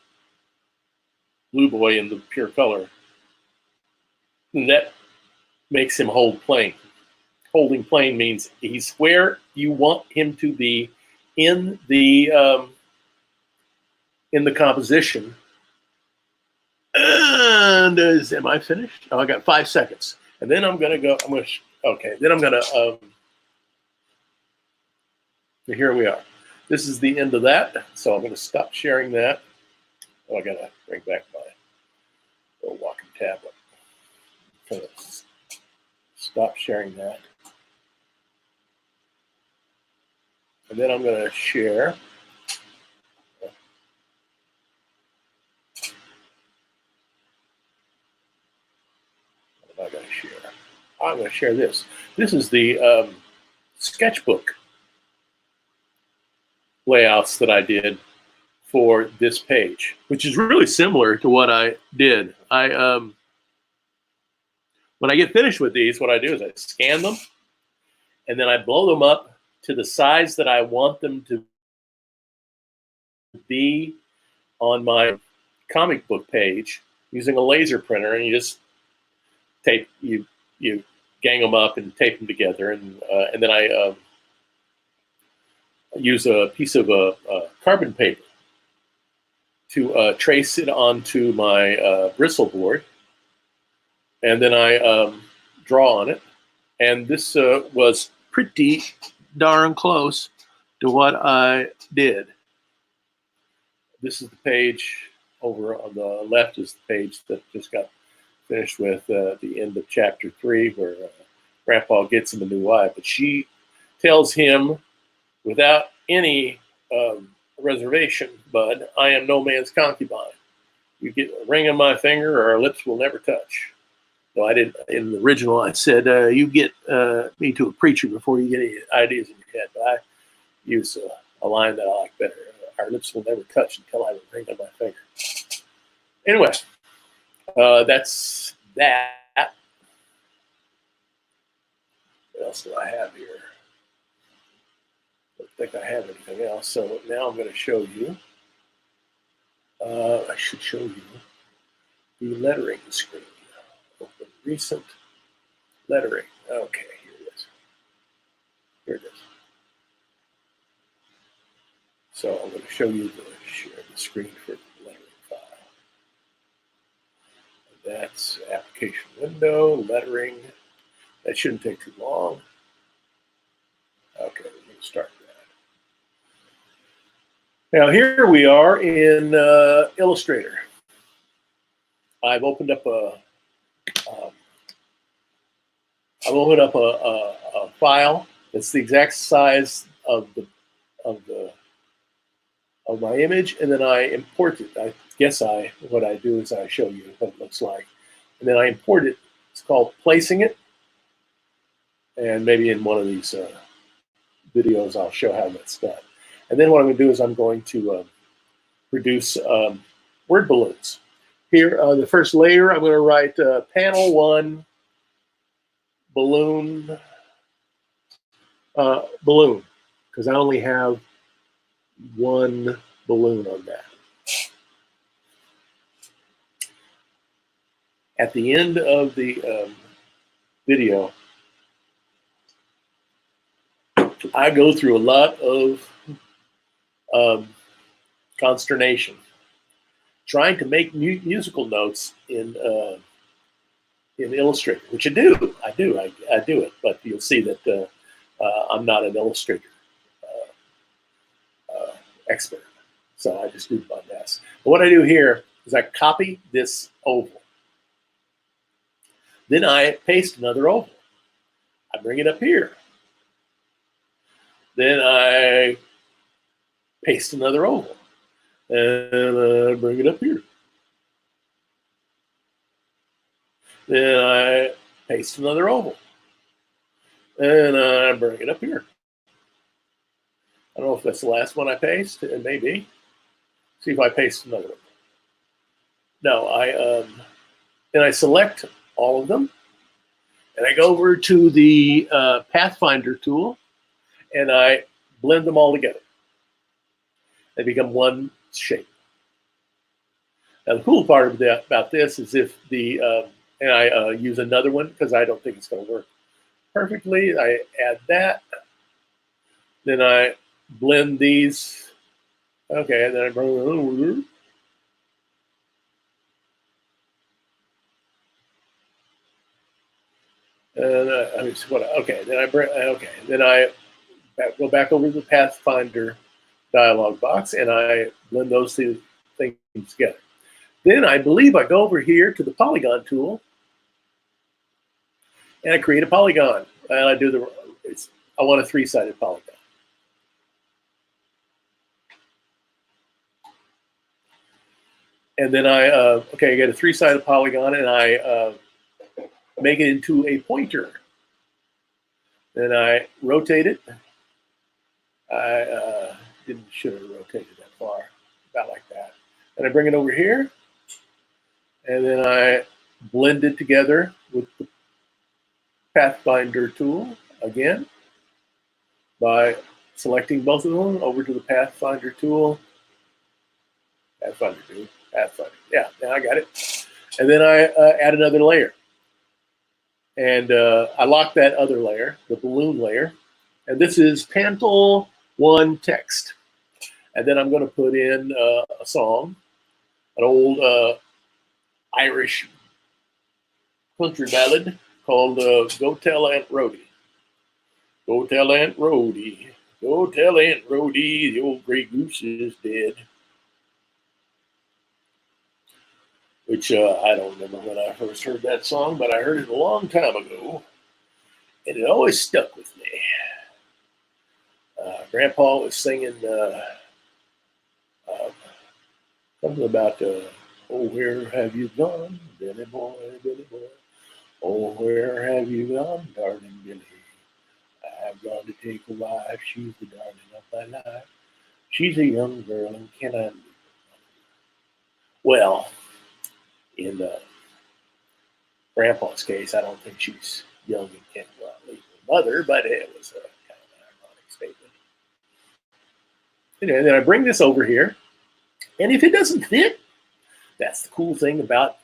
Blueboy in the pure color. And that makes him hold plane. Holding plane means he's where you want him to be in the composition. And am I finished? Oh, I got 5 seconds. And then I'm gonna go. Then I'm gonna. Here we are. This is the end of that. So I'm gonna stop sharing that. Oh, I gotta bring back my little walking tablet. I'm gonna stop sharing that. And then I'm gonna share. What am I gonna share? I'm gonna share this. This is the sketchbook layouts that I did for this page, which is really similar to what I did. When I get finished with these, what I do is I scan them, and then I blow them up to the size that I want them to be on my comic book page using a laser printer, and you just you gang them up and tape them together, and then I use a piece of carbon paper to trace it onto my bristle board, and then I draw on it. And this was pretty darn close to what I did. This is the page over on the left is the page that just got finished with the end of chapter 3, where Grandpa gets him a new wife. But she tells him, without any reservation, bud. I am no man's concubine. You get a ring on my finger, or our lips will never touch. No, I didn't. In the original, I said, you get me to a preacher before you get any ideas in your head. But I use a line that I like better. Our lips will never touch until I have a ring on my finger. Anyway, that's that. What else do I have here? I don't think I have anything else. So now I'm going to show you. I should show you the lettering screen. Open recent lettering. Okay, here it is. Here it is. So I'm going to show you share the screen for the lettering file. And that's application window, lettering. That shouldn't take too long. Okay, we're going to start that. Now here we are in Illustrator. I've opened up a file that's the exact size of my image, and then I import it. I guess what I do is I show you what it looks like, and then I import it. It's called placing it, and maybe in one of these videos I'll show how that's done. And then what I'm going to do is I'm going to produce word balloons. Here, the first layer, I'm going to write panel 1 balloon, because I only have one balloon on that. At the end of the video, I go through a lot of consternation trying to make musical notes in Illustrator, which I do. I do it, but you'll see that I'm not an Illustrator expert, so I just do my best. But what I do here is I copy this oval. Then I paste another oval. I bring it up here. Then I paste another oval. And I bring it up here. Then I paste another oval. And I bring it up here. I don't know if that's the last one I paste. It may be. See if I paste another one. No, and I select all of them. And I go over to the Pathfinder tool. And I blend them all together. They become one shape. Now the cool part about this is if and I use another one because I don't think it's going to work perfectly. I add that. Then I blend these. Okay, and then I bring it over. And okay, then I bring. Okay, then I go back over to the Pathfinder dialog box and I blend those two things together. Then I believe I go over here to the polygon tool and I create a polygon. And I do I want a 3-sided polygon. And then I get a 3-sided polygon and I make it into a pointer. Then I rotate it. I should have rotated that far, about like that. And I bring it over here, and then I blend it together with the Pathfinder tool again by selecting both of them over to the Pathfinder tool. Pathfinder. Yeah, now I got it. And then I add another layer. And I lock that other layer, the balloon layer. And this is Panel 1 text. And then I'm going to put in a song, an old Irish country ballad called Go Tell Aunt Rhody. Go tell Aunt Rhody. Go tell Aunt Rhody the old gray goose is dead. Which I don't remember when I first heard that song, but I heard it a long time ago. And it always stuck with me. Grandpa was singing Something about, oh, where have you gone, Billy boy, Billy boy? Oh, where have you gone, darling Billy? I've gone to take a wife, she's the darling of my life. She's a young girl and cannot leave. Well, in Grandpa's case, I don't think she's young and can't go out and leave her mother, but it was a kind of an ironic statement. And then I bring this over here, and if it doesn't fit, that's the cool thing about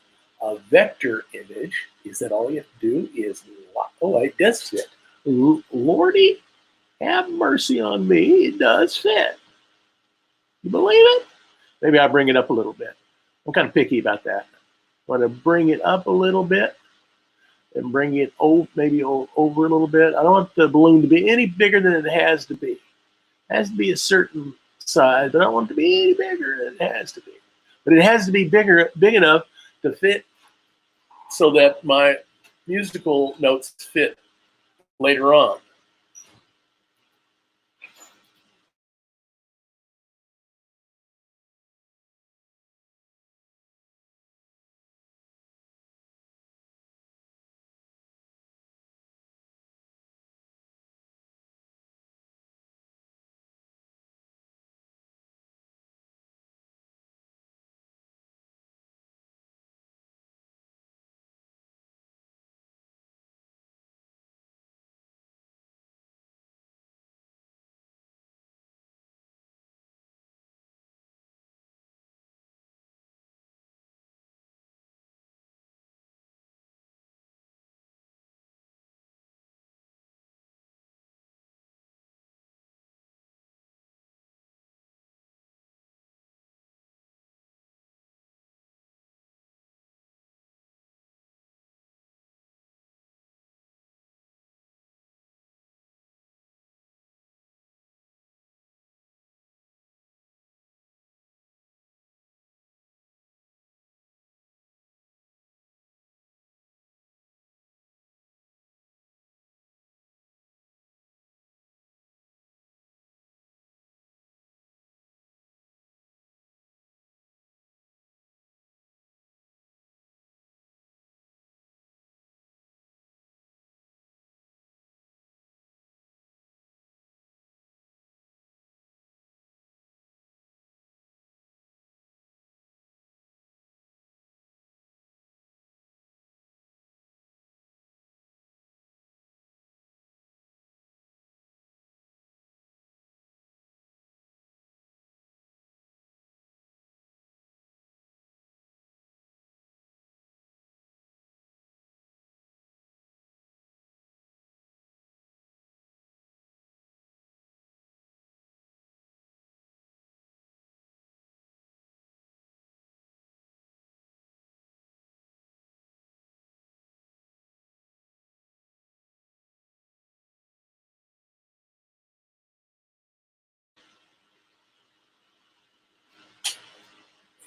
a vector image is that all you have to do is oh, it does fit. Lordy, have mercy on me, it does fit. You believe it? Maybe I'll bring it up a little bit. I'm kind of picky about that. I want to bring it up a little bit and bring it maybe over a little bit. I don't want the balloon to be any bigger than it has to be. It has to be a certain size, but I don't want it to be any bigger than it has to be. But it has to be big enough to fit so that my musical notes fit later on.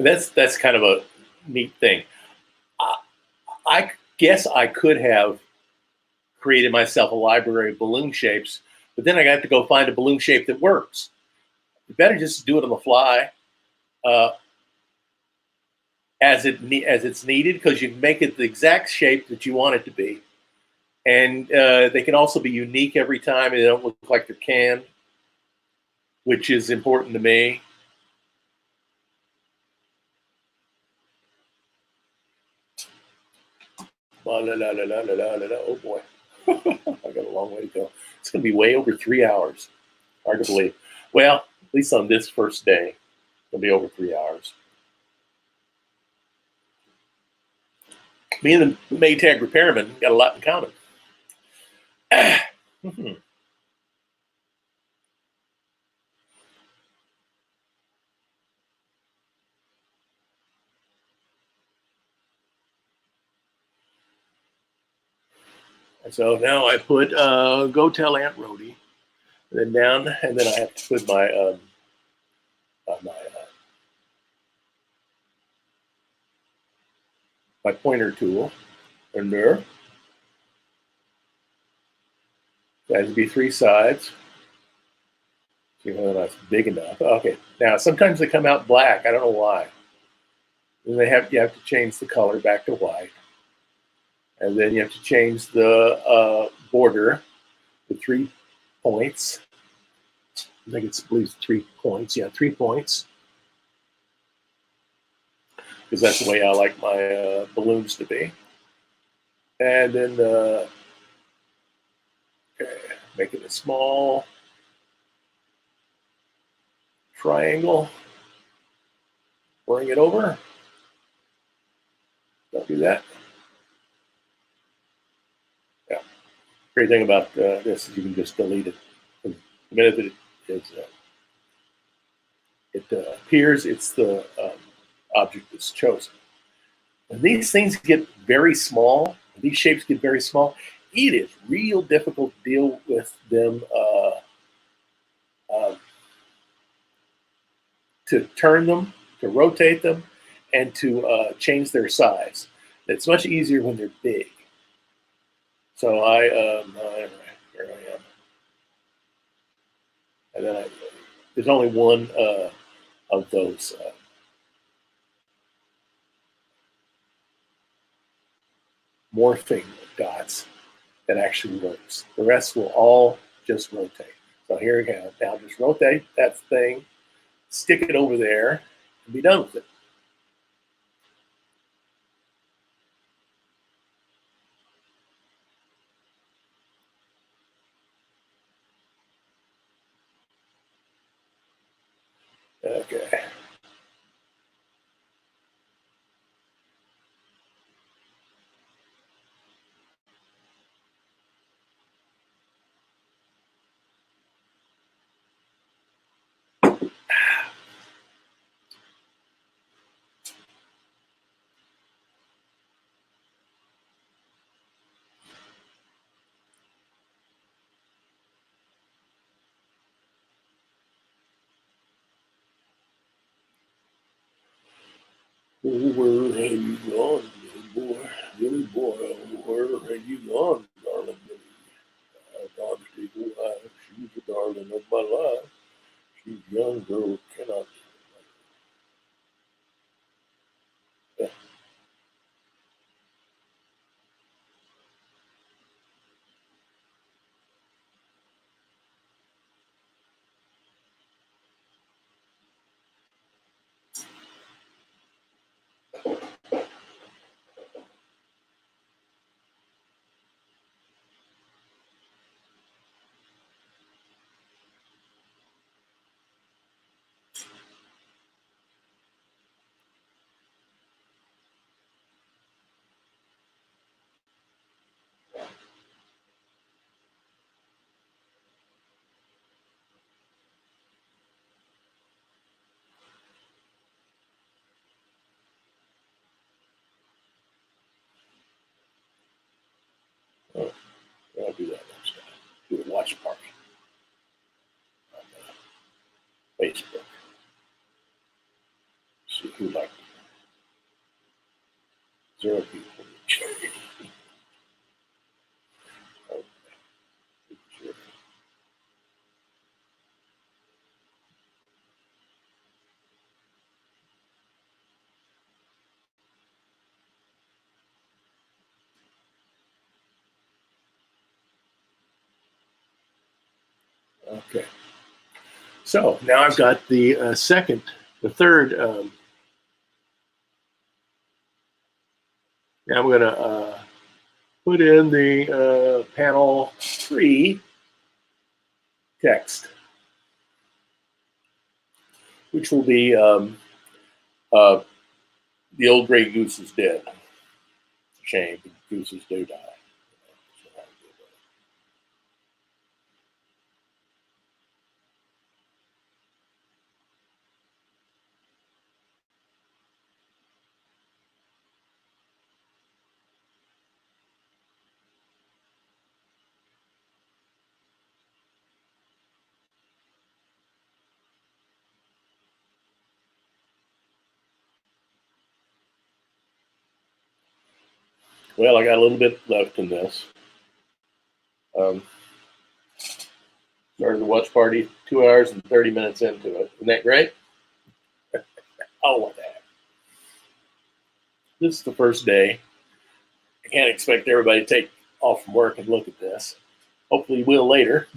That's kind of a neat thing. I guess I could have created myself a library of balloon shapes, but then I got to go find a balloon shape that works. You better just do it on the fly uh, as it's needed, because you can make it the exact shape that you want it to be, and they can also be unique every time, and they don't look like they're canned, which is important to me. La, la, la, la, la, la, la, la. Oh boy, I got a long way to go. It's going to be way over 3 hours. Hard to believe. Well, at least on this first day, it'll be over 3 hours. Me and the Maytag repairman got a lot in common. So now I put go tell Aunt Rhody, and then down, and then I have to put my my pointer tool in there. It has to be 3 sides. See whether that's big enough. Okay. Now sometimes they come out black. I don't know why. Then you have to change the color back to white, and then you have to change the border to 3 points. I think it's, I believe, 3 points. Yeah, 3 points, because that's the way I like my balloons to be. And then make it a small triangle. Bring it over. Don't do that. Yeah. Great thing about this is you can just delete it. The minute that it appears, it's the object that's chosen. When these things get very small, these shapes get very small, it is real difficult to deal with them, to turn them, to rotate them, and to change their size. It's much easier when they're big. So here I am. And then there's only one of those morphing dots that actually works. The rest will all just rotate. So here we go. Now just rotate that thing, stick it over there, and be done with it. Okay. Oh, where have you gone, little boy? Billy boy, where have you gone, darling Billy? Dog's eagle eye. She's the darling of my life. She's young girl cannot. Yeah. Oh, I'll do that next time. Do a watch party on Facebook. See who liked it. 0 people. Okay. So now I've got the third. Now I'm going to put in the panel 3 text, which will be uh, the old gray goose is dead. Shame, the gooses do die. Well, I got a little bit left in this. Started the watch party 2 hours and 30 minutes into it. Isn't that great? Oh, what the heck. this is the first day. I can't expect everybody to take off from work and look at this. Hopefully, you will later.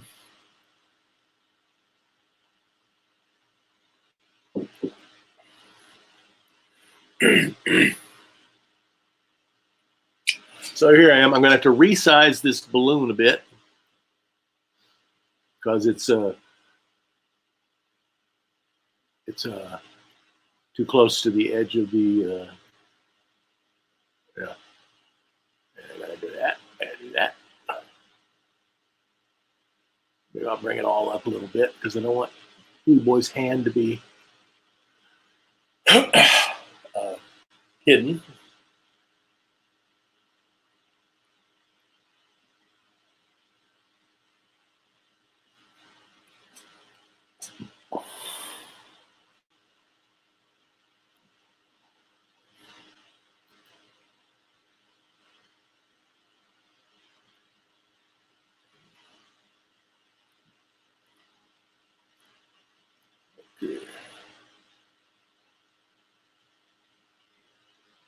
So here I am. I'm going to have to resize this balloon a bit because it's too close to the edge of the. Yeah, I gotta do that. I gotta do that. Maybe I'll bring it all up a little bit because I don't want Blueboy's hand to be hidden.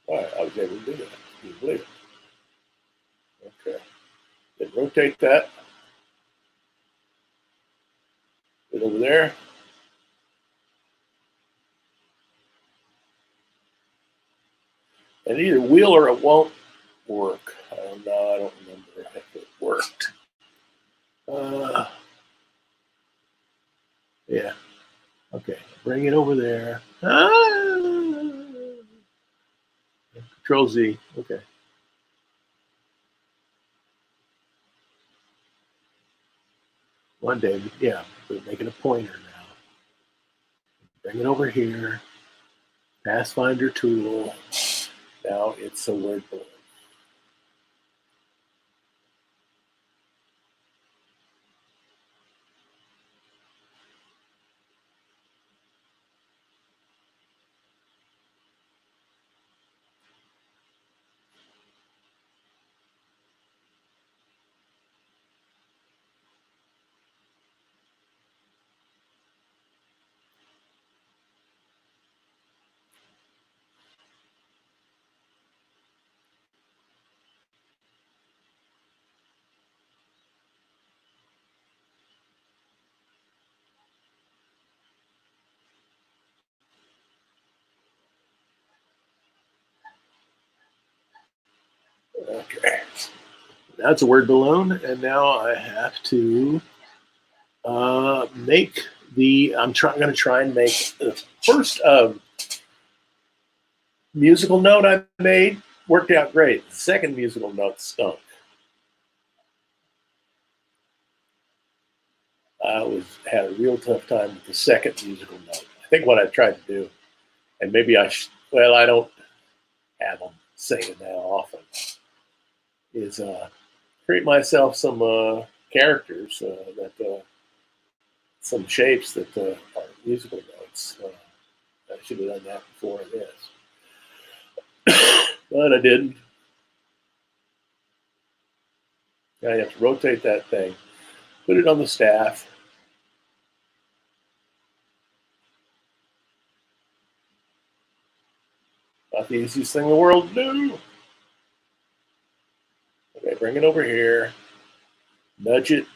All right, I was able to do that. Can you believe it? Okay. Then rotate that. Put it over there. And either will or it won't work. I don't know. I don't remember if it worked. Yeah. Okay. Bring it over there. Control Z. Okay. One day, yeah, we're making a pointer now. Bring it over here. Pathfinder tool. Now it's a word balloon. Okay. That's a word balloon, and now I have to make the. I'm going to try and make the first musical note I made worked out great. The second musical note stunk. I had a real tough time with the second musical note. I think what I tried to do, and maybe I don't have them singing that often, is create myself some characters some shapes that are musical notes. I should have done that before this, but I didn't. Now you have to rotate that thing, put it on the staff. Not the easiest thing in the world to do. Okay, bring it over here. Nudge it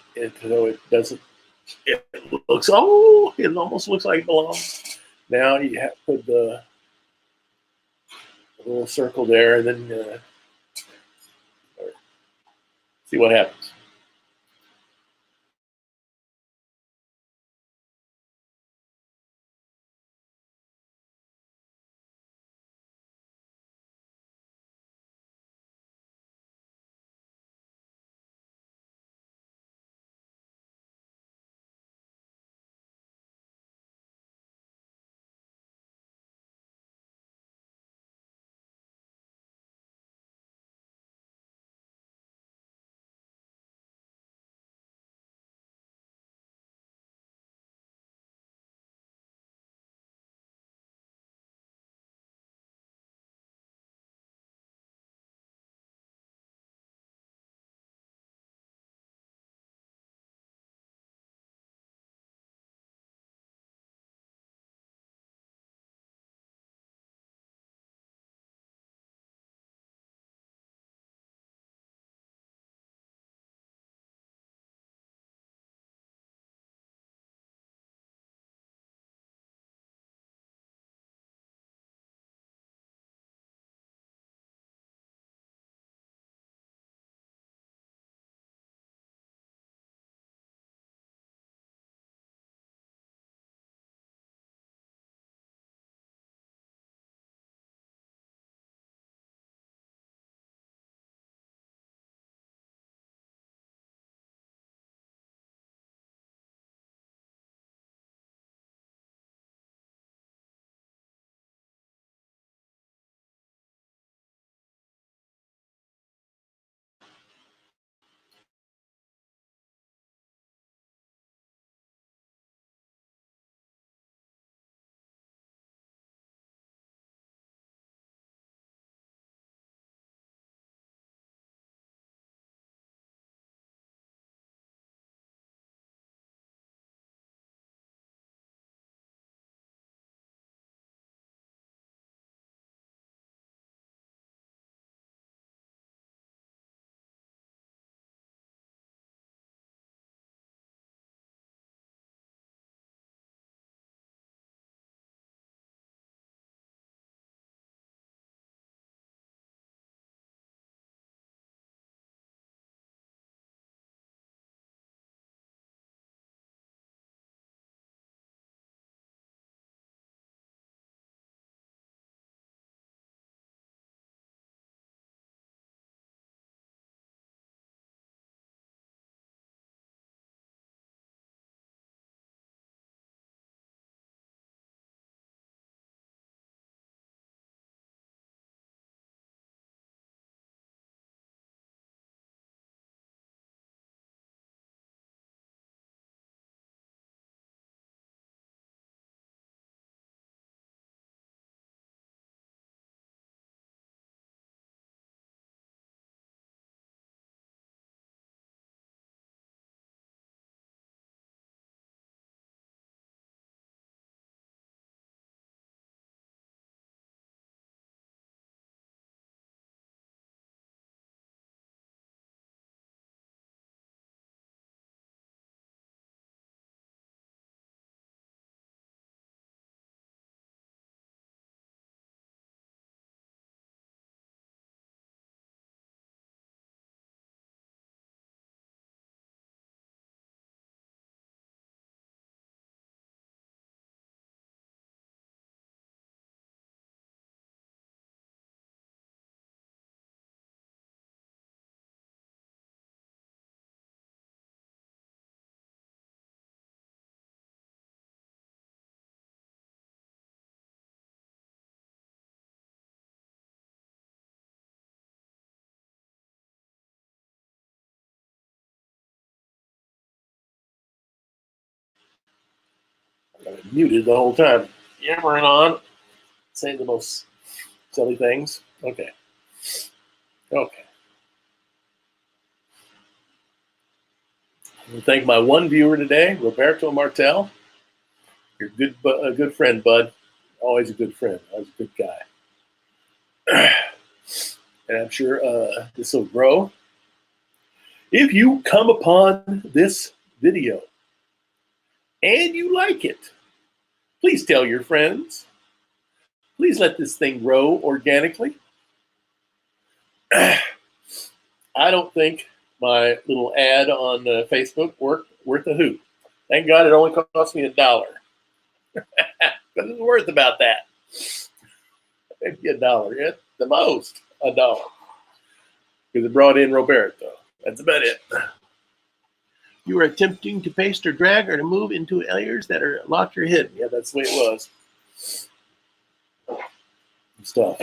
so it doesn't. It looks. Oh, it almost looks like it belongs. Now you have to put the little circle there, and then see what happens. I'm muted the whole time. Yammering on, saying the most silly things. Okay. Okay. I thank my one viewer today, Roberto Martel. You're a good friend, bud. Always a good friend. Always a good guy. And I'm sure this will grow. If you come upon this video and you like it, please tell your friends. Please let this thing grow organically. I don't think my little ad on Facebook worth a hoot. Thank God it only cost me $1. But it's worth about that. Maybe $1, yeah, the most $1. Because it brought in Roberto. That's about it. You are attempting to paste or drag or to move into layers that are locked or hidden. Yeah, that's the way it was. Stuff.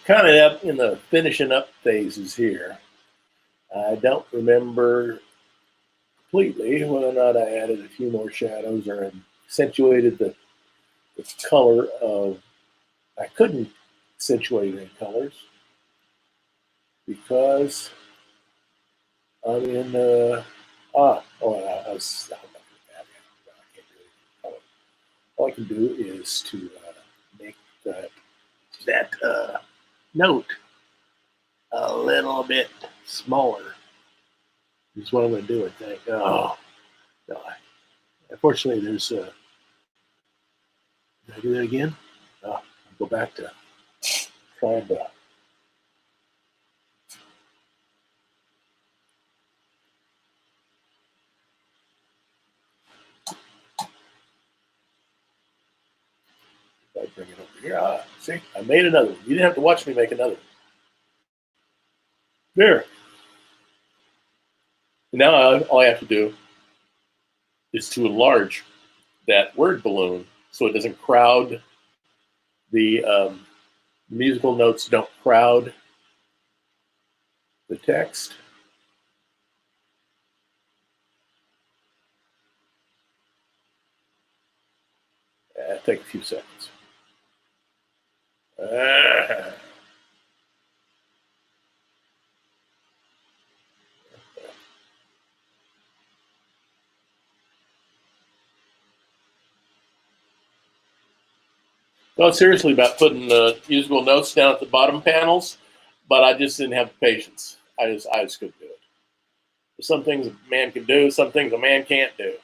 Kind of up in the finishing up phases here. I don't remember completely whether or not I added a few more shadows or accentuated the the color of, I couldn't accentuate any colors because I'm in I was, I can't do any color. All I can do is to make that note a little bit smaller. Is what I'm going to do, I think. Oh, no. Unfortunately, there's. Did I do that again? Oh, I'll go back to trying to. I bring it over here. Ah, see, I made another one. You didn't have to watch me make another one. There. Now all I have to do is to enlarge that word balloon so it doesn't crowd the musical notes. Don't crowd the text. Take a few seconds. Thought seriously about putting the musical notes down at the bottom panels, but I just didn't have the patience. I just couldn't do it. There's some things a man can do, some things a man can't do.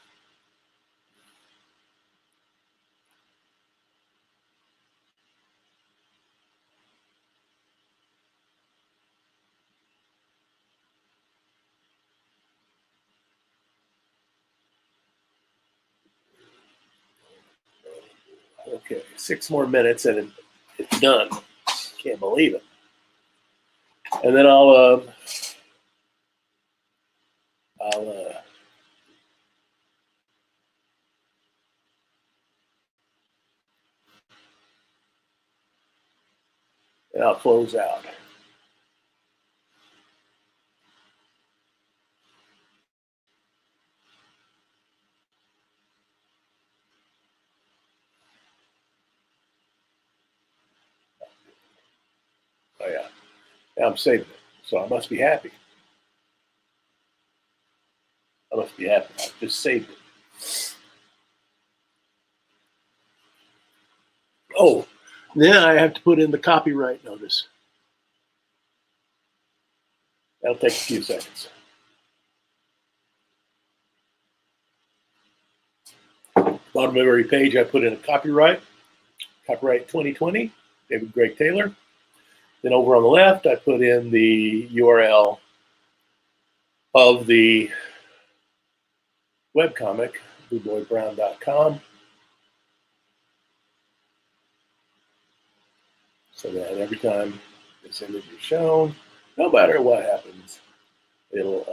Okay, 6 more minutes and it's done. Can't believe it. And then I'll close out. Oh yeah, now I'm saving it, so I must be happy. I must be happy. I just saved it. Oh, then I have to put in the copyright notice. That'll take a few seconds. Bottom of every page, I put in a copyright 2020, David Greg Taylor. Then over on the left, I put in the URL of the webcomic, blueboybrown.com. So that every time this image is shown, no matter what happens, it'll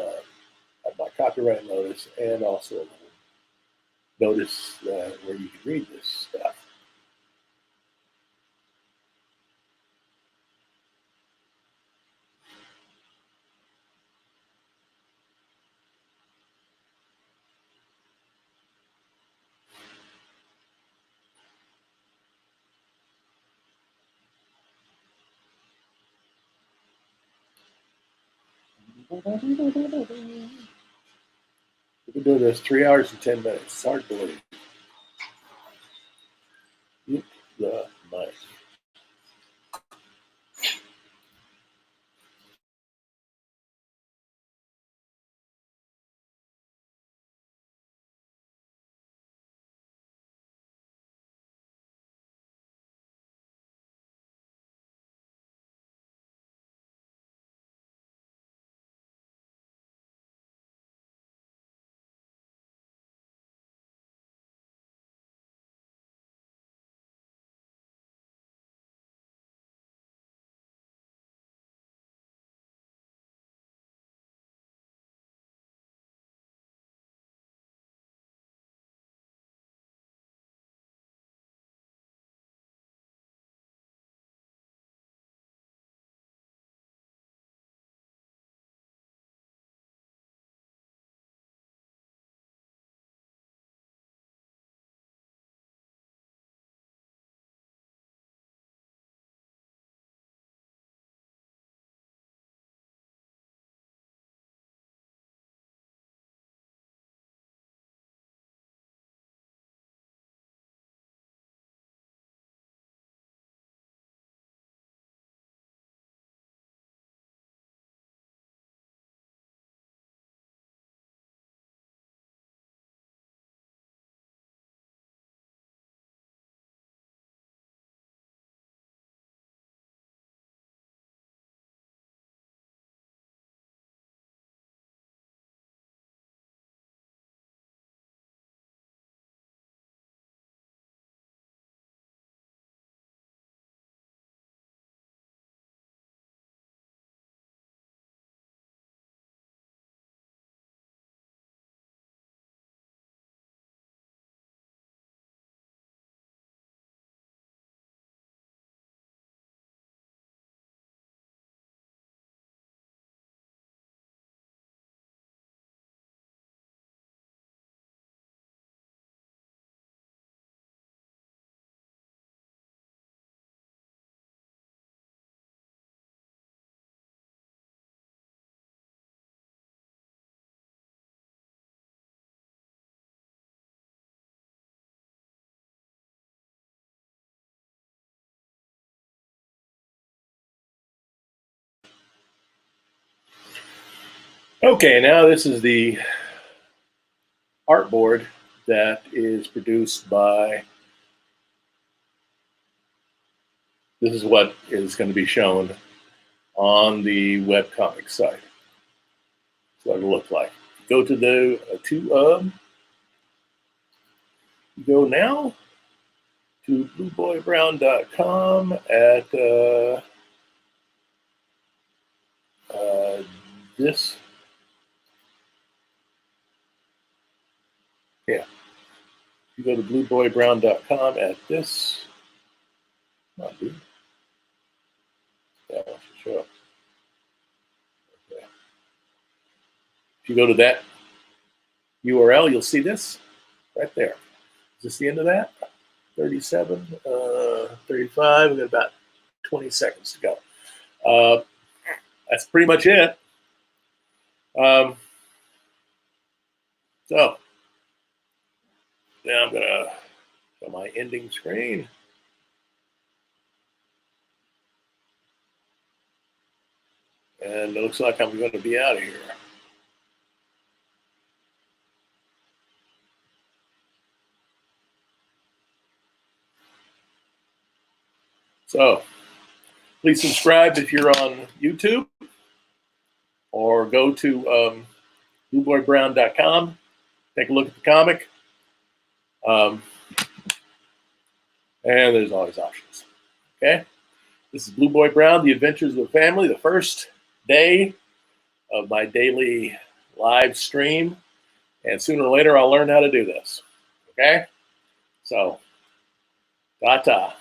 have my copyright notice and also notice where you can read this stuff. We've been doing this 3 hours and 10 minutes. It's hard to believe. Get the mic. Okay, now this is the artboard that is produced by, this is what is going to be shown on the webcomic site. That's what it'll look like. Go to the, go now to blueboybrown.com at this. Yeah. You go to blueboybrown.com at this. Not dude. That one should show up. Okay. If you go to that URL, you'll see this right there. Is this the end of that? 37, 35. We've got about 20 seconds to go. That's pretty much it. So now I'm going to show my ending screen. And it looks like I'm going to be out of here. So please subscribe if you're on YouTube, or go to blueboybrown.com. Take a look at the comic. And there's always options. Okay? This is Blueboy Brown, The Adventures of the Family, the first day of my daily live stream. And sooner or later, I'll learn how to do this. Okay? So, ta-ta.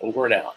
Over and out.